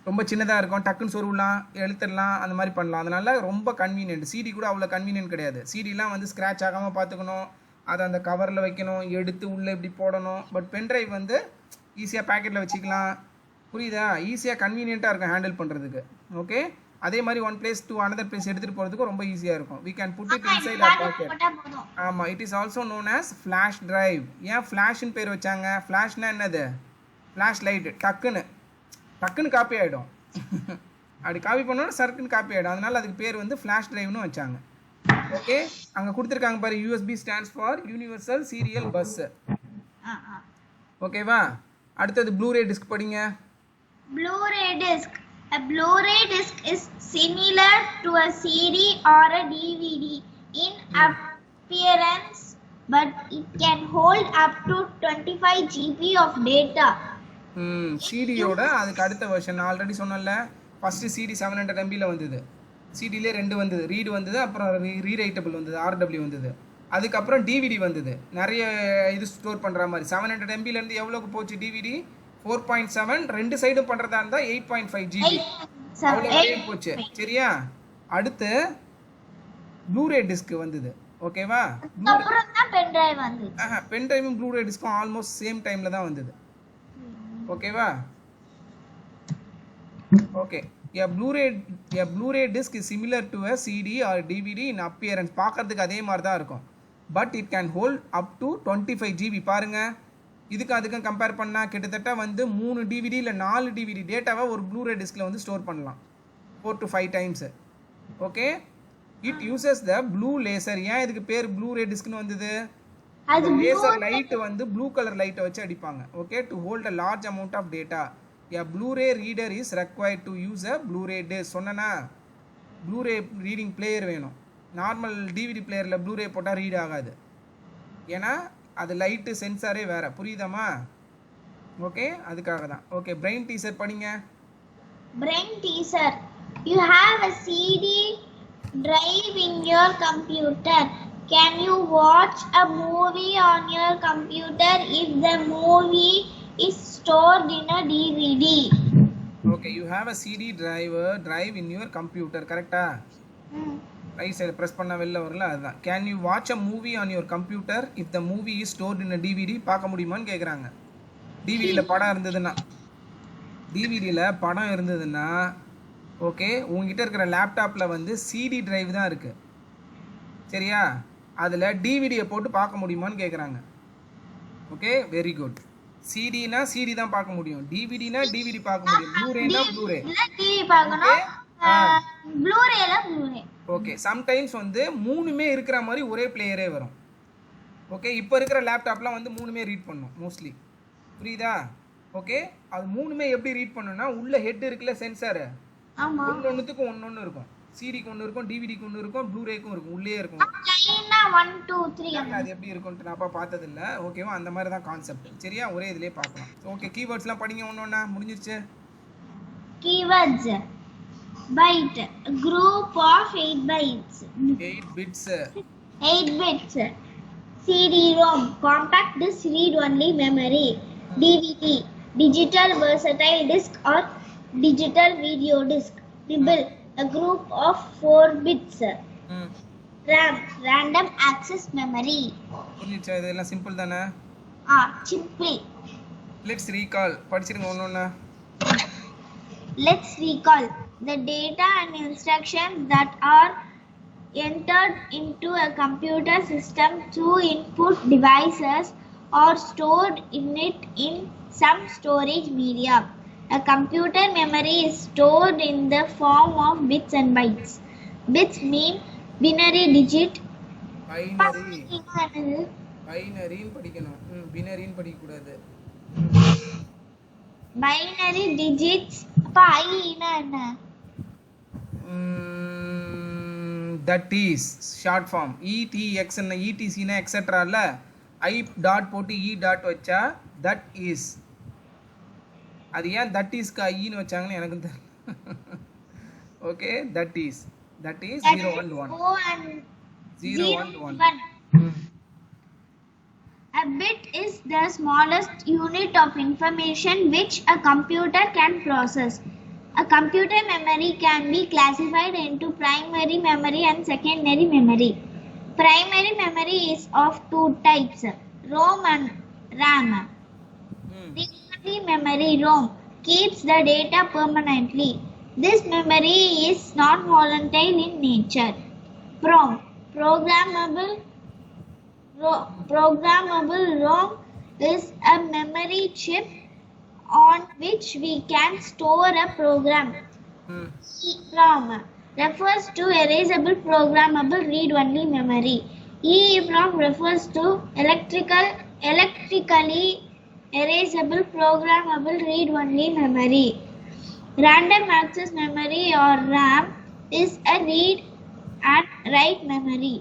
ரொம்ப சின்னதாக இருக்கும், டக்குன்னு சொருவலாம், எழுத்துடலாம், அந்த மாதிரி பண்ணலாம். அதனால ரொம்ப கன்வீனியன்ட். சிடி கூட அவ்வளோ கன்வீனியன்ட் கிடையாது. சிடிலாம் வந்து ஸ்க்ராட்ச் ஆகாமல் பார்த்துக்கணும், அதை அந்த கவரில் வைக்கணும், எடுத்து உள்ளே இப்படி போடணும். பட் பென்ட்ரைவ் வந்து ஈஸியாக பேக்கெட்டில் வச்சுக்கலாம். புரியுதா? ஈஸியாக கன்வீனியண்ட்டாக இருக்கும் ஹேண்டில் பண்ணுறதுக்கு. ஓகே, அதே மாதிரி one place to another place எடுத்துகிட்டு போகிறதுக்கு ரொம்ப ஈஸியாக இருக்கும். We can put it inside our pocket. ஆமாம், it is also known as flash drive. ஏன் ஃப்ளாஷ்னு பேர் வச்சாங்க? ஃப்ளாஷ்னா என்னது? Flash light. டக்குன்னு காப்பி ஆகிடும். அப்படி காப்பி பண்ணோன்னா சர்க்குன்னு காப்பி ஆகிடும். அதனால அதுக்கு பேர் வந்து ஃப்ளாஷ் டிரைவ்னு வச்சாங்க. ஓகே, அங்கே கொடுத்துருக்காங்க பாரு, USB stands for universal serial bus. ஓகேவா? அடுத்தது ப்ளூரே டிஸ்க் படிங்க. Blu-ray disc. A Blu-ray disc is similar to a CD or a DVD in appearance, but it can hold up to 25 GB of data. சிடியோட அதுக்கு அடுத்த version already சொன்னல. First CD 700 MBல வந்தது. சிடிலே 2 வந்தது, read வந்தது, அப்புறம் rewritable வந்தது, RW வந்தது. அதுக்கப்புறம் டிவிடி வந்தது, நிறைய இது ஸ்டோர் பண்ணுற மாதிரி. 700 MBலேருந்து எவ்வளோக்கு போச்சு டிவிடி? 4.7. 2 சைடும் பண்ணுறதா இருந்தால் 8.5 GB அவ்வளோ போச்சு. சரியா? அடுத்து ப்ளூரே டிஸ்க் வந்தது. ஓகேவா? பென் டிரைவும் ப்ளூரே டிஸ்க்கும் ஆல்மோஸ்ட் சேம் டைமில் தான் வந்தது. ஓகேவா? Okay, a Blu-ray disc is similar to a CD or DVD in appearance. பார்க்கறதுக்கு அதே மாதிரி தான் இருக்கும், but it can hold up to 25 GB. பாருங்க, இதுக்கு அதுக்கும் கம்பேர் பண்ணால் கிட்டத்தட்ட வந்து 3 DVD இல்லை 4 DVD டேட்டாவை ஒரு ப்ளூரே டிஸ்கில் வந்து ஸ்டோர் பண்ணலாம் 4 to 5 times. Okay, it uses the blue laser. ஏன் இதுக்கு பேர் ப்ளூரே டிஸ்க்னு வந்தது? லேசர் லைட் வந்து ப்ளூ கலர் லைட்டை வச்சு அடிப்பாங்க. Okay, to hold a large amount of data. A Blu-ray reader is required to use a Blu-ray disc. சொன்னனா ப்ளூரே ரீடிங் பிளேயர் வேணும். நார்மல் டிவிடி பிளேயரில் ப்ளூரே போட்டால் ரீட் ஆகாது, ஏன்னா அது லைட்டு சென்சாரே வேறு. புரியுதாம்மா? ஓகே, அதுக்காக தான். ஓகே, பிரெயின் டீசர் படிங்க. Brain teaser. You have a CD drive in your computer. Can you watch a movie on your computer if the movie is stored in a DVD? Okay, you have a CD drive in your computer, correctா? Right side press பண்ண வெளில வரல, அதுதான். Can you watch a movie on your computer if the movie is stored in a DVD? பார்க்க முடியுமான்னு கேட்குறாங்க. டிவிடியில் படம் இருந்ததுன்னா ஓகே, உங்ககிட்ட இருக்கிற லேப்டாப்பில் வந்து சிடி டிரைவ் தான் இருக்குது, சரியா? அதில் டிவிடியை போட்டு பார்க்க முடியுமான்னு கேட்குறாங்க. Okay, very good. சிடினா சிடி தான் பார்க்க முடியும், டிவிடினா டிவிடி பார்க்க முடியும், ப்ளூரேனா ப்ளூரே. ஓகே, சம்டைம்ஸ் வந்து மூணுமே இருக்கிற மாதிரி ஒரே பிளேயரே வரும். ஓகே, இப்போ இருக்கிற லேப்டாப்லாம் வந்து மூணுமே ரீட் பண்ணும் மோஸ்ட்லி, புரியுதா? ஓகே, அது மூணுமே எப்படி ரீட் பண்ணுன்னா, உள்ள ஹெட் இருக்குல்ல, சென்சாரு, ஒன்னொன்னுத்துக்கும் ஒன்னொன்று இருக்கும். சிடிக்கு ஒன்று இருக்கும், டிவிடிக்கு ஒன்று இருக்கும், ப்ளூரேக்கும் இருக்கும், உள்ளே இருக்கும். அது எப்படி இருக்கும்ட்டு நான் பார்த்தது இல்லை. ஓகேவா? அந்த மாதிரி தான் கான்செப்ட், சரியா? ஒரே இதுலேயே பார்க்கலாம். ஓகே, கீவேர்ட்ஸ்லாம் படிங்க ஒன்று முடிஞ்சிருச்சு. Keywords: byte, a group of 8 bytes. 8 bits. 8 bits. CD-ROM, compact disc read-only memory. DVD, digital versatile disc or digital video disc. Nibble, a group of 4 bits. RAM, random access memory. புரிஞ்சிச்சா? இதெல்லாம் simple தானே? Simply. Let's recall. படிச்சிருங்க ஒண்ணொண்ணா. Let's recall. The data and instructions that are entered into a computer system through input devices are stored in some storage medium. A computer memory is stored in the form of bits and bytes. Bits mean binary digit. Binary படிக்கணும், binary படிக்க கூடாது. Binary digits. அப்பா I னா என்ன? That is short form. ETX ன்னா ETC னா etc இல்ல, I dot போட்டு E டாட் வச்சா that is. அது ஏன் that is க்கு I ன்னு வச்சாங்கன்னு எனக்கு தெரியல. Okay, that is 0 and 1. 0 and 1. A bit is the smallest unit of information which a computer can process. A computer memory can be classified into primary memory and secondary memory. Primary memory is of two types, ROM and RAM. Secondary memory, ROM, keeps the data permanently. This memory is non-volatile in nature. PROM, programmable ROM, is a memory chip on which we can store a program. EEPROM refers to erasable programmable read-only memory. EEPROM refers to electrically erasable programmable read-only memory. Random access memory or RAM is a read and write memory.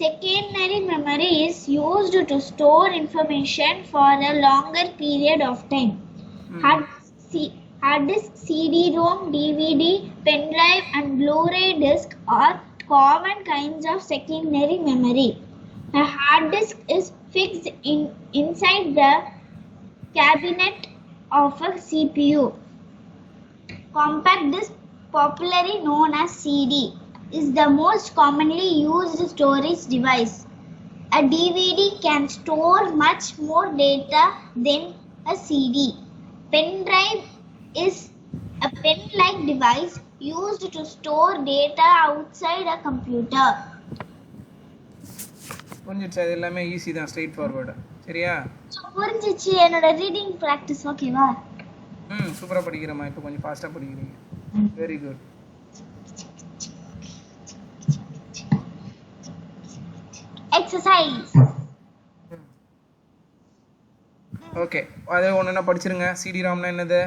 Secondary memory is used to store information for a longer period of time. Hard disk, CD-ROM, DVD, pen drive and Blu-ray disc are common kinds of secondary memory. A hard disk is fixed inside the cabinet of a CPU. Compact disc, popularly known as CD, is the most commonly used storage device. A DVD can store much more data than a CD. Pen drive is a pen-like device used to store data outside a computer. புரிஞ்சிச்சு? அது எல்லாமே easy தான், straight forward, சரியா? புரிஞ்சிச்சு. என்னோட reading practice ஓகேவா? சூப்பரா படிக்கிறமா, இப்போ கொஞ்சம் ஃபாஸ்டா படிக்கிறீங்க. Very good. Exercise. ஓகே, அதே ஒண்ணா படிச்சிருங்க. CD-ROM னா என்னது?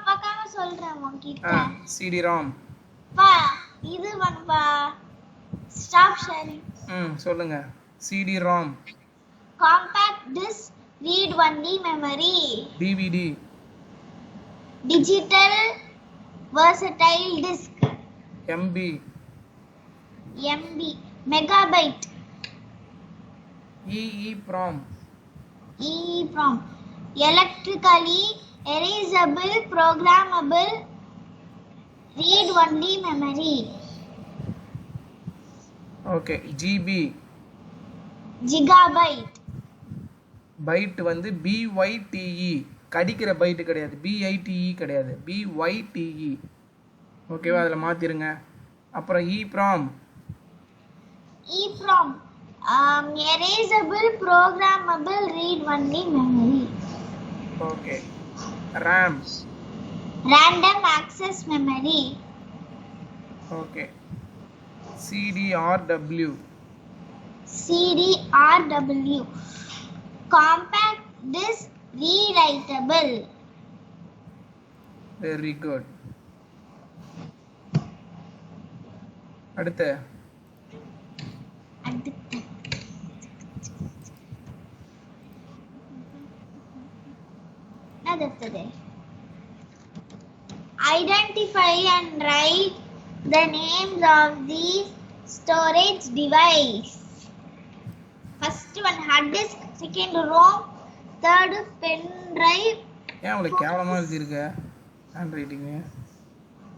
பாக்காம சொல்றேன் உன்கிட்ட. CD-ROM பா இது வன்பா. Stop sharing. சொல்லுங்க. CD-ROM, compact disc read only memory. DVD, digital versatile disc. MB, MB. Megabyte. EEPROM. EEPROM. Electrically erasable programmable read-only memory. Okay. GB. Gigabyte. Byte வந்து BYTE, கடிக்கிற பைட்டு கிடையாது, BITE கிடையாது, BYTE. ஓகேவா, அதில் மாற்றிருங்க. அப்புறம் EEPROM. EEPROM. Erasable programmable read-only memory. Okay. RAM. Random access memory. Okay. CDRW. CDRW. Compact disk rewritable. Very good. அடுத்து அடுத்தது identify and write the names of these storage device. First one hard disk, second ROM, third pen drive. ஏன் அவ்வளோ கேவலமாக எழுதியிருக்க hand writing?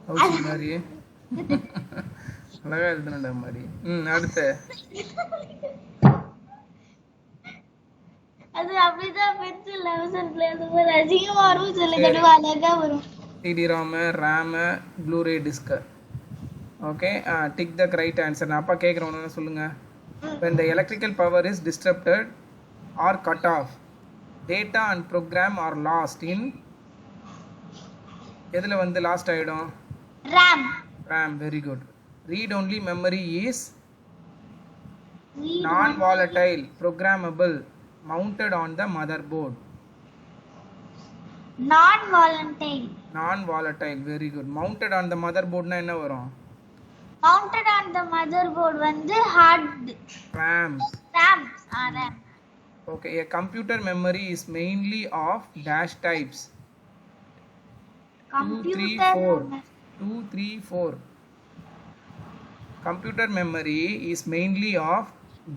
House மாதிரி அழகாக எழுதுனடா மாதிரி. அடுத்து அது அப்படிதான் பென்சில் லெவன்ஸ்ல எழுதும்போது அதிகமா வரும், சொல்லி தடவை அழகா வரும். CD-ROM, RAM, Blu-ray disc. Okay. Tick the right answer. நான் அப்பா கேட்குறவங்க சொல்லுங்க. When the electrical power is disrupted or cut off, data and program are lost in எதில் வந்து லாஸ்ட் ஆகிடும்? RAM. Very good. Read only memory is non-volatile, programmable, mounted on the motherboard. Non-volatile. Very good. Mounted on the motherboard na என்ன வரும்? Mounted on the motherboard வந்து hard RAM. RAM. Okay. A computer memory is mainly of dash types. 2, 3, 4. 2, 3, 4. Computer memory is mainly of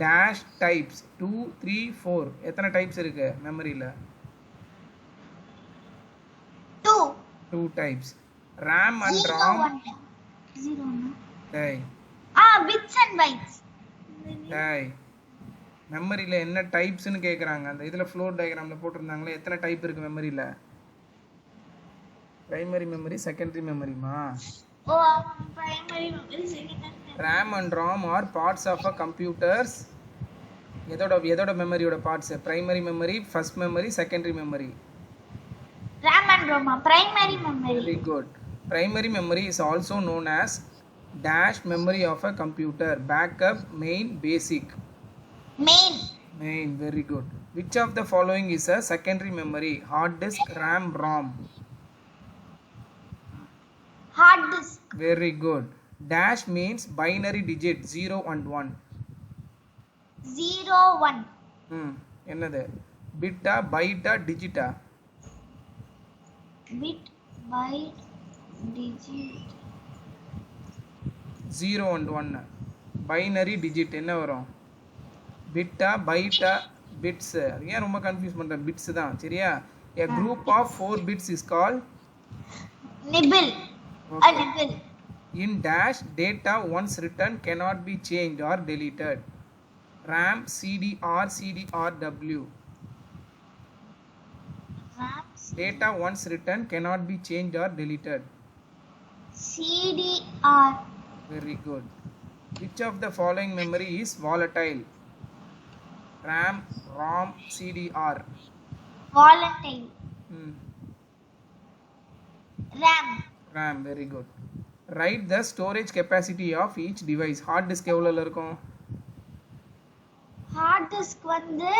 dash types. 2, 3, 4. எத்தனை types இருக்கு மெமரியில்? 2 types. RAM and ROM. Bits and bytes. மெமரியில் என்ன டைப்ஸ்னு கேட்குறாங்க. அந்த இதில் floor டயக்ராமில் போட்டிருந்தாங்களே, எத்தனை டைப் இருக்குது மெமரியில்? பிரைமரி மெமரி, செகண்டரி மெமரிமா? Primary memory, secondary. RAM and ROM are parts of a computers. எதோட மெமரியோட parts? Primary memory, first memory, secondary memory. RAM and ROM, primary memory. Very good. Primary memory is also known as dash memory of a computer. Backup, main, basic. Main. Very good. Which of the following is a secondary memory? Hard disk, RAM, ROM. Hard disk. Very good. Dash means binary digit 0 and 1. 0, 1. என்னது? பிட்டா, பைட்டா, டிஜிட்டா? Bit, byte, digit. 0 and 1. Binary digit என்ன வரும்? பிட்டா, பைட்டா, bits. அது ஏன் ரொம்ப confuse பண்ற? Bits தான், சரியா? A group of 4 bits is called Nibble. Okay. A nibble. In dash, data once written cannot be changed or deleted. RAM, CDR, CDRW. RAM. Data once written cannot be changed or deleted. CDR. Very good. Which of the following memory is volatile? RAM, ROM, CDR. Volatile. RAM. Very good. Write the storage capacity of each device. Hard disk எவ்வளோல இருக்கும்? Hard disk வந்து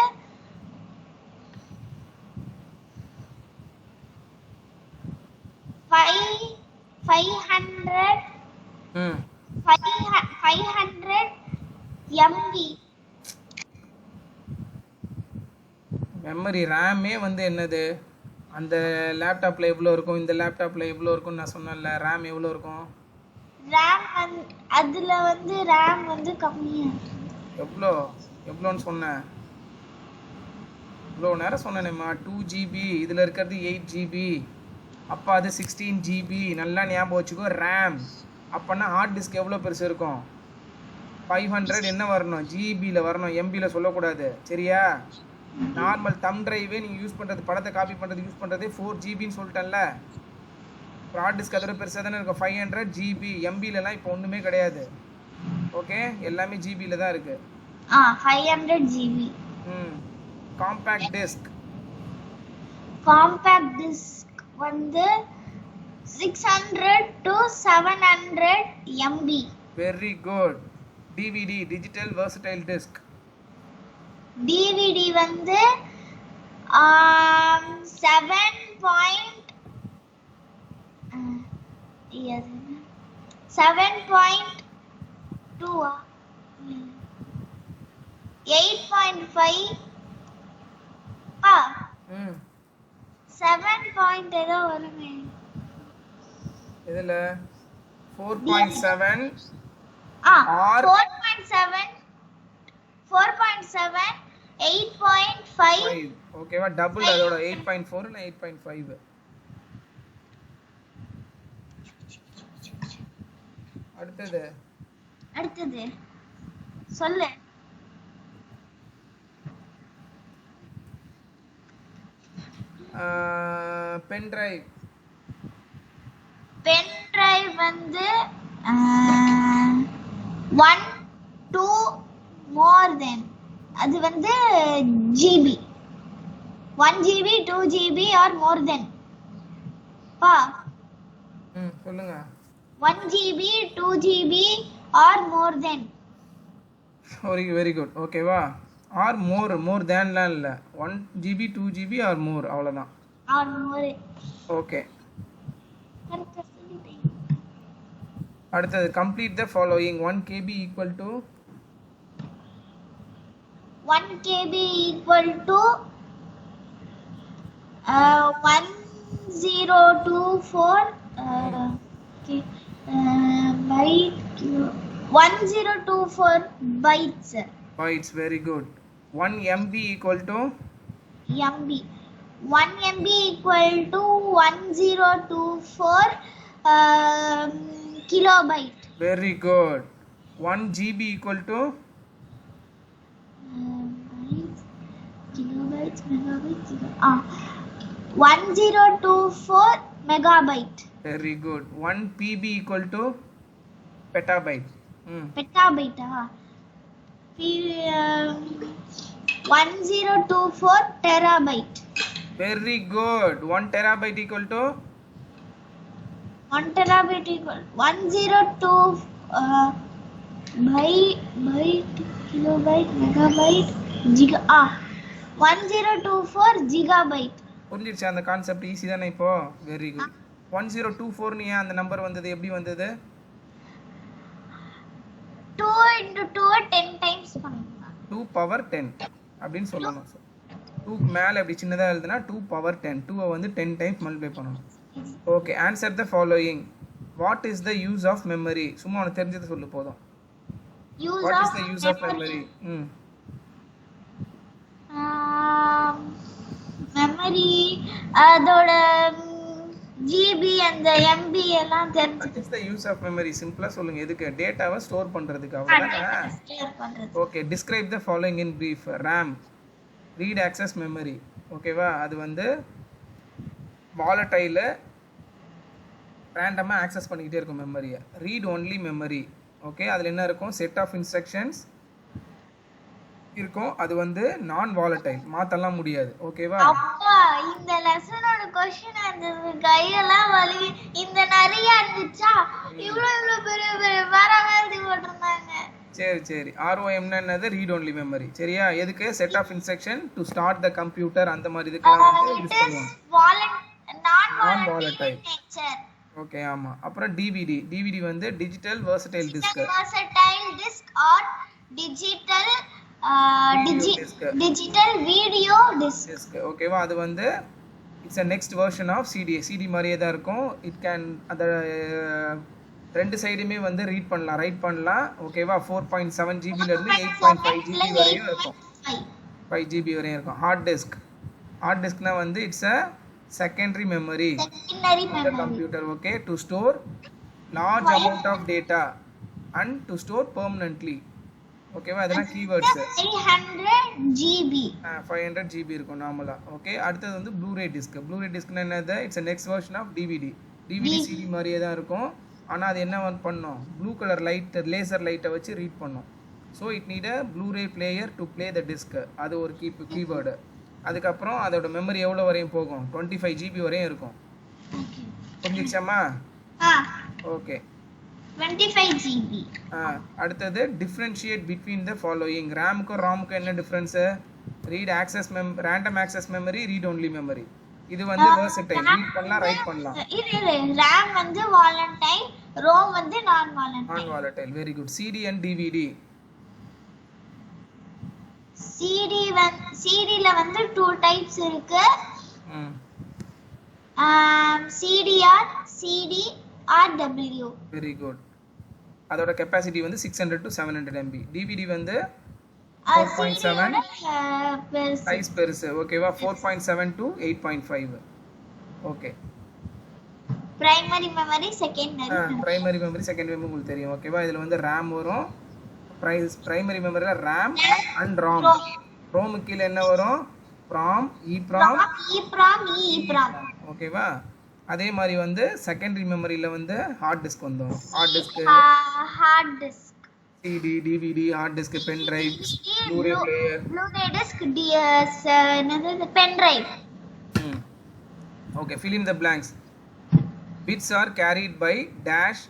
500 MB. Memory rami வந்து என்னது? அந்த லேப்டாப்பில் எவ்வளோ இருக்கும், இந்த லேப்டாப்பில் எவ்வளோ இருக்கும்னு நான் சொன்னேன்ல. ரேம் எவ்வளோ இருக்கும்? RAM அதுல வந்து RAM வந்து கம்மியா எவ்வளோன்னு சொன்னேன்? இவ்வளோ நேரம் சொன்னேனேம்மா. 2 GB, இதில் இருக்கிறது 8 GB, அப்போ அது 16 GB. நல்லா ஞாபகம் வச்சுக்கோ. ரேம் அப்போனா ஹார்ட் டிஸ்க் எவ்வளோ பெருசு இருக்கும்? 500 என்ன வரணும்? ஜிபியில் வரணும், எம்பியில் சொல்லக்கூடாது. சரியா? நார்மல் தம் டிரைவே நீங்கள் யூஸ் பண்ணுறது, படத்தை காப்பி பண்ணுறது யூஸ் பண்ணுறதே 4 GBன்னு சொல்லிட்டேன்ல. இப்போ ஹார்ட் டிஸ்க் அதோட பெருசாக தானே இருக்கும். 500 GB. எம்பிலலாம் இப்போ ஒன்றுமே கிடையாது. ஓகே, எல்லாமே ஜிபியில் தான் இருக்குது. 500 GB. காம்பேக்ட் டிஸ்க் வந்து 600 to 700 MB. Very good. DVD, digital versatile disk. DVD வந்து 7.2 8.5 7 ஏதோ வருமே. இதில் 4.7 or 4.7 8.5. ஓகேவா? டபுள் அதோட 8.4 இல்ல 8.5. அடுத்தது சொல்லு. பென் டிரைவ் வந்து 1 2 more than, அது வந்து GB. 1 GB 2 GB or more than. சொல்லுங்க. 1 GB 2 GB or more than. Very good. ஓகேவா? ஆர் மோர் தேன்லாம் இல்லை. 1 GB 2 GB ஆர் மோர், அவ்வளோதான். ஓகே. அடுத்தது complete the following. 1 KB equal to 1 KB equal to 1024 1024 bytes. Very good. 1 MB equal to 1 MB equal to 1024 kilobyte. Very good. 1 GB equal to kilobytes, megabytes. 1024 megabyte. Very good. 1 PB equal to petabyte. Petabyte. 1024 terabyte. Very good. 1 terabyte equal to 1 terabyte equal 102 byte, kilobyte, megabyte, giga. 1024 gigabyte. புரிஞ்சிருச்சா? அந்த concept easy தானே இப்போ? Very good. 1024 ன்னு ஏன் அந்த number வந்தது? எப்படி வந்தது? 2 into 2 10 times பண்ணனும். 2 power 10 அப்படின்னு சொல்லணும். 2 மேல இப்படி சின்னதா எழுதுனா 2 power 10. 2 வந்து 10 times மல்டிப்ளை பண்ணனும். Okay, answer the following. What is the use of memory? சும்மா உனக்கு தெரிஞ்சதை சொல்லு போதும். What is the use of memory? Memory அதோட ஜிபி அந்த எம்பி எல்லாம் தெரிஞ்சு. What is the use of memory? சிம்பிளா சொல்லுங்க. எதுக்கு? டேட்டாவை ஸ்டோர் பண்றதுக்கு, அவ்வளவுதானே? Okay, describe the following in brief. RAM, read access memory. ஓகேவா? அது வந்து வாலடைல ரேண்டமாக ஆக்சஸ் பண்ணிக்கிட்டே இருக்கும் மெமரியை. Read only memory. ஓகே, அதில் என்ன இருக்கும்? செட் ஆஃப் இன்ஸ்ட்ரக்ஷன்ஸ் இருக்கும். அது வந்து நான் வாலடைல், மாற்றலாம் முடியாது. ஓகேவா? அப்பா இந்த லெசனோட क्वेश्चन அந்த கையெல்லாம் வலி. இந்த நிறைய இருந்துச்சா? இவ்வளவு பெரிய பெரிய பாராகிராஃப் போட்டுருந்தாங்க. சரி. ROM என்னது? Read only memory. சரியா? எதுக்கு? Set of instruction to start the computer, அந்த மாதிரி இதுக்கெல்லாம் வந்து யூஸ் பண்ணுவாங்க. நான் வாலடைல். ஓகே, ஆமா. அப்புறம் டிவிடி வந்து digital versatile disc. Or digital video disc. ஓகேவா? அது வந்து it's a next version of CD மாதிரியே தான் இருக்கும். இட் கேன் ரெண்டு சைடுமே வந்து ரீட் பண்ணலாம், ரைட் பண்ணலாம். ஓகேவா? 4.7 ஜிபில இருந்து 8.5 ஜிபி வரையும் இருக்கும். 5 ஜிபி வரையும் இருக்கும். ஹார்ட் டிஸ்க்னா வந்து it's a secondary memory computer. Okay, to store large amount of data and to store permanently. ஓகேவா? அதெல்லாம் கீவேர்ட்ஸ். 500 ஜிபி இருக்கும் நார்மலா. ஓகே, அடுத்தது வந்து ப்ளூரே டிஸ்க். ப்ளூரே டிஸ்க்னா என்னது? It's a next version of DVD. CD மாதிரியே தான் இருக்கும். ஆனால் அது என்ன பண்ணும்? ப்ளூ கலர் லைட், லேசர் லைட்டை வச்சு ரீட் பண்ணும். So it need a Blu-ray player to play the disk. அது ஒரு கீவேர்டு. அதுக்கப்புறம் அதோட மெமரி எவ்வளோ வரையும் போகும்? 25 ஜிபி வரையும் இருக்கும். புரிஞ்சிச்சாமா? Okay, 25 GB. அடுத்தது டிஃபரன்ஷியேட் பிட்வீன் த ஃபாலோயிங். ரேமுக்கும் ராமுக்கும் என்ன difference? Random access memory, read only memory. இது வந்து வெர்சடைல், ரீட் பண்ணலாம், ரைட் பண்ணலாம். RAM வந்து volatile, ROM வந்து நான் volatile. Very good. CD and DVD. CD-ல வந்து 2 டைப்ஸ் இருக்கு. CDR, CD-RW. Very good. அதோட கெபாசிட்டி வந்து 600 to 700 MB. DVD வந்து 4.7 சைஸ் பெருசு. ஓகேவா? 4.7 to 8.5. Okay, primary memory, secondary secondary உங்களுக்கு தெரியும். ஓகேவா? இதுல வந்து RAM வரும். பிரைமரி மெமரியில RAM அண்ட் ROM. ROM கீழ என்ன வரும்? PROM, EEPROM. ஓகேவா? அதே மாதிரி வந்து செகண்டரி மெமரியில வந்து ஹார்ட் டிஸ்க் வந்துரும். Hard disk CD, DVD, hard disk, pen drive, Blu ray player, pen drive. Okay, fill in the blanks. Bits are carried by dash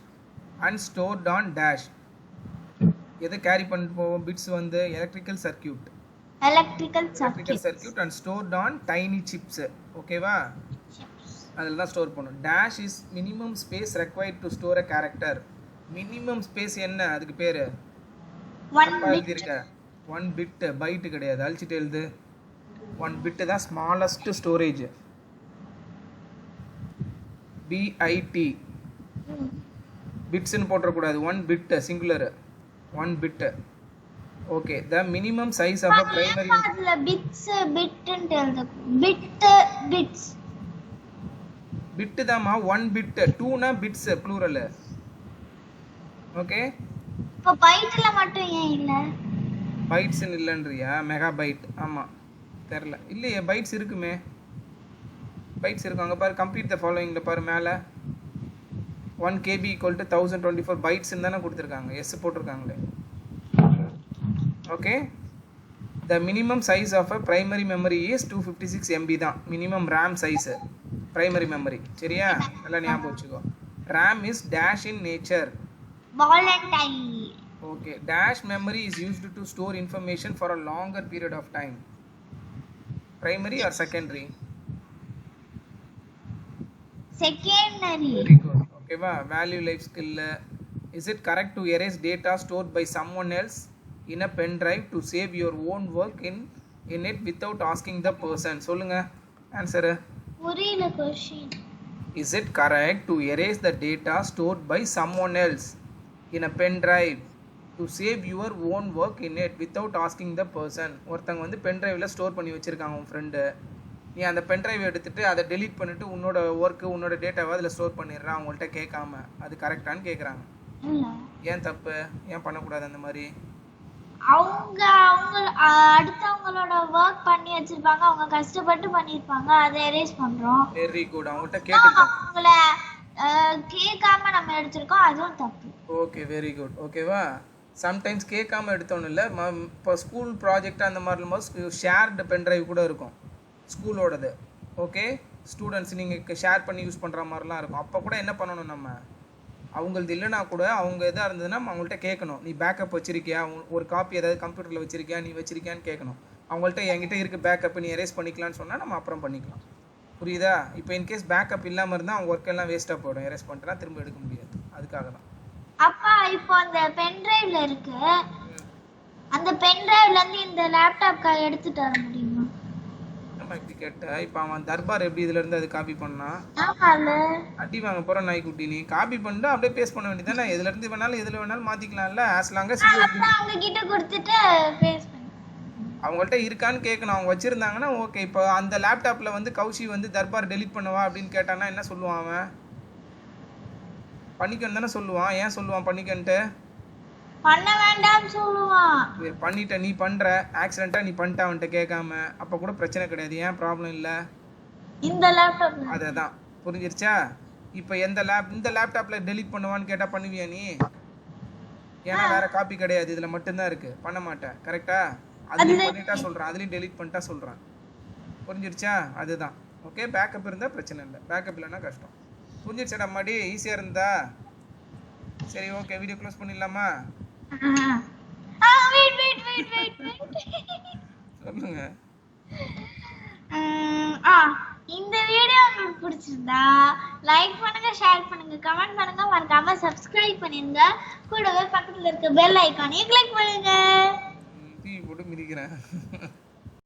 and stored on dash. எதை carry பண்ணிட்டு போவோம்? பிட்ஸ் வந்து electrical circuit and stored on tiny chips. ஓகேவா? அதில் தான் store பண்ணும். Dash is minimum space required to store a character. Minimum space என்ன அதுக்கு பேரு? 1 பிட். பைட் கிடையாது, அழிச்சிட்டு எழுது. 1 பிட் தான் ஸ்மாலஸ்ட் ஸ்டோரேஜ். BIT. பிட்ஸ்னு போட்டக்கூடாது. 1 bit singular. 1 bit. Okay, the minimum size of a primary. அதுல பிட்ஸ் பிட்னு எழுது. பிட்ஸ் பிட் தான்மா. 1 பிட். 2னா பிட்ஸ் ப்ளூரல். ஓகே, இப்ப பைட்ல மட்டும் ஏன் இல்ல? பைட்ஸ் இல்லன்றியா? Megabyte. ஆமா, தெரியல. இல்லையே, பைட்ஸ் இருக்குமே. பைட்ஸ் இருக்கும். அங்க பாரு, கம்ப்ளீட் த ஃபாலோயிங்ல பாரு மேல 1 KB = 1024 பைட்ஸ் தானே கொடுத்துருக்காங்க. எஸ் போட்டிருக்காங்களே. Okay, the minimum size of a primary memory is 256 MB தான் minimum RAM size primary memory. சரியா? நல்லா ஞாபகம் வச்சுக்கோ. RAM is dash in nature. volatile. Okay, dash memory is used to store information for a longer period of time. Primary or secondary? Secondary. Very good. Okay va? Value life skill. Is it correct to erase data stored by someone else in a pen drive to save your own work in it without asking the person? சொல்லுங்க answer. புரியல question. Is it correct to erase the data stored by someone else in a pen drive to save your own work in it without asking the person? ஒருத்தங்க வந்து pen டிரைவ்ல store பண்ணி வச்சிருக்காங்க உன் friend. நீ அந்த pen drive எடுத்துட்டு அதை delete பண்ணிட்டு உன்னோட ஒர்க்கு, உன்னோட டேட்டாவை அதில் ஸ்டோர் பண்ணிடுற அவங்கள்ட்ட கேட்காம. அது கரெக்டான்னு கேட்குறாங்க. ஏன் தப்பு? ஏன் பண்ணக்கூடாது அந்த மாதிரி? அவங்க அடுத்தவங்களோட வர்க் பண்ணி வச்சிருப்பாங்க, அவங்க கஷ்டப்பட்டு பண்ணிருப்பாங்க, அதை எரேஸ் பண்றோம். Very good. அவங்கள்ட்ட கேட்கலாம். அவங்கள கேட்காம நம்ம எடுத்திருக்கோம், அதுவும் தப்பு. Okay, very good. ஓகேவா? சம்டைம்ஸ் கேட்காம எடுத்தோன்னு இல்லை. இப்போ ஸ்கூல் ப்ராஜெக்ட் அந்த மாதிரி ஷேர்டு பென் டிரைவ் கூட இருக்கும் ஸ்கூலோடது. ஓகே, ஸ்டூடெண்ட்ஸ் நீங்கள் ஷேர் பண்ணி யூஸ் பண்ணுற மாதிரிலாம் இருக்கும். அப்போ கூட என்ன பண்ணணும்? நம்ம அவங்களது இல்லைனா கூட அவங்க எதாக இருந்ததுன்னா அவங்கள்ட்ட கேட்கணும். நீ பேக்கப் வச்சிருக்கியா? ஒரு காப்பி ஏதாவது கம்ப்யூட்டரில் வச்சிருக்கியா? நீ வச்சிருக்கியான்னு கேட்கணும். அவங்கள்ட்ட என்கிட்ட இருக்குது பேக்கப், நீ எரேஸ் பண்ணிக்கலான்னு சொன்னால் நம்ம அப்புறம் பண்ணிக்கலாம். புரியுதா? இப்போ இன்கேஸ் பேக்கப் இல்லாமல் இருந்தால் அவங்க ஒர்க் எல்லாம் வேஸ்ட்டாக போயிடும். எரேஸ் பண்ணிட்டுனா திரும்ப எடுக்க முடியாது. அதுக்காக தான். அப்பா இப்போ அந்த பென் டிரைவ்ல இருக்கு, அந்த பென் டிரைவ்ல இருந்து இந்த லேப்டாப் எடுத்துட்டு வர முடியுமா? என்னம்மா இப்படி கேட்ட? இப்போ அவன் தர்பார் எப்படி இதுல இருந்து அது காப்பி பண்ணான்? ஆமால அடி வாங்க போற நாய்க்குட்டி, நீ காப்பி பண்ணிட்டு அப்படியே பேஸ்ட் பண்ண வேண்டியதானே. எதுல இருந்து வேணாலும் எதுல வேணாலும் மாத்திக்கலாம்ல. ஆஸ் லாங் as அவங்க கிட்ட கொடுத்துட்டு பேஸ் பண்ணு. அவங்கள்ட்ட இருக்கான்னு கேட்கணும். அவங்க வச்சிருந்தாங்கன்னா ஓகே. இப்போ அந்த லேப்டாப்ல வந்து கௌஷி வந்து தர்பார் டெலீட் பண்ணவா அப்படின்னு கேட்டானா என்ன சொல்லுவான் அவன்? பண்ணிக்கன்னு தானே சொல்லுவான். ஏன் சொல்லுவான் பண்ணிக்கன்ட்டு? பண்ண வேண்டாம் சொல்லுவான். பண்ணிட்ட, நீ பண்ற ஆக்சிடென்ட்டா நீ பண்ணிட்ட அவன்கிட்ட கேட்காம, அப்ப கூட பிரச்சனை கிடையாது. ஏன் ப்ராப்ளம் இல்ல? இந்த லேப்டாப் அததான் புரிஞ்சிருச்சா? இப்போ இந்த லேப்டாப்ல டெலீட் பண்ணுவான்னு கேட்டா பண்ணுவியா நீ? ஏன்னா வேற காப்பி கிடையாது, இதுல மட்டும்தான் இருக்கு. பண்ண மாட்டேன். கரெக்டா? அதுலயும் பண்ணிட்டா சொல்றேன், அதுலயும் டெலீட் பண்ணிட்டா சொல்றேன். புரிஞ்சிருச்சா? அதுதான். ஓகே, பேக்கப் இருந்தா பிரச்சனை இல்லை, பேக்கப் இல்லைன்னா கஷ்டம். புரிஞ்சிருச்சாடா மாடி? ஈஸியா இருந்தா சரி. ஓகே, வீடியோ க்ளோஸ் பண்ணிடலாமா? வெயிட் சொல்லுங்க. இந்த வீடியோ உங்களுக்கு பிடிச்சிருந்தா லைக் பண்ணுங்க, ஷேர் பண்ணுங்க, கமெண்ட் பண்ணுங்க, மறக்காம சப்ஸ்கிரைப் பண்ணிருங்க. கூடவே பக்கத்துல இருக்க பெல் ஐகானையும் கிளிக் பண்ணுங்க. டிவி போட்டு மிதிக்கிறேன்.